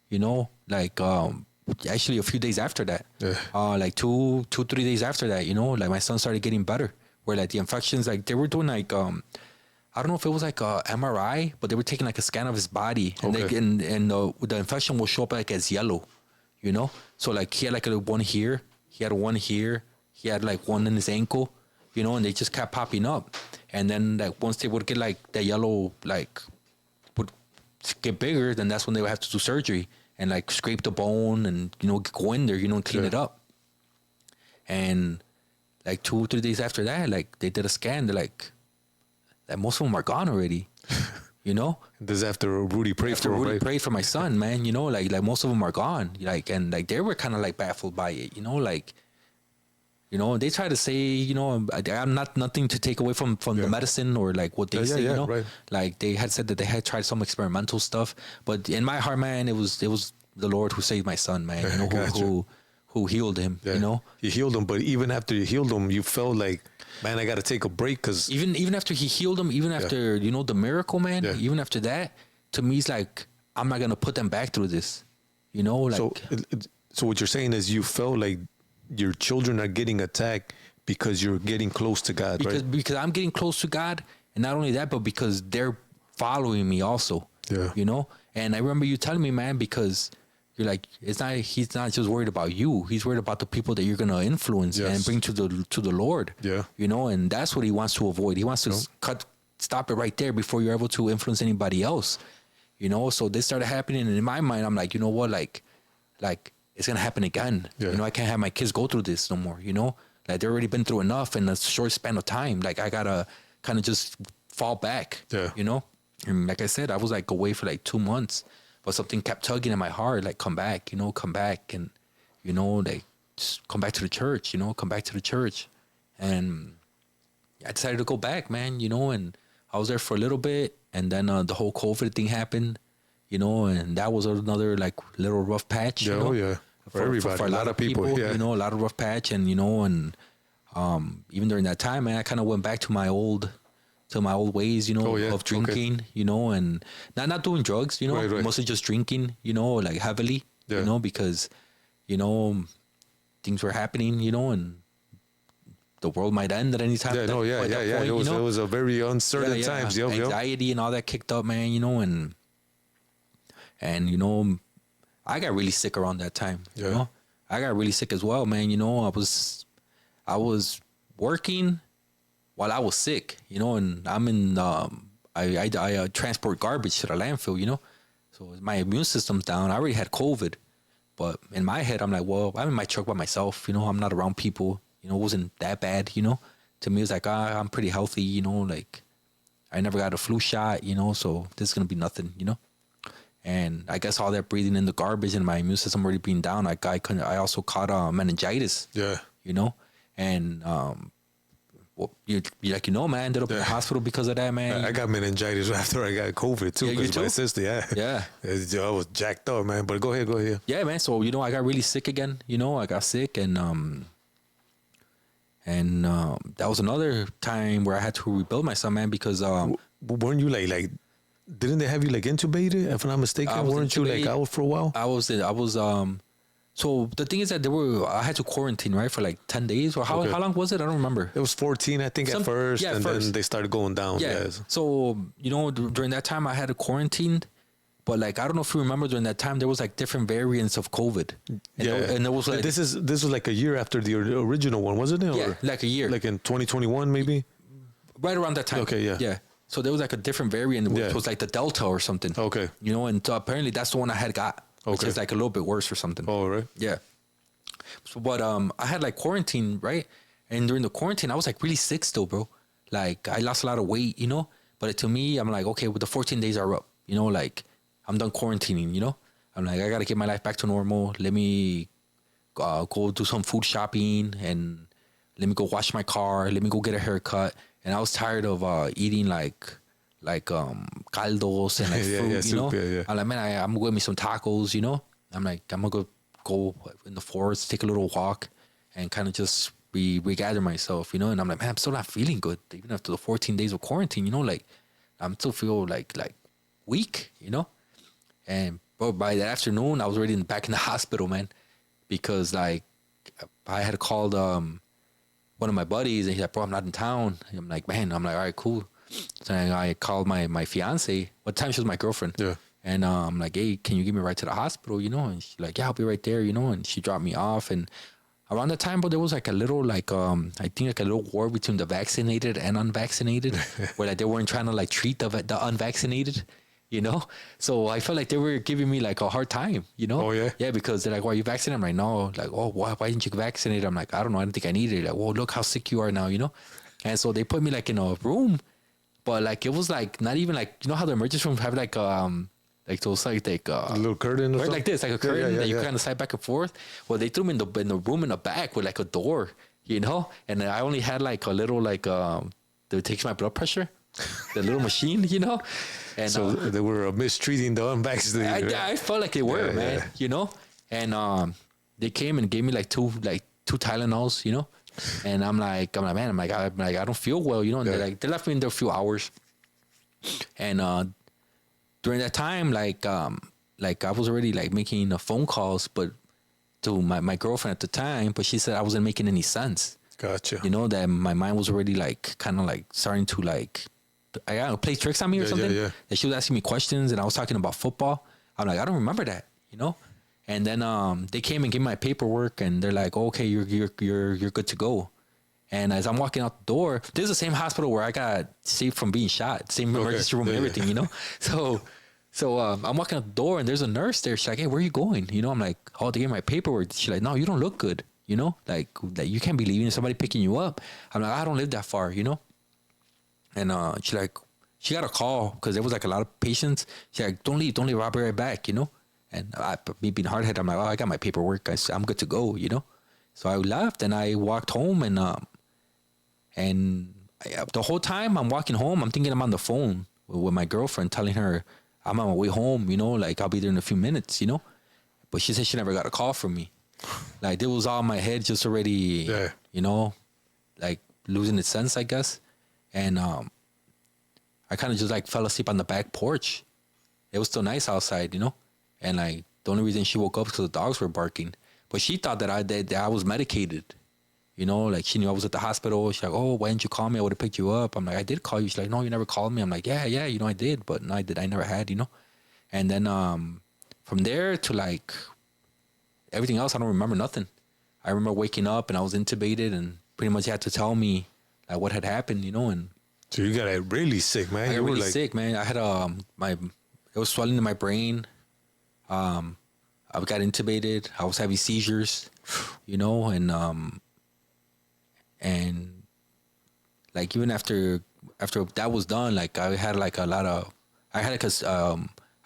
You know, like actually a few days after that. Yeah. Like 3 days after that, you know, like my son started getting better. Where like the infections, like they were doing like I don't know if it was like a MRI, but they were taking like a scan of his body, and the infection will show up like as yellow. You know, so like he had like one here, he had one here, he had like one in his ankle, you know, and they just kept popping up. And then like once they would get like the yellow like would get bigger, then that's when they would have to do surgery and like scrape the bone and, you know, go in there, you know, and clean it up. And like 2-3 days after that, like they did a scan, they're like most of them are gone already. You know, this is after Rudy prayed prayed for my son, man. You know, like most of them are gone. Like, and like they were kind of like baffled by it. You know, like, you know, they try to say, you know, I'm nothing to take away from the medicine or like what they say. You know, right. Like they had said that they had tried some experimental stuff, but in my heart, man, it was the Lord who saved my son, man. You know, who healed him. Yeah. You know, he healed him, but even after you healed him, you felt like, man, I got to take a break, because even after he healed him, even after, you know, the miracle, man, even after that, to me, it's like, I'm not going to put them back through this, you know? Like, so what you're saying is you felt like your children are getting attacked because you're getting close to God, right? Because I'm getting close to God, and not only that, but because they're following me also, you know? And I remember you telling me, man, because you're like, he's not just worried about you. He's worried about the people that you're going to influence and bring to the Lord. Yeah. You know, and that's what he wants to avoid. He wants to stop it right there before you're able to influence anybody else. You know, so this started happening, and in my mind, I'm like, you know what, like it's gonna happen again. Yeah. You know, I can't have my kids go through this no more. You know, like they've already been through enough in a short span of time. Like I gotta kind of just fall back. Yeah. You know, and like I said, I was like away for like 2 months, but something kept tugging at my heart, like come back. You know, come back, and you know, like just come back to the church. You know, come back to the church, and I decided to go back, man. You know, and I was there for a little bit. And then the whole COVID thing happened, you know, and that was another like little rough patch. Yeah, you know, oh yeah, for everybody, for a lot of people, yeah. You know, a lot of rough patch, and you know, and even during that time, man, I kind of went back to my old ways, you know, of drinking, you know, and not doing drugs, you know, right. mostly just drinking, you know, like heavily, you know, because you know things were happening, you know, and the world might end at any time. Yeah, Point, it was a very uncertain times. Anxiety and all that kicked up, man. You know, and you know, I got really sick around that time. Yeah. You know, I got really sick as well, man. You know, I was working while I was sick. You know, and I'm in I transport garbage to the landfill. You know, so my immune system's down. I already had COVID, but in my head, I'm like, well, I'm in my truck by myself. You know, I'm not around people. You know, it wasn't that bad, you know. To me, it was like, I'm pretty healthy, you know, like I never got a flu shot, you know, so this is going to be nothing, you know. And I guess all that breathing in the garbage and my immune system already being down, I also caught meningitis, you know. And, well, you know, man, ended up in the hospital because of that, man. I got meningitis after I got COVID, too. Yeah, you too? My sister, I was jacked up, man. But go ahead. Yeah, man. So, you know, I got really sick again, you know. I got sick and that was another time where I had to rebuild myself, man, because weren't you like didn't they have you like intubated, if I'm not mistaken? Weren't you like out for a while? I was so the thing is that I had to quarantine, right, for like 10 days or how long was it? I don't remember. It was 14, I think, at first, and then they started going down. Yeah. So, you know, during that time I had to quarantine. But like, I don't know if you remember during that time, there was like different variants of COVID. And it was like... This was like a year after the original one, wasn't it? Yeah, like a year. Like in 2021, maybe? Right around that time. Okay, yeah. Yeah. So there was like a different variant, which was like the Delta or something. Okay. You know, and apparently that's the one I had got, which is like a little bit worse or something. Oh, right. Yeah. So, but I had like quarantine, right? And during the quarantine, I was like really sick still, bro. Like, I lost a lot of weight, you know? But to me, I'm like, okay, well, the 14 days are up, you know, like... I'm done quarantining, you know? I'm like, I got to get my life back to normal. Let me go do some food shopping and let me go wash my car. Let me go get a haircut. And I was tired of eating like caldos and like fruit, you know? Yeah. I'm like, man, I'm going to get me some tacos, you know? I'm like, I'm going to go in the forest, take a little walk and kind of just regather myself, you know? And I'm like, man, I'm still not feeling good. Even after the 14 days of quarantine, you know? Like, I'm still feel like weak, you know? And bro, by the afternoon, I was already back in the hospital, man, because like I had called one of my buddies, and he's like, "Bro, I'm not in town." And I'm like, "Man," I'm like, "All right, cool." So I called my fiance. What time she was my girlfriend? Yeah. And I'm like, "Hey, can you give me a ride to the hospital?" You know, and she's like, "Yeah, I'll be right there." You know, and she dropped me off. And around that time, but there was like a little I think like a little war between the vaccinated and unvaccinated, where like they weren't trying to like treat the unvaccinated. You know, so I felt like they were giving me like a hard time, you know? Oh, yeah? Yeah, because they're like, "Why are you vaccinated?" I'm like, "No." Like, "Oh, why didn't you vaccinate?" I'm like, "I don't know. I don't think I need it." Like, "Well, look how sick you are now," you know? And so they put me like in a room, but like it was like not even like, you know how the emergency rooms have like those like a little curtain or right, like this, like a curtain that you kind of slide back and forth. Well, they threw me in the room in the back with like a door, you know? And I only had like a little that takes my blood pressure, the little machine, you know? And so they were mistreating the unvaccinated. I felt like they were, man. Yeah. You know, and they came and gave me like two Tylenols, you know, and I'm like, man, I don't feel well, you know. And they left me in there a few hours, and during that time, like I was already like making phone calls, but to my girlfriend at the time, but she said I wasn't making any sense. Gotcha. You know, that my mind was already like kind of like starting to like. I got to play tricks on me or something. Yeah. That she was asking me questions and I was talking about football. I'm like, I don't remember that, you know? And then they came and gave me my paperwork, and they're like, okay, you're good to go. And as I'm walking out the door, this is the same hospital where I got saved from being shot, same emergency room and everything, you know? So I'm walking out the door, and there's a nurse there. She's like, hey, where are you going? You know, I'm like, oh, they gave me my paperwork. She's like, no, you don't look good, you know? Like you can't be leaving, somebody picking you up. I'm like, I don't live that far, you know? And she got a call because there was like a lot of patients. She's like, don't leave, I'll be right back, you know? And me being hard-headed, I'm like, oh, I got my paperwork. I'm good to go, you know? So I left, and I walked home, and the whole time I'm walking home, I'm thinking I'm on the phone with my girlfriend, telling her I'm on my way home, you know, like I'll be there in a few minutes, you know? But she said she never got a call from me. Like it was all in my head, just already, you know, like losing its sense, I guess. And I kind of just like fell asleep on the back porch. It was still nice outside, you know? And like the only reason she woke up was because the dogs were barking. But she thought that I was medicated. You know, like she knew I was at the hospital. She's like, oh, why didn't you call me? I would have picked you up. I'm like, I did call you. She's like, no, you never called me. I'm like, yeah, you know, I did. But no, I never had, you know. And then from there to like everything else, I don't remember nothing. I remember waking up and I was intubated, and pretty much had to tell me like what had happened, you know. And so you got really sick, man. I got you really were like sick, man. I had it was swelling in my brain. I got intubated. I was having seizures, you know, and like even after that was done, like I had like I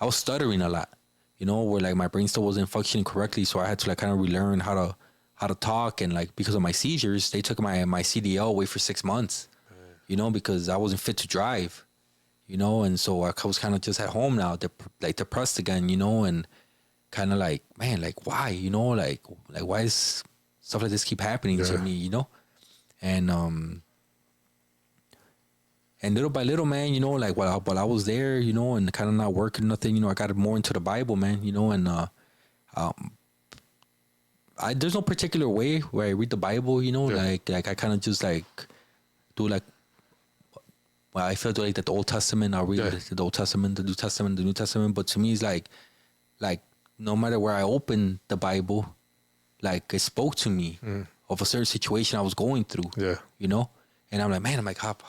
was stuttering a lot, you know, where like my brain still wasn't functioning correctly, so I had to like kind of relearn how to talk. And like because of my seizures, they took my CDL away for 6 months, you know, because I wasn't fit to drive, you know. And so I was kind of just at home now, like depressed again, you know, and kind of like, man, like why, you know, like why is stuff like this keep happening to me, you know? And little by little, man, you know, like while I was there, you know, and kind of not working nothing, you know, I got more into the Bible, man, you know. And there's no particular way where I read the Bible, you know, like I kind of just like do like, well, I feel like that the Old Testament, I'll read the Old Testament, the New Testament. But to me, it's like no matter where I open the Bible, like it spoke to me of a certain situation I was going through, you know. And I'm like, man, like sometimes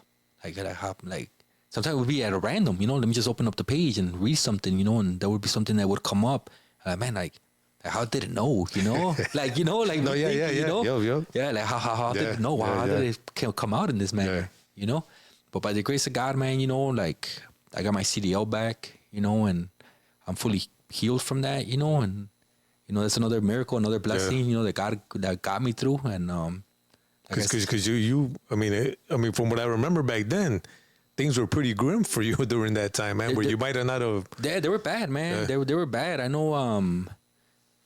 it would be at a random, you know, let me just open up the page and read something, you know, and there would be something that would come up. Man, like how did it know, you know? Like, you know, like, no, you know? Yeah, like how did it know? How did it come out in this manner, you know? But by the grace of God, man, you know, like I got my CDL back, you know, and I'm fully healed from that, you know. And you know, that's another miracle, another blessing, you know, that got me through. And because you I mean from what I remember back then, things were pretty grim for you during that time, man. Where you might have not have. They were bad, man. They were bad. I know.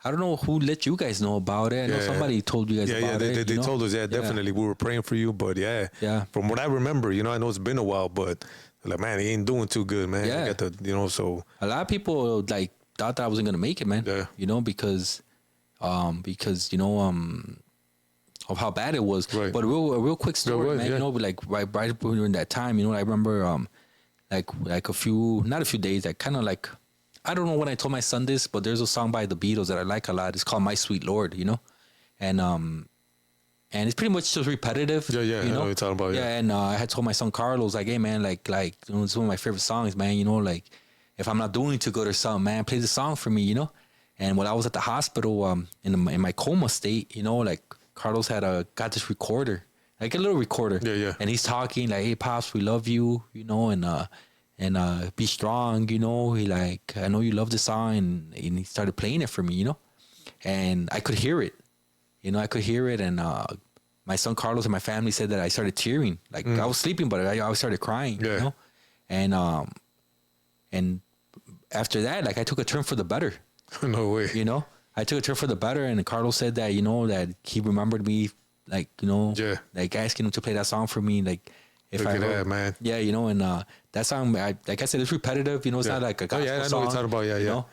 I don't know who let you guys know about it. I know somebody told you guys about it. They told us, definitely. We were praying for you, but from what I remember, you know, I know it's been a while, but like, man, he ain't doing too good, man. Yeah. You know, so a lot of people like thought that I wasn't gonna make it, man. Yeah. You know, because you know, of how bad it was. Right. But a real quick story, man. You know, like right during that time, you know, I remember like not a few days, like kind of like, I don't know when I told my son this, but there's a song by the Beatles that I like a lot. It's called My Sweet Lord, you know? And it's pretty much just repetitive. Yeah, you know? I know what you're talking about, and I had told my son Carlos, like, hey, man, like, you know, it's one of my favorite songs, man, you know, like, if I'm not doing too good or something, man, play the song for me, you know? And when I was at the hospital in my coma state, you know, like, Carlos got this recorder, like a little recorder. Yeah. And he's talking, like, hey, Pops, we love you, you know, and be strong, you know. He like, I know you love the song, and he started playing it for me, you know. And I could hear it, you know. And my son Carlos and my family said that I started tearing. Like I was sleeping, but I started crying, you know. And after that, like I took a turn for the better. No way. You know, I took a turn for the better, and Carlos said that, you know, that he remembered me, like, you know, like asking him to play that song for me, like. Look at that, man. Yeah, you know, and that song, like I said, it's repetitive. You know, it's not like a gospel song. I know what you're talking about. You know?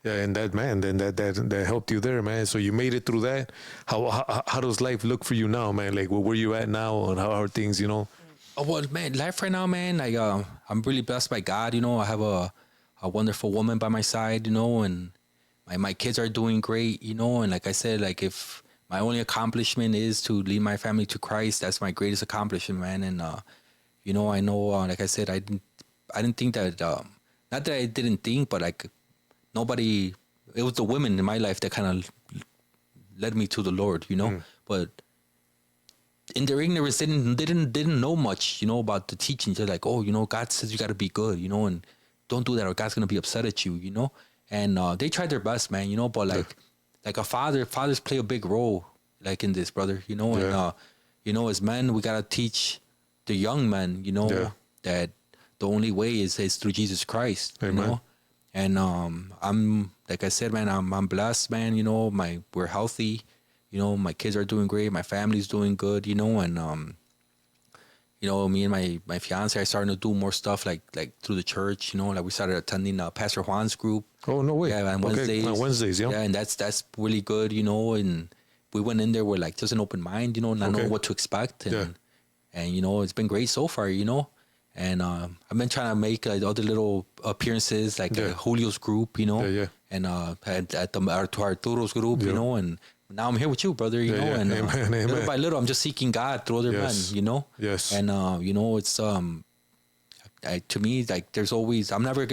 Yeah, and that, man, then that helped you there, man. So you made it through that. How does life look for you now, man? Like, where you at now, and how are things, you know? Oh, well, man, life right now, man, like, I'm really blessed by God, you know. I have a wonderful woman by my side, you know, and my kids are doing great, you know, and like I said, like if my only accomplishment is to lead my family to Christ, that's my greatest accomplishment, man. And you know, I know, like I said, I didn't think that, not that I didn't think, but like nobody, it was the women in my life that kind of led me to the Lord, you know. But in their ignorance, they didn't know much, you know, about the teachings. They're like, oh, you know, God says you got to be good, you know, and don't do that or God's gonna be upset at you, you know. And they tried their best, man, you know. But like a fathers play a big role, like in this, brother, you know. And you know, as men, we gotta teach the young men, you know, that the only way is through Jesus Christ, you know. And I'm, like I said, man, I'm blessed, man. You know, we're healthy. You know, my kids are doing great. My family's doing good. You know, and you know, me and my fiance are starting to do more stuff like through the church. You know, like we started attending Pastor Juan's group. Oh, no way. Yeah, on Wednesdays. On Wednesdays, yeah. Yeah, and that's really good. You know, and we went in there with like just an open mind. You know, not knowing what to expect. And you know, it's been great so far. You know. And I've been trying to make other little appearances, like Julio's group, you know, and at the Arturo's group, you know, and now I'm here with you, brother, you know, and little by little, I'm just seeking God through other men, you know, and you know, it's to me, like there's always, I'm never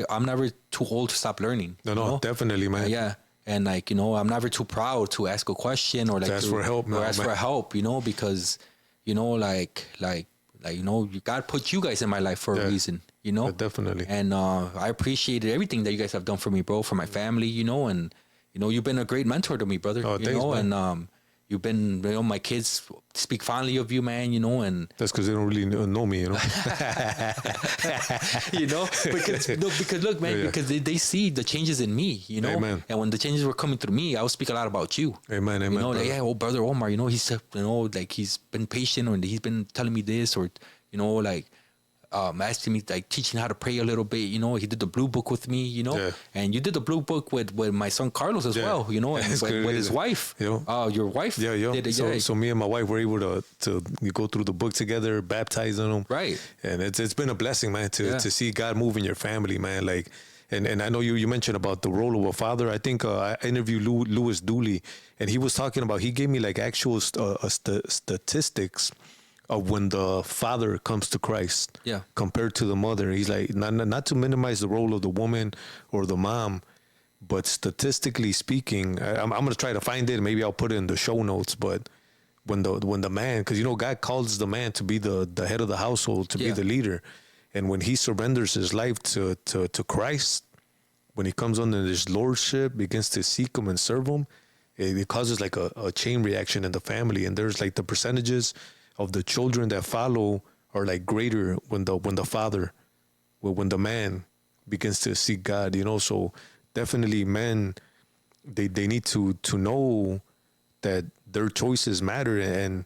too old to stop learning. No, you know? Definitely, man. Yeah. And like, you know, I'm never too proud to ask a question or like ask for help, or ask for help, you know, because, you know, like, you know, God put you guys in my life for a reason, you know? Definitely. And I appreciated everything that you guys have done for me, bro, for my family, you know, and, you know, you've been a great mentor to me, brother, you thanks, know, man. And you've been, you know, my kids speak fondly of you, man, you know, and... That's because they don't really know me, you know? You know, because look, man, because they see the changes in me, you know? Amen. And when the changes were coming through me, I would speak a lot about you. Amen, you know, like, yeah, oh, brother Omar, you know, he's, you know, like he's been patient or he's been telling me this or, you know, like, asking me, like teaching how to pray a little bit, you know. He did the blue book with me, you know, and you did the blue book with my son Carlos as well, you know, and with his wife, you know, your wife, did it, so me and my wife were able to go through the book together, baptizing them, right? And it's been a blessing, man, to see God move in your family, man. Like, and I know you mentioned about the role of a father. I think I interviewed Louis Dooley, and he was talking about, he gave me like actual statistics of when the father comes to Christ, compared to the mother. He's like, not to minimize the role of the woman or the mom, but statistically speaking, I'm gonna try to find it. Maybe I'll put it in the show notes. But when the man, because you know God calls the man to be the head of the household, to be the leader, and when he surrenders his life to Christ, when he comes under his lordship, begins to seek him and serve him, it causes like a chain reaction in the family, and there's like the percentages of the children that follow are like greater when the father, when the man begins to seek God, you know. So definitely men, they need to know that their choices matter. And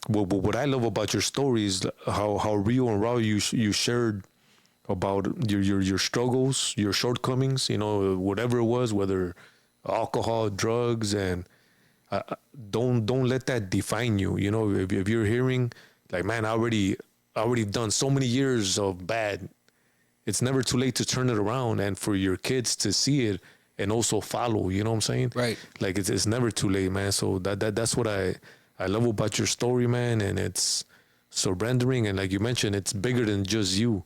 what I love about your stories, how real and raw you shared about your struggles, your shortcomings, you know, whatever it was, whether alcohol, drugs, and don't let that define you. You know, if you're hearing like, man, I already done so many years of bad, it's never too late to turn it around and for your kids to see it and also follow. You know what I'm saying? Right. Like it's never too late, man. So that's what I love about your story, man. And it's surrendering, and like you mentioned, it's bigger than just you.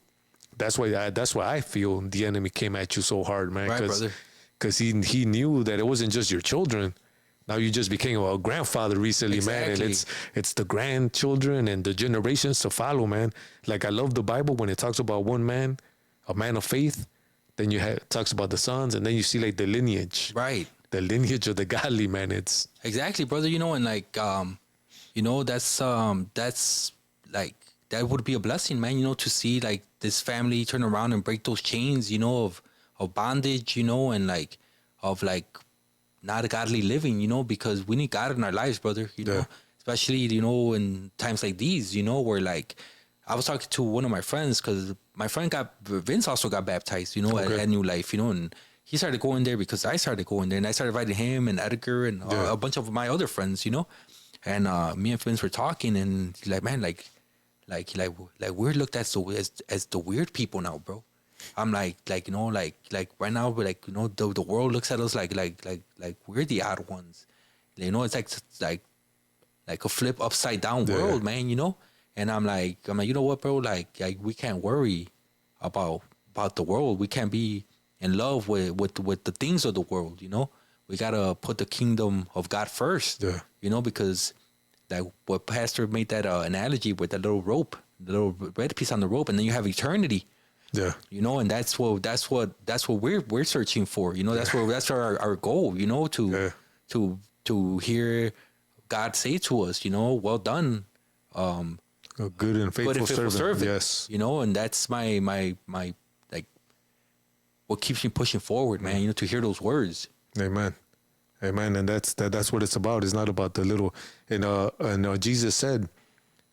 That's why I feel the enemy came at you so hard, man. Right, brother. Because he knew that it wasn't just your children. Now you just became a grandfather recently, man, and it's the grandchildren and the generations to follow, man. Like I love the Bible when it talks about one man, a man of faith. Then talks about the sons, and then you see like the lineage, right? The lineage of the godly, man. It's exactly, brother. You know, and like, you know, that's like that would be a blessing, man. You know, to see like this family turn around and break those chains, you know, of bondage, you know, and like of like. Not a godly living, you know, because we need God in our lives, brother, you know, especially, you know, in times like these, you know, where like, I was talking to one of my friends because my friend Vince also got baptized, you know, at New Life, you know, and he started going there because I started going there, and I started inviting him and Edgar and a bunch of my other friends, you know, and me and Vince were talking, and he's like, man, like we're looked at as the weird people now, bro. I'm like right now, like, the world looks at us like we're the odd ones. It's like a flip upside down world, man. And I'm like, you know what, bro? Like we can't worry about the world. We can't be in love with the things of the world. We gotta put the kingdom of God first. Yeah. Because like what Pastor made that analogy with that little rope, the little red piece on the rope, and then you have eternity. Yeah. And that's what we're searching for. That's our goal. To hear God say to us, well done, A good and faithful, servant. Yes. And that's my like what keeps me pushing forward, man. To hear those words. Amen. And that's what it's about. It's not about the little. And Jesus said,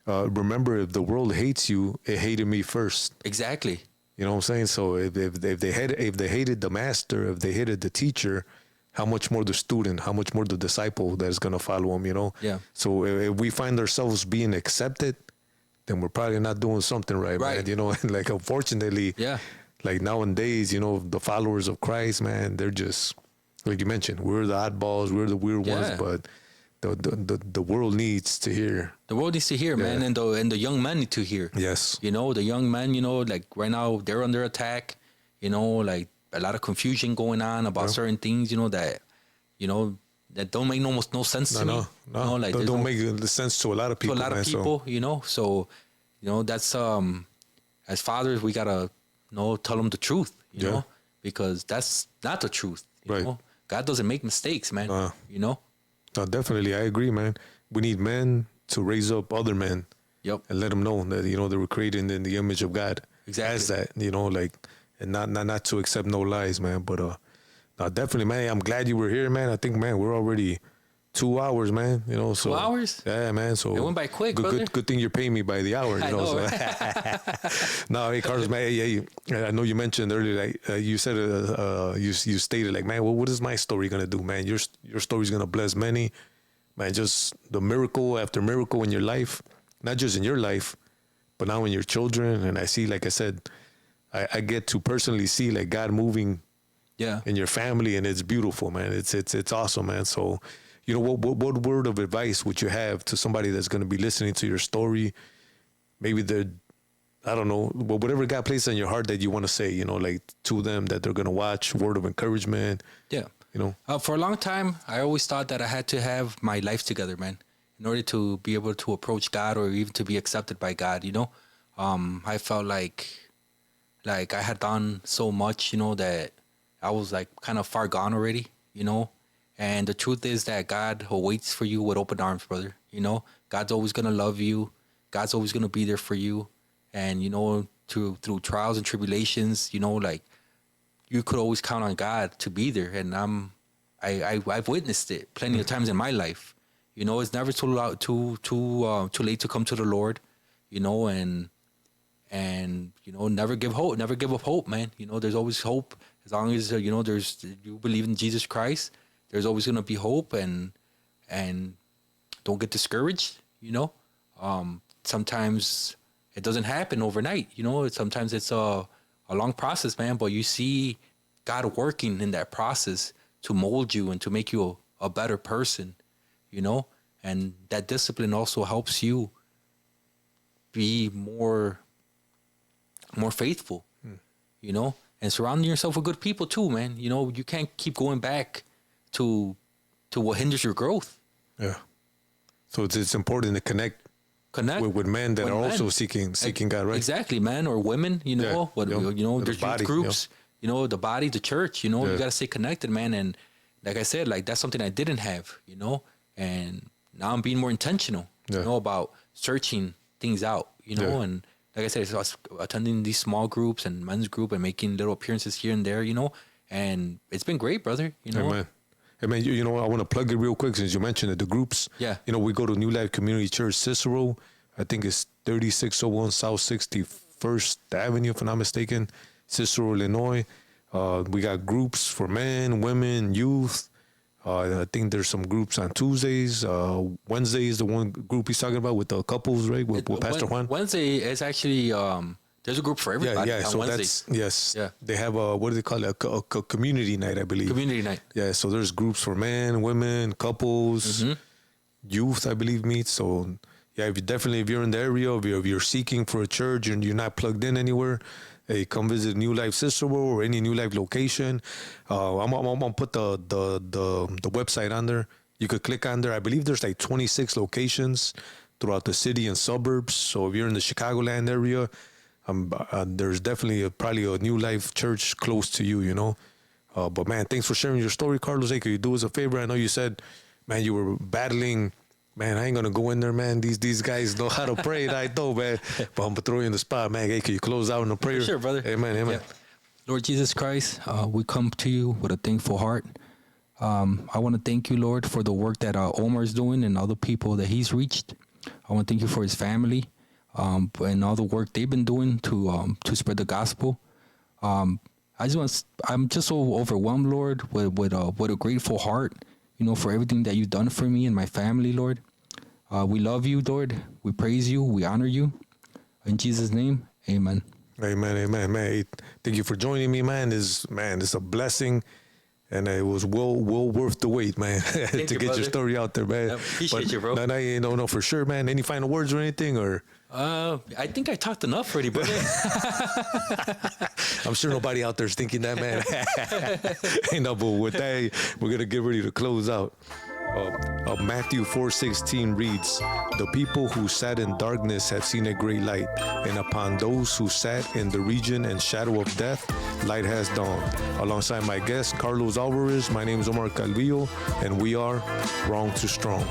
"Remember, if the world hates you, it hated me first." Exactly. You know what I'm saying? So if they hated the master, if they hated the teacher, how much more the student, how much more the disciple that is going to follow him, Yeah. So if we find ourselves being accepted, then we're probably not doing something right. Man. And like, unfortunately, Yeah. like nowadays, the followers of Christ, man, they're just, like you mentioned, we're the oddballs, we're the weird ones, but the world needs to hear. The world needs to hear, man, and the young men need to hear. Yes. The young men, like right now they're under attack. Like a lot of confusion going on about certain things. That don't make almost no sense to me. No. Like don't make sense to a lot of people. To a lot of people, So that's as fathers we gotta tell them the truth. Because that's not the truth. You know? God doesn't make mistakes, man. No, definitely, I agree, man. We need men to raise up other men. Yep. And let them know that they were created in the image of God. Exactly. As that, like, and not to accept no lies, man. But no, definitely, man. I'm glad you were here, man. I think, man, we're already 2 hours, man. So 2 hours? Yeah, man. So it went by quick, brother. Good thing you're paying me by the hour. I know. No, hey, Carlos, man. Hey, I know you mentioned earlier, like you said, you stated, like, man, well, what is my story gonna do, man? Your story's gonna bless many, man. Just the miracle after miracle in your life, not just in your life, but now in your children. And I see, like I said, I get to personally see like God moving, in your family, and it's beautiful, man. It's awesome, man. So, what word of advice would you have to somebody that's going to be listening to your story? Maybe I don't know, whatever God placed on your heart that you want to say, like to them that they're going to watch, word of encouragement. Yeah. For a long time, I always thought that I had to have my life together, man, in order to be able to approach God or even to be accepted by God, I felt like I had done so much, that I was like kind of far gone already, And the truth is that God waits for you with open arms, brother. God's always going to love you. God's always going to be there for you. And, through trials and tribulations, like you could always count on God to be there. And I've witnessed it plenty of times in my life. It's never too late to come to the Lord, and never give up hope, man. There's always hope as long as you believe in Jesus Christ. There's always gonna be hope, and don't get discouraged. Sometimes it doesn't happen overnight. Sometimes it's a long process, man. But you see God working in that process to mold you and to make you a better person. And that discipline also helps you be more faithful, and surrounding yourself with good people too, man. You can't keep going back to what hinders your growth. Yeah. So it's important to connect with men that are also seeking God, right? Exactly, man, or women. There's body, groups. The body, the church. You gotta stay connected, man. And like I said, like that's something I didn't have. And now I'm being more intentional. About searching things out. And like I said, I was attending these small groups and men's group and making little appearances here and there. And it's been great, brother. Amen. Hey, man, I want to plug it real quick since you mentioned it. The groups, we go to New Life Community Church, Cicero. I think it's 3601 South 61st Avenue, if I'm not mistaken, Cicero, Illinois. We got groups for men, women, youth. I think there's some groups on Tuesdays. Wednesday is the one group he's talking about with the couples, right? With Pastor Juan. Wednesday is actually There's a group for everybody. Yeah. On So Wednesdays. they have a, what do they call it? A community night, I believe. Community night. Yeah. So there's groups for men, women, couples, youth, I believe, meet. So yeah, if you're in the area, if you're seeking for a church and you're not plugged in anywhere, hey, come visit New Life Cicero or any New Life location. I'm gonna put the website on there. You could click on there. I believe there's like 26 locations throughout the city and suburbs. So if you're in the Chicagoland area, there's definitely probably a New Life church close to you, you know. But man, thanks for sharing your story, Carlos. Hey, could you do us a favor? I know you said, man, you were battling. Man, I ain't gonna go in there, man. These guys know how to pray. I know, man. But I'm gonna throw you in the spot, man. Hey, can you close out in a prayer? For sure, brother. Amen, amen. Yeah. Lord Jesus Christ, we come to you with a thankful heart. I want to thank you, Lord, for the work that Omar is doing and all the people that he's reached. I want to thank you for his family and all the work they've been doing to spread the gospel. I'm just so overwhelmed, Lord, with a grateful heart, you know, for everything that you've done for me and my family, Lord. We love you, Lord. We praise you. We honor you. In Jesus' name, amen. Amen, amen, man. Hey, thank you for joining me, man. It's a blessing. And it was well worth the wait, man, to get brother. your story out there, man. I appreciate you, bro. No, for sure, man. Any final words or anything, or? I think I talked enough already, brother. I'm sure nobody out there is thinking that, man. No, but with that, we're going to get ready to close out. Matthew 4:16 reads, "The people who sat in darkness have seen a great light, and upon those who sat in the region and shadow of death, light has dawned." Alongside my guest, Carlos Alvarez, my name is Omar Calvillo, and we are Wrong to Strong.